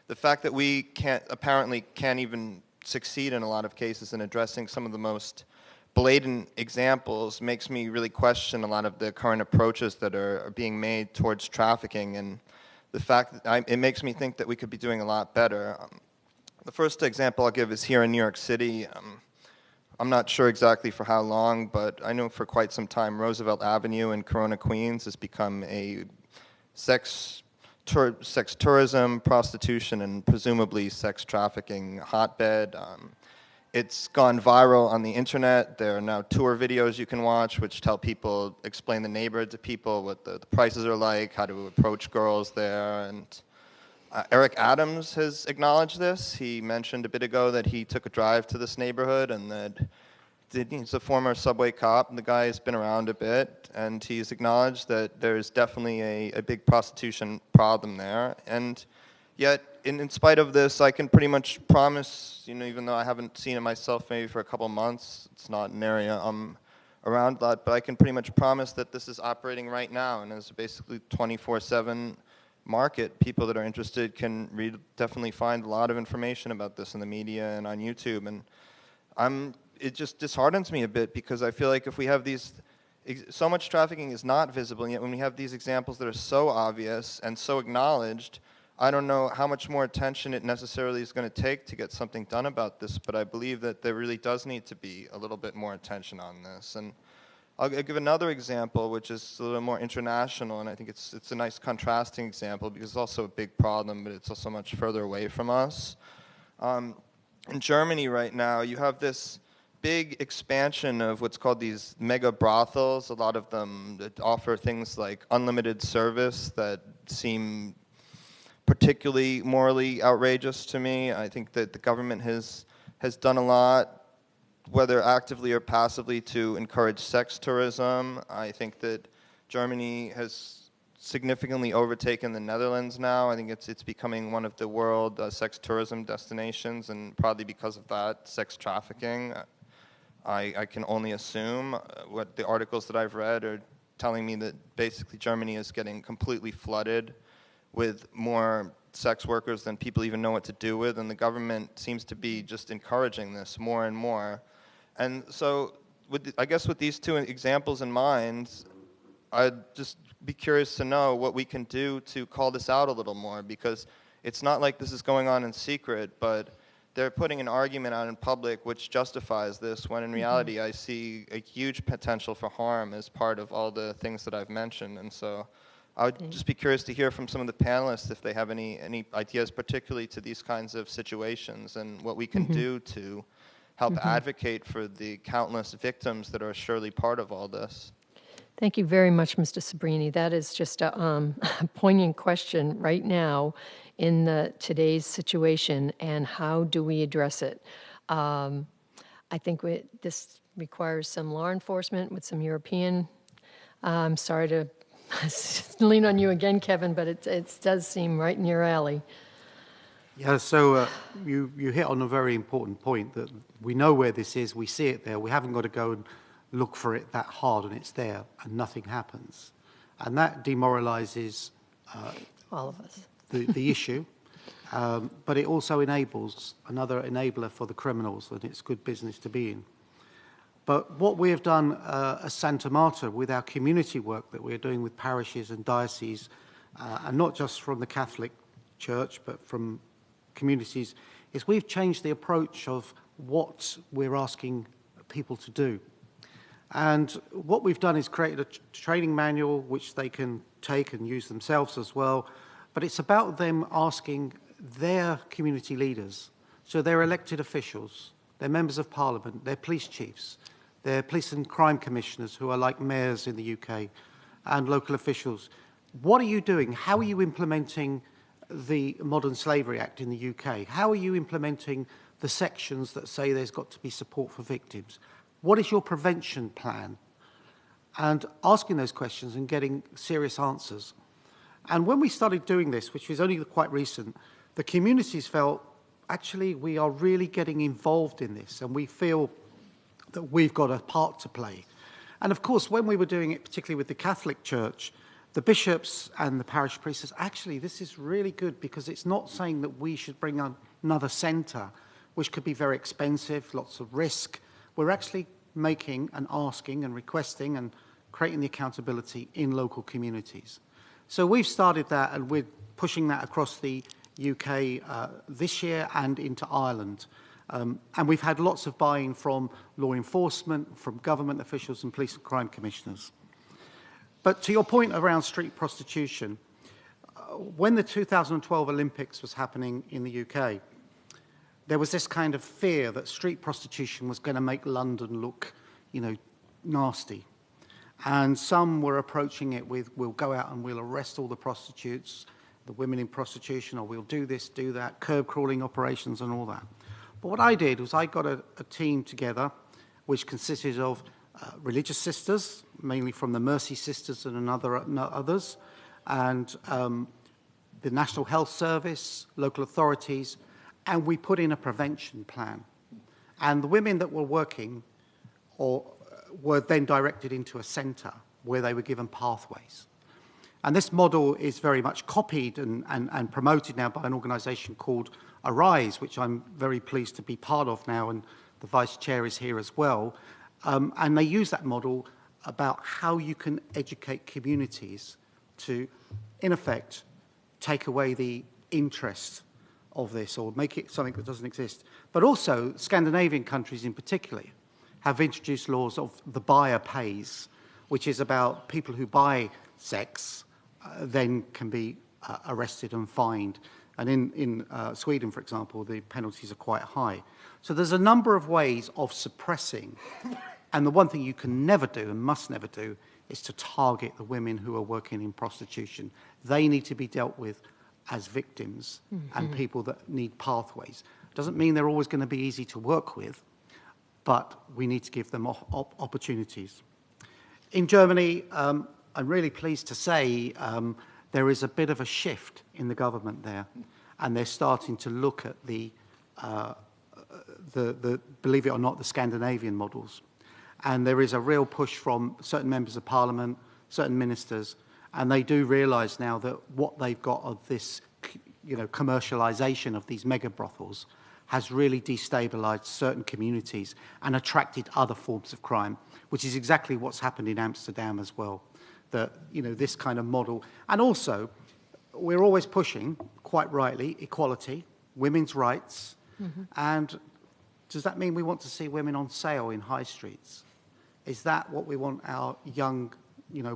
the fact that we apparently can't even succeed in a lot of cases in addressing some of the most blatant examples makes me really question a lot of the current approaches that are being made towards trafficking. And the fact that it makes me think that we could be doing a lot better. The first example I'll give is here in New York City. I'm not sure exactly for how long, but I know for quite some time Roosevelt Avenue in Corona, Queens has become a sex tourism, prostitution, and presumably sex trafficking hotbed. It's gone viral on the internet. There are now tour videos you can watch which tell people, explain the neighborhood to people, what the prices are like, how to approach girls there. And Eric Adams has acknowledged this. He mentioned a bit ago that he took a drive to this neighborhood and that he's a former subway cop, and the guy has been around a bit, and he's acknowledged that there's definitely a big prostitution problem there. And yet, in spite of this, I can pretty much promise, even though I haven't seen it myself maybe for a couple months, it's not an area I'm around a lot, but I can pretty much promise that this is operating right now, and it's basically 24/7 market. People that are interested can definitely find a lot of information about this in the media and on YouTube. And it just disheartens me a bit because I feel like if we have so much trafficking is not visible, and yet when we have these examples that are so obvious and so acknowledged, I don't know how much more attention it necessarily is going to take to get something done about this, but I believe that there really does need to be a little bit more attention on this. And I'll give another example, which is a little more international, and I think it's a nice contrasting example because it's also a big problem, but it's also much further away from us. In Germany right now, you have this big expansion of what's called these mega brothels, a lot of them that offer things like unlimited service that seem particularly morally outrageous to me. I think that the government has done a lot, whether actively or passively, to encourage sex tourism. I think that Germany has significantly overtaken the Netherlands now. I think it's becoming one of the world sex tourism destinations, and probably because of that, sex trafficking. I can only assume what the articles that I've read are telling me that basically Germany is getting completely flooded with more sex workers than people even know what to do with, and the government seems to be just encouraging this more and more. And so I guess with these two examples in mind, I'd just be curious to know what we can do to call this out a little more, because it's not like this is going on in secret, but they're putting an argument out in public which justifies this, when in reality I see a huge potential for harm as part of all the things that I've mentioned. And so I would just be curious to hear from some of the panelists if they have any ideas, particularly to these kinds of situations, and what we can do to help advocate for the countless victims that are surely part of all this. Thank you very much, Mr. Sabrini. That is just a poignant question right now in today's situation, and how do we address it? I think this requires some law enforcement with some European. I'm sorry to lean on you again, Kevin, but it does seem right in your alley. Yeah, so you hit on a very important point, that we know where this is, we see it there, we haven't got to go and look for it that hard, and it's there, and nothing happens. And that demoralizes all of us. the issue, but it also enables another enabler for the criminals, and it's good business to be in. But what we have done at Santa Marta with our community work that we're doing with parishes and dioceses, and not just from the Catholic Church, but from communities, is we've changed the approach of what we're asking people to do. And what we've done is created a training manual which they can take and use themselves as well, but it's about them asking their community leaders, so their elected officials, their members of parliament, their police chiefs, their police and crime commissioners who are like mayors in the UK, and local officials. What are you doing? How are you implementing the Modern Slavery Act in the UK? How are you implementing the sections that say there's got to be support for victims? What is your prevention plan? And asking those questions and getting serious answers. And when we started doing this, which was only quite recent, the communities felt, actually, we are really getting involved in this, and we feel that we've got a part to play. And of course, when we were doing it, particularly with the Catholic Church, the bishops and the parish priests said, actually, this is really good, because it's not saying that we should bring on another centre, which could be very expensive, lots of risk. We're actually making and asking and requesting and creating the accountability in local communities. So we've started that, and we're pushing that across the UK this year and into Ireland. And we've had lots of buy-in from law enforcement, from government officials and police and crime commissioners. But to your point around street prostitution, when the 2012 Olympics was happening in the UK, there was this kind of fear that street prostitution was going to make London look, nasty. And some were approaching it with, we'll go out and we'll arrest all the prostitutes, the women in prostitution, or we'll do this, do that, curb crawling operations and all that. But what I did was I got a team together which consisted of religious sisters, mainly from the Mercy Sisters and others, and the National Health Service, local authorities, and we put in a prevention plan. And the women that were working were then directed into a centre where they were given pathways. And this model is very much copied and promoted now by an organisation called Arise, which I'm very pleased to be part of now, and the Vice Chair is here as well. And they use that model about how you can educate communities to, in effect, take away the interest of this or make it something that doesn't exist. But also, Scandinavian countries in particular have introduced laws of the buyer pays, which is about people who buy sex then can be arrested and fined. And in Sweden, for example, the penalties are quite high. So there's a number of ways of suppressing. And the one thing you can never do and must never do is to target the women who are working in prostitution. They need to be dealt with as victims and people that need pathways. Doesn't mean they're always going to be easy to work with, but we need to give them opportunities. In Germany, I'm really pleased to say there is a bit of a shift in the government there, and they're starting to look at the believe it or not, the Scandinavian models. And there is a real push from certain members of parliament, certain ministers, and they do realise now that what they've got of this, commercialisation of these mega brothels has really destabilised certain communities and attracted other forms of crime, which is exactly what's happened in Amsterdam as well. That, this kind of model. And also, we're always pushing, quite rightly, equality, women's rights, And does that mean we want to see women on sale in high streets? Is that what we want our young,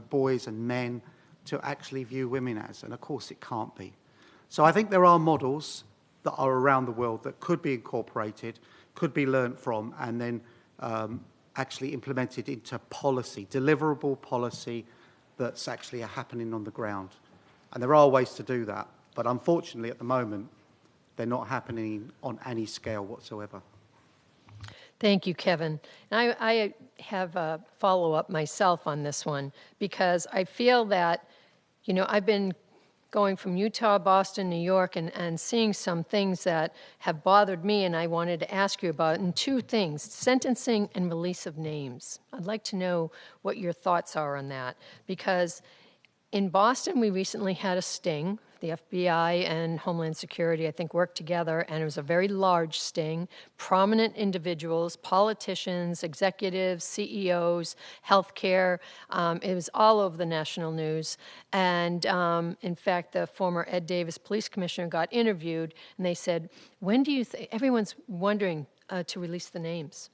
boys and men to actually view women as? And of course it can't be. So I think there are models that are around the world that could be incorporated, could be learnt from, and then actually implemented into policy, deliverable policy that's actually happening on the ground. And there are ways to do that, but unfortunately at the moment, they're not happening on any scale whatsoever. Thank you, Kevin. And I have a follow-up myself on this one because I feel that, I've been going from Utah, Boston, New York, and seeing some things that have bothered me and I wanted to ask you about. And two things, sentencing and release of names. I'd like to know what your thoughts are on that because in Boston, we recently had a sting. The FBI and Homeland Security, I think, worked together, and it was a very large sting. Prominent individuals, politicians, executives, CEOs, healthcare. It was all over the national news. And in fact, the former Ed Davis police commissioner got interviewed, and they said, when do you think, everyone's wondering to release the names.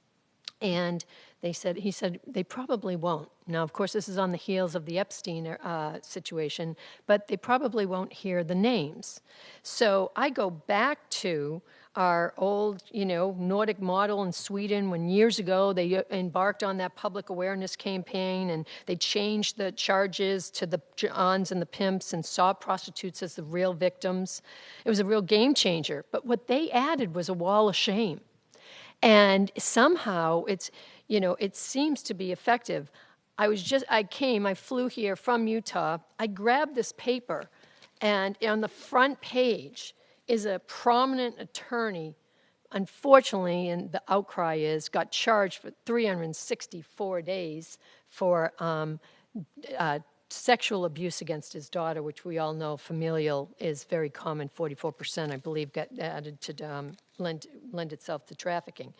And he said, they probably won't. Now, of course, this is on the heels of the Epstein situation, but they probably won't hear the names. So I go back to our old, Nordic model in Sweden when years ago they embarked on that public awareness campaign and they changed the charges to the Johns and the pimps and saw prostitutes as the real victims. It was a real game changer. But what they added was a wall of shame. And somehow it seems to be effective. I flew here from Utah. I grabbed this paper, and on the front page is a prominent attorney, unfortunately, and the outcry got charged for 364 days for sexual abuse against his daughter, which we all know familial is very common, 44%, I believe, got added to lend itself to trafficking.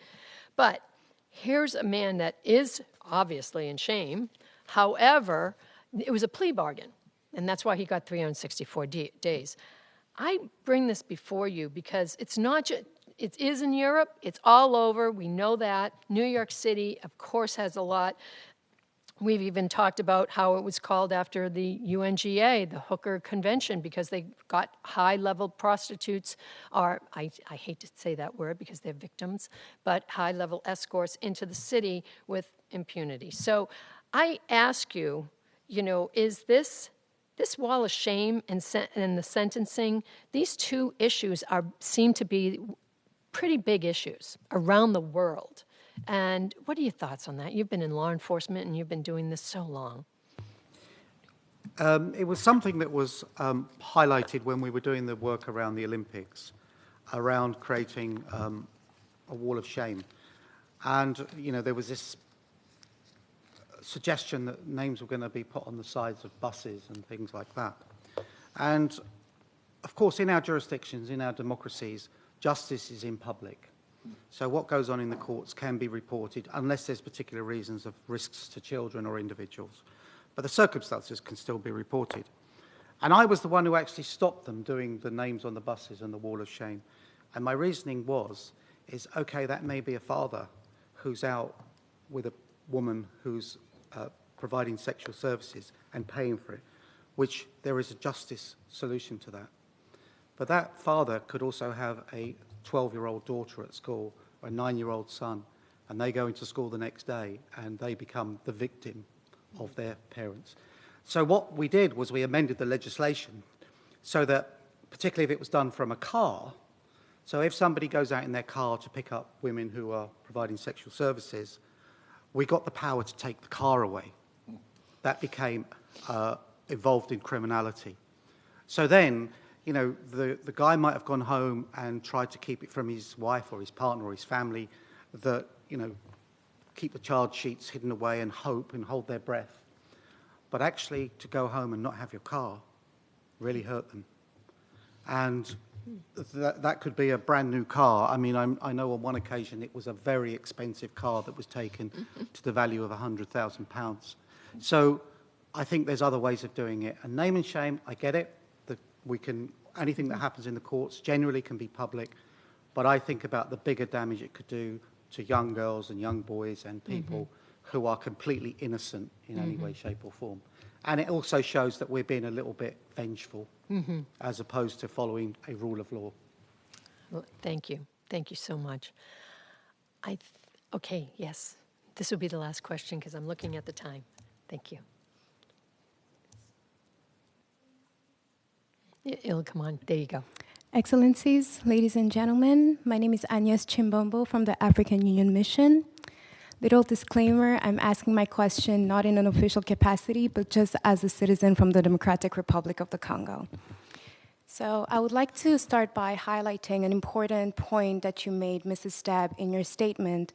But here's a man that is obviously in shame. However, it was a plea bargain, and that's why he got 364 days. I bring this before you because it's not just, it is in Europe, it's all over, we know that. New York City, of course, has a lot. We've even talked about how it was called after the UNGA, the Hooker Convention, because they got high-level prostitutes, or I hate to say that word because they're victims, but high-level escorts into the city with impunity. So I ask you, is this wall of shame and the sentencing, these two issues seem to be pretty big issues around the world. And what are your thoughts on that? You've been in law enforcement and you've been doing this so long. It was something that was highlighted when we were doing the work around the Olympics, around creating a wall of shame. And, there was this suggestion that names were going to be put on the sides of buses and things like that. And, of course, in our jurisdictions, in our democracies, justice is in public. So what goes on in the courts can be reported unless there's particular reasons of risks to children or individuals. But the circumstances can still be reported. And I was the one who actually stopped them doing the names on the buses and the wall of shame. And my reasoning is, okay, that may be a father who's out with a woman who's providing sexual services and paying for it, which there is a justice solution to that. But that father could also have a 12-year-old daughter at school or a 9-year-old son, and they go into school the next day and they become the victim of their parents. So what we did was we amended the legislation so that, particularly if it was done from a car, so if somebody goes out in their car to pick up women who are providing sexual services, we got the power to take the car away. That became involved in criminality. So then, the guy might have gone home and tried to keep it from his wife or his partner or his family, that, keep the charge sheets hidden away and hope and hold their breath. But actually, to go home and not have your car really hurt them. And that could be a brand new car. I mean, I know on one occasion it was a very expensive car that was taken to the value of £100,000. So I think there's other ways of doing it. And name and shame, I get it. Anything that happens in the courts generally can be public. But I think about the bigger damage it could do to young girls and young boys and people who are completely innocent in any way, shape or form. And it also shows that we're being a little bit vengeful as opposed to following a rule of law. Well, thank you. Thank you so much. Okay, yes. This will be the last question because I'm looking at the time. Thank you. It'll come on. There you go. Excellencies, ladies and gentlemen, my name is Agnes Chimbombo from the African Union Mission. Little disclaimer, I'm asking my question not in an official capacity, but just as a citizen from the Democratic Republic of the Congo. So I would like to start by highlighting an important point that you made, Mrs. Stabb, in your statement,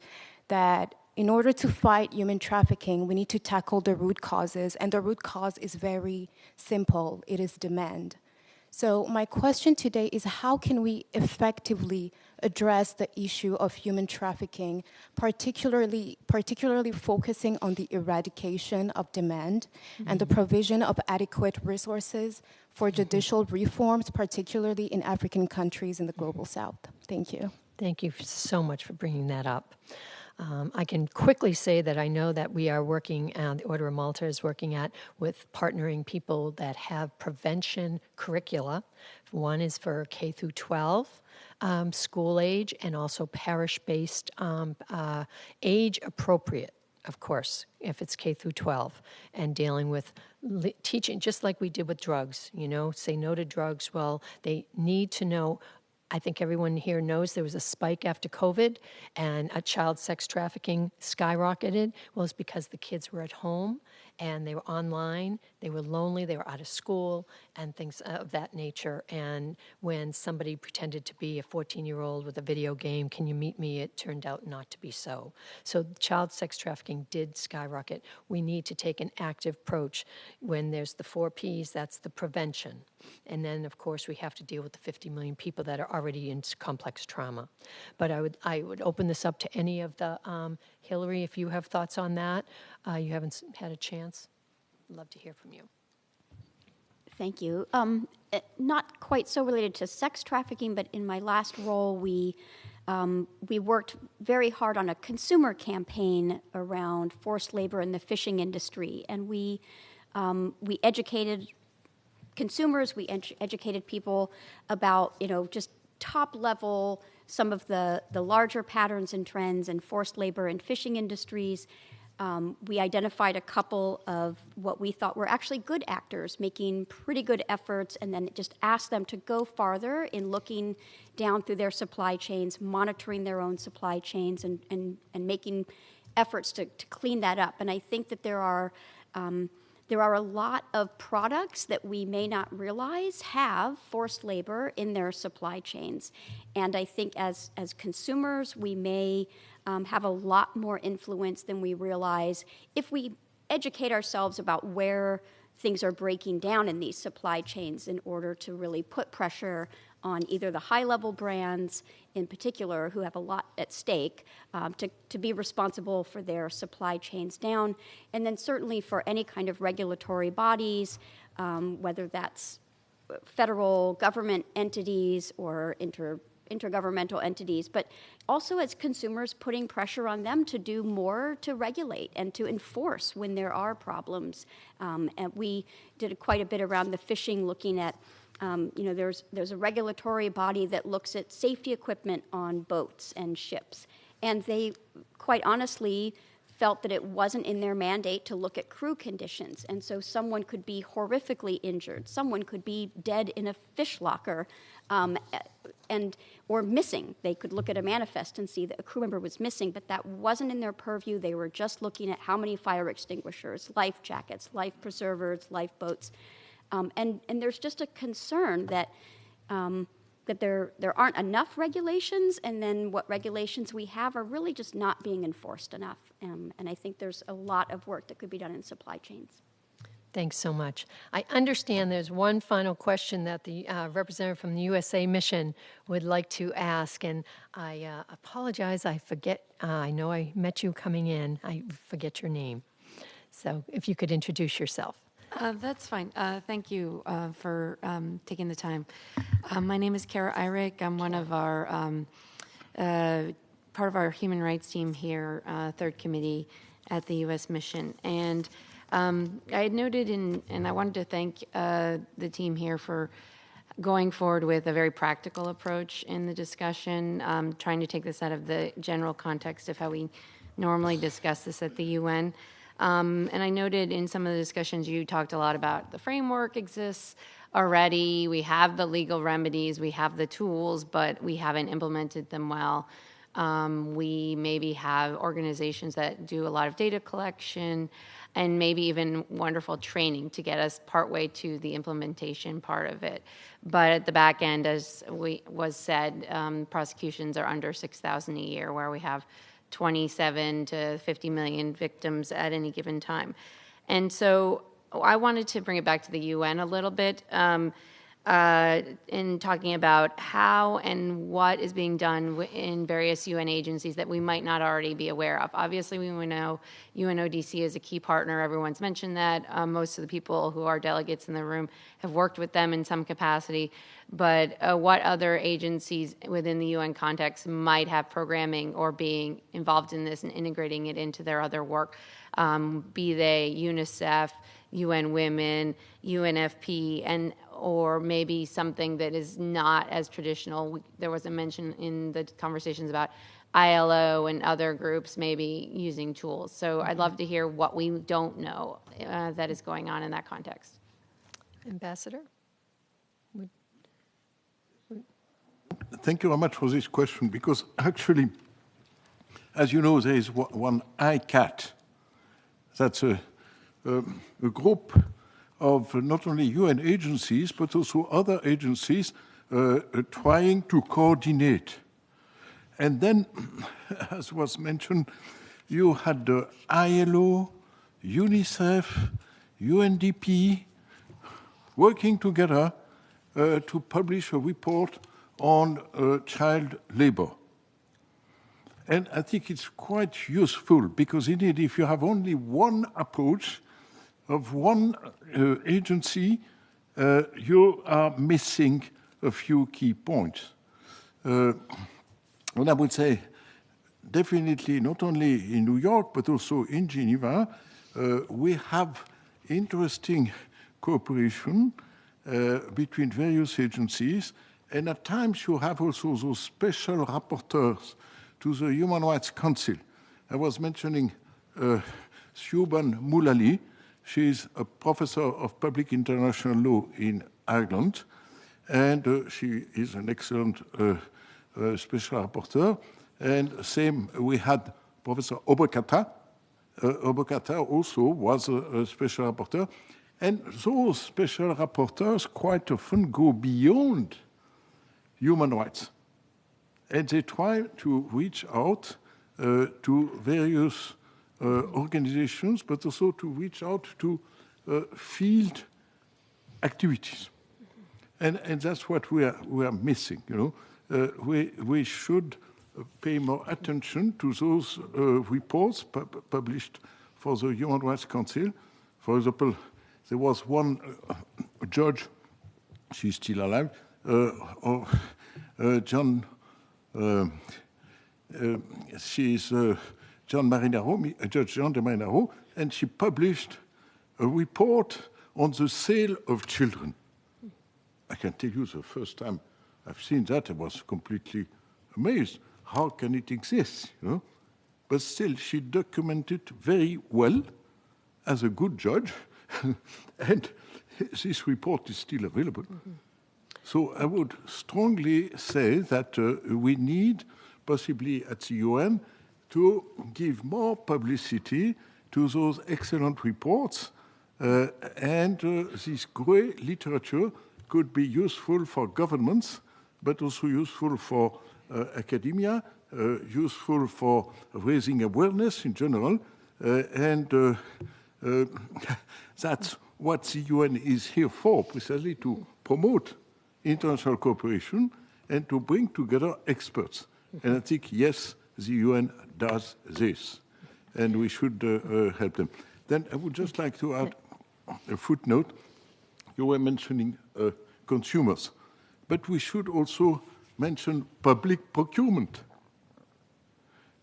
that in order to fight human trafficking, we need to tackle the root causes, and the root cause is very simple. It is demand. So my question today is, how can we effectively address the issue of human trafficking, particularly focusing on the eradication of demand and the provision of adequate resources for judicial reforms, particularly in African countries in the global South? Thank you. Thank you so much for bringing that up. I can quickly say that I know that we are working, the Order of Malta is working with partnering people that have prevention curricula. One is for K through 12 school age, and also parish-based, age appropriate, of course, if it's K through 12, and dealing with teaching, just like we did with drugs, say no to drugs. Well, they need to know. I think everyone here knows there was a spike after COVID and child sex trafficking skyrocketed. Well, it's because the kids were at home and they were online, they were lonely, they were out of school, and things of that nature. And when somebody pretended to be a 14-year-old with a video game, can you meet me? It turned out not to be so. So child sex trafficking did skyrocket. We need to take an active approach. When there's the 4 Ps, that's the prevention. And then, of course, we have to deal with the 50 million people that are already in complex trauma. But I would open this up to any of the, Hillary, if you have thoughts on that. You haven't had a chance. I'd love to hear from you. Thank you. Not quite so related to sex trafficking, but in my last role, we worked very hard on a consumer campaign around forced labor in the fishing industry, and we educated consumers, we educated people about, just top level, some of the larger patterns and trends in forced labor in fishing industries. We identified a couple of what we thought were actually good actors making pretty good efforts, and then just asked them to go farther in looking down through their supply chains, monitoring their own supply chains, and making efforts to clean that up. And I think that there are a lot of products that we may not realize have forced labor in their supply chains. And I think as consumers, we may have a lot more influence than we realize if we educate ourselves about where things are breaking down in these supply chains in order to really put pressure on either the high-level brands in particular, who have a lot at stake, to be responsible for their supply chains down, and then certainly for any kind of regulatory bodies, whether that's federal government entities or intergovernmental entities, but also as consumers, putting pressure on them to do more to regulate and to enforce when there are problems. And we did quite a bit around the fishing, looking at there's a regulatory body that looks at safety equipment on boats and ships. And they, quite honestly, felt that it wasn't in their mandate to look at crew conditions. And so someone could be horrifically injured. Someone could be dead in a fish locker or missing. They could look at a manifest and see that a crew member was missing, but that wasn't in their purview. They were just looking at how many fire extinguishers, life jackets, life preservers, lifeboats. And there's just a concern that there aren't enough regulations, and then what regulations we have are really just not being enforced enough. And I think there's a lot of work that could be done in supply chains. Thanks so much. I understand there's one final question that the representative from the USA mission would like to ask, and I apologize, I forget, I know I met you coming in, I forget your name. So if you could introduce yourself. That's fine. Thank you for taking the time. My name is Kara Eyrick. I'm one of our, part of our human rights team here, Third Committee at the U.S. Mission. And I had noted, and I wanted to thank the team here for going forward with a very practical approach in the discussion, trying to take this out of the general context of how we normally discuss this at the UN. And I noted in some of the discussions you talked a lot about the framework exists already, we have the legal remedies, we have the tools, but we haven't implemented them well. We maybe have organizations that do a lot of data collection and maybe even wonderful training to get us partway to the implementation part of it. But at the back end, as was said, prosecutions are under 6,000 a year, where we have 27 to 50 million victims at any given time. And so I wanted to bring it back to the UN a little bit in talking about how and what is being done in various UN agencies that we might not already be aware of. Obviously, we know UNODC is a key partner. Everyone's mentioned that. Most of the people who are delegates in the room have worked with them in some capacity. But what other agencies within the UN context might have programming or being involved in this and integrating it into their other work, be they UNICEF, UN Women, UNFP, and or maybe something that is not as traditional. There was a mention in the conversations about ILO and other groups maybe using tools. So I'd love to hear what we don't know that is going on in that context. Ambassador? Thank you very much for this question, because actually, as you know, there is one ICAT. That's a group of not only UN agencies, but also other agencies trying to coordinate. And then, as was mentioned, you had the ILO, UNICEF, UNDP, working together to publish a report on child labor. And I think it's quite useful, because indeed, if you have only one approach of one agency, you are missing a few key points. And I would say, definitely, not only in New York, but also in Geneva, we have interesting cooperation between various agencies. And at times, you have also those special rapporteurs to the Human Rights Council. I was mentioning Siobhan Mullally. She's a professor of public international law in Ireland, and she is an excellent special rapporteur. And same, we had Professor Obokata. Obokata also was a special rapporteur. And those special rapporteurs quite often go beyond human rights. And they try to reach out to various organizations, but also to reach out to field activities. And that's what we are missing. You know, we should pay more attention to those reports published for the Human Rights Council. For example, there was one judge, she's still alive, she's John Marinaro, Judge John de Marinaro, and she published a report on the sale of children. I can tell you, the first time I've seen that, I was completely amazed. How can it exist? You know? But still, she documented very well as a good judge, and this report is still available. Mm-hmm. So I would strongly say that we need, possibly at the UN, to give more publicity to those excellent reports, and this great literature could be useful for governments, but also useful for academia, useful for raising awareness in general, and that's what the UN is here for, precisely to promote international cooperation and to bring together experts. And I think, yes, the UN does this, and we should help them. Then I would just like to add a footnote. You were mentioning consumers, but we should also mention public procurement,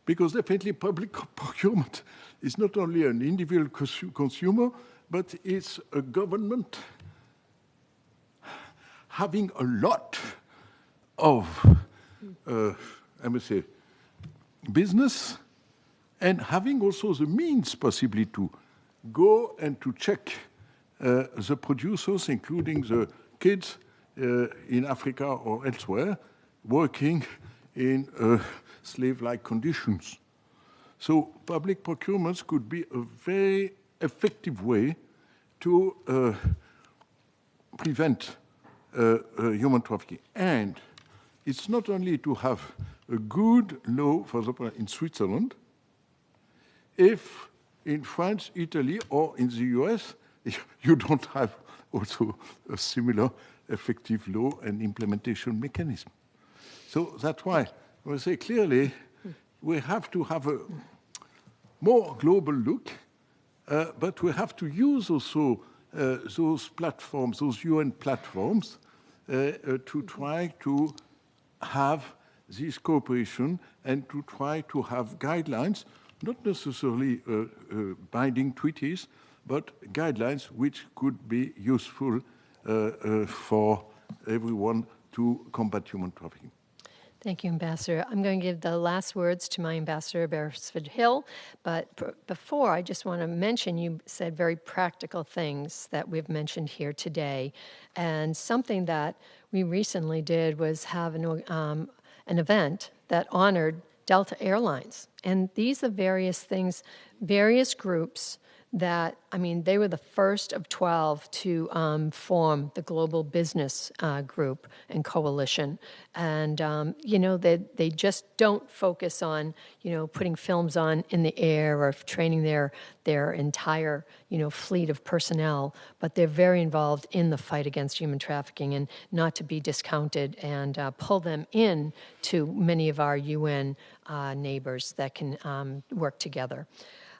because definitely public procurement is not only an individual consumer, but it's a government having a lot of, I must say, business, and having also the means possibly to go and to check the producers, including the kids in Africa or elsewhere, working in slave-like conditions. So public procurements could be a very effective way to prevent human trafficking. And it's not only to have a good law, for example, in Switzerland, if in France, Italy, or in the US, you don't have also a similar effective law and implementation mechanism. So that's why I say clearly we have to have a more global look, but we have to use also those platforms, those UN platforms, to try to have this cooperation and to try to have guidelines, not necessarily binding treaties, but guidelines which could be useful for everyone to combat human trafficking. Thank you, Ambassador. I'm going to give the last words to my ambassador, Beresford Hill, but before, I just want to mention, you said very practical things that we've mentioned here today, and something that we recently did was have an event that honored Delta Airlines, and these are various things, various groups that, I mean, they were the first of 12 to form the Global Business Group and Coalition. And, you know, they just don't focus on, you know, putting films on in the air or training their entire, you know, fleet of personnel, but they're very involved in the fight against human trafficking, and not to be discounted, and pull them in to many of our UN neighbors that can work together.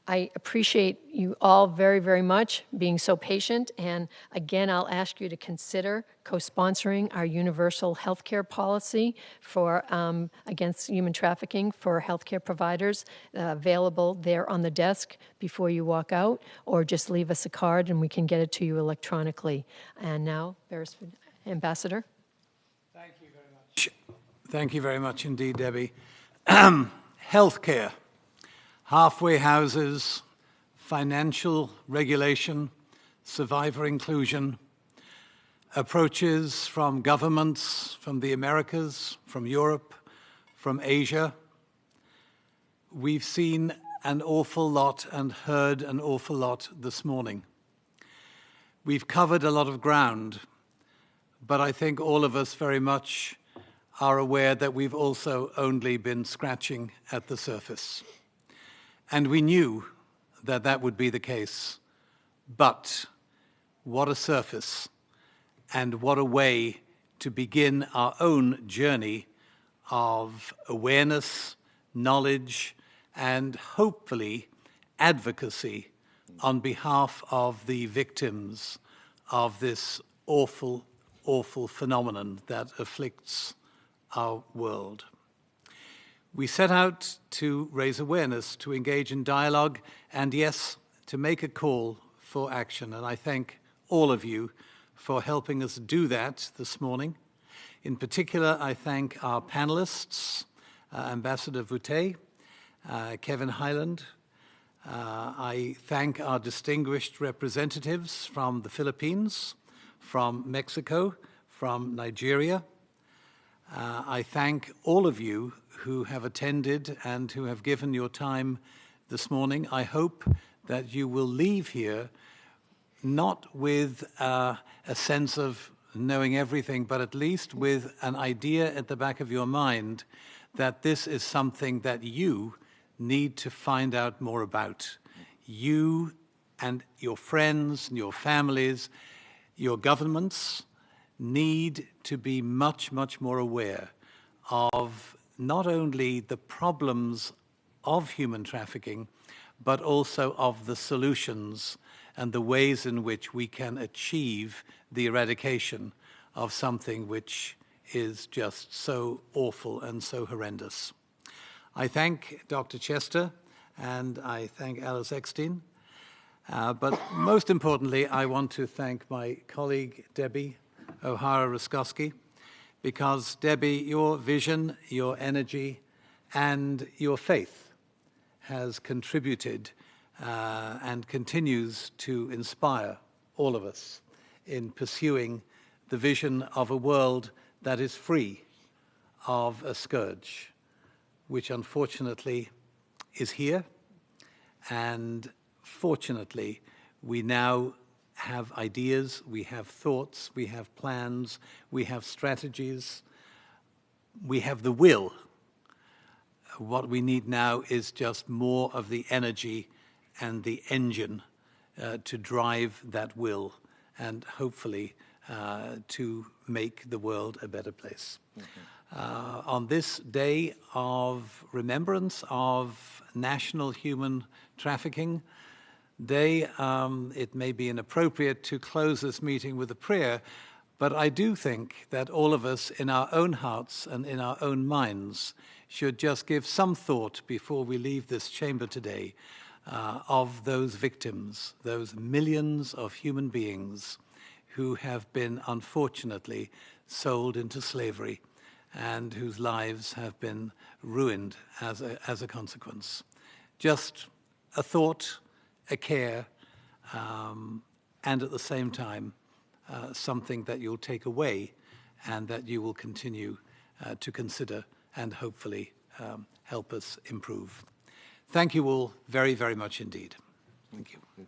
I appreciate you all very, very much being so patient. And again, I'll ask you to consider co-sponsoring our universal healthcare policy for against human trafficking for healthcare providers, available there on the desk before you walk out, or just leave us a card and we can get it to you electronically. And now, Beresford, Ambassador. Thank you very much. Thank you very much indeed, Debbie. Healthcare. Halfway houses, financial regulation, survivor inclusion, approaches from governments, from the Americas, from Europe, from Asia. We've seen an awful lot and heard an awful lot this morning. We've covered a lot of ground, but I think all of us very much are aware that we've also only been scratching at the surface. And we knew that that would be the case. But what a surface, and what a way to begin our own journey of awareness, knowledge, and hopefully advocacy on behalf of the victims of this awful, awful phenomenon that afflicts our world. We set out to raise awareness, to engage in dialogue, and yes, to make a call for action. And I thank all of you for helping us do that this morning. In particular, I thank our panelists, Ambassador Voutet, Kevin Highland. I thank our distinguished representatives from the Philippines, from Mexico, from Nigeria. I thank all of you who have attended and who have given your time this morning. I hope that you will leave here not with a sense of knowing everything, but at least with an idea at the back of your mind that this is something that you need to find out more about. You and your friends and your families, your governments need to be much, much more aware of not only the problems of human trafficking, but also of the solutions and the ways in which we can achieve the eradication of something which is just so awful and so horrendous. I thank Dr. Chester and I thank Alice Eckstein. But most importantly, I want to thank my colleague, Debbie O'Hara-Ruskowski, because, Debbie, your vision, your energy, and your faith has contributed and continues to inspire all of us in pursuing the vision of a world that is free of a scourge, which unfortunately is here. And fortunately, we now have ideas, we have thoughts, we have plans, we have strategies, we have the will. What we need now is just more of the energy and the engine to drive that will and hopefully to make the world a better place. On this day of remembrance of National Human Trafficking Day, it may be inappropriate to close this meeting with a prayer, but I do think that all of us in our own hearts and in our own minds should just give some thought before we leave this chamber today of those victims, those millions of human beings who have been unfortunately sold into slavery and whose lives have been ruined as a consequence. Just a thought, a care, and at the same time, something that you'll take away and that you will continue to consider and hopefully help us improve. Thank you all very, very much indeed. Thank you.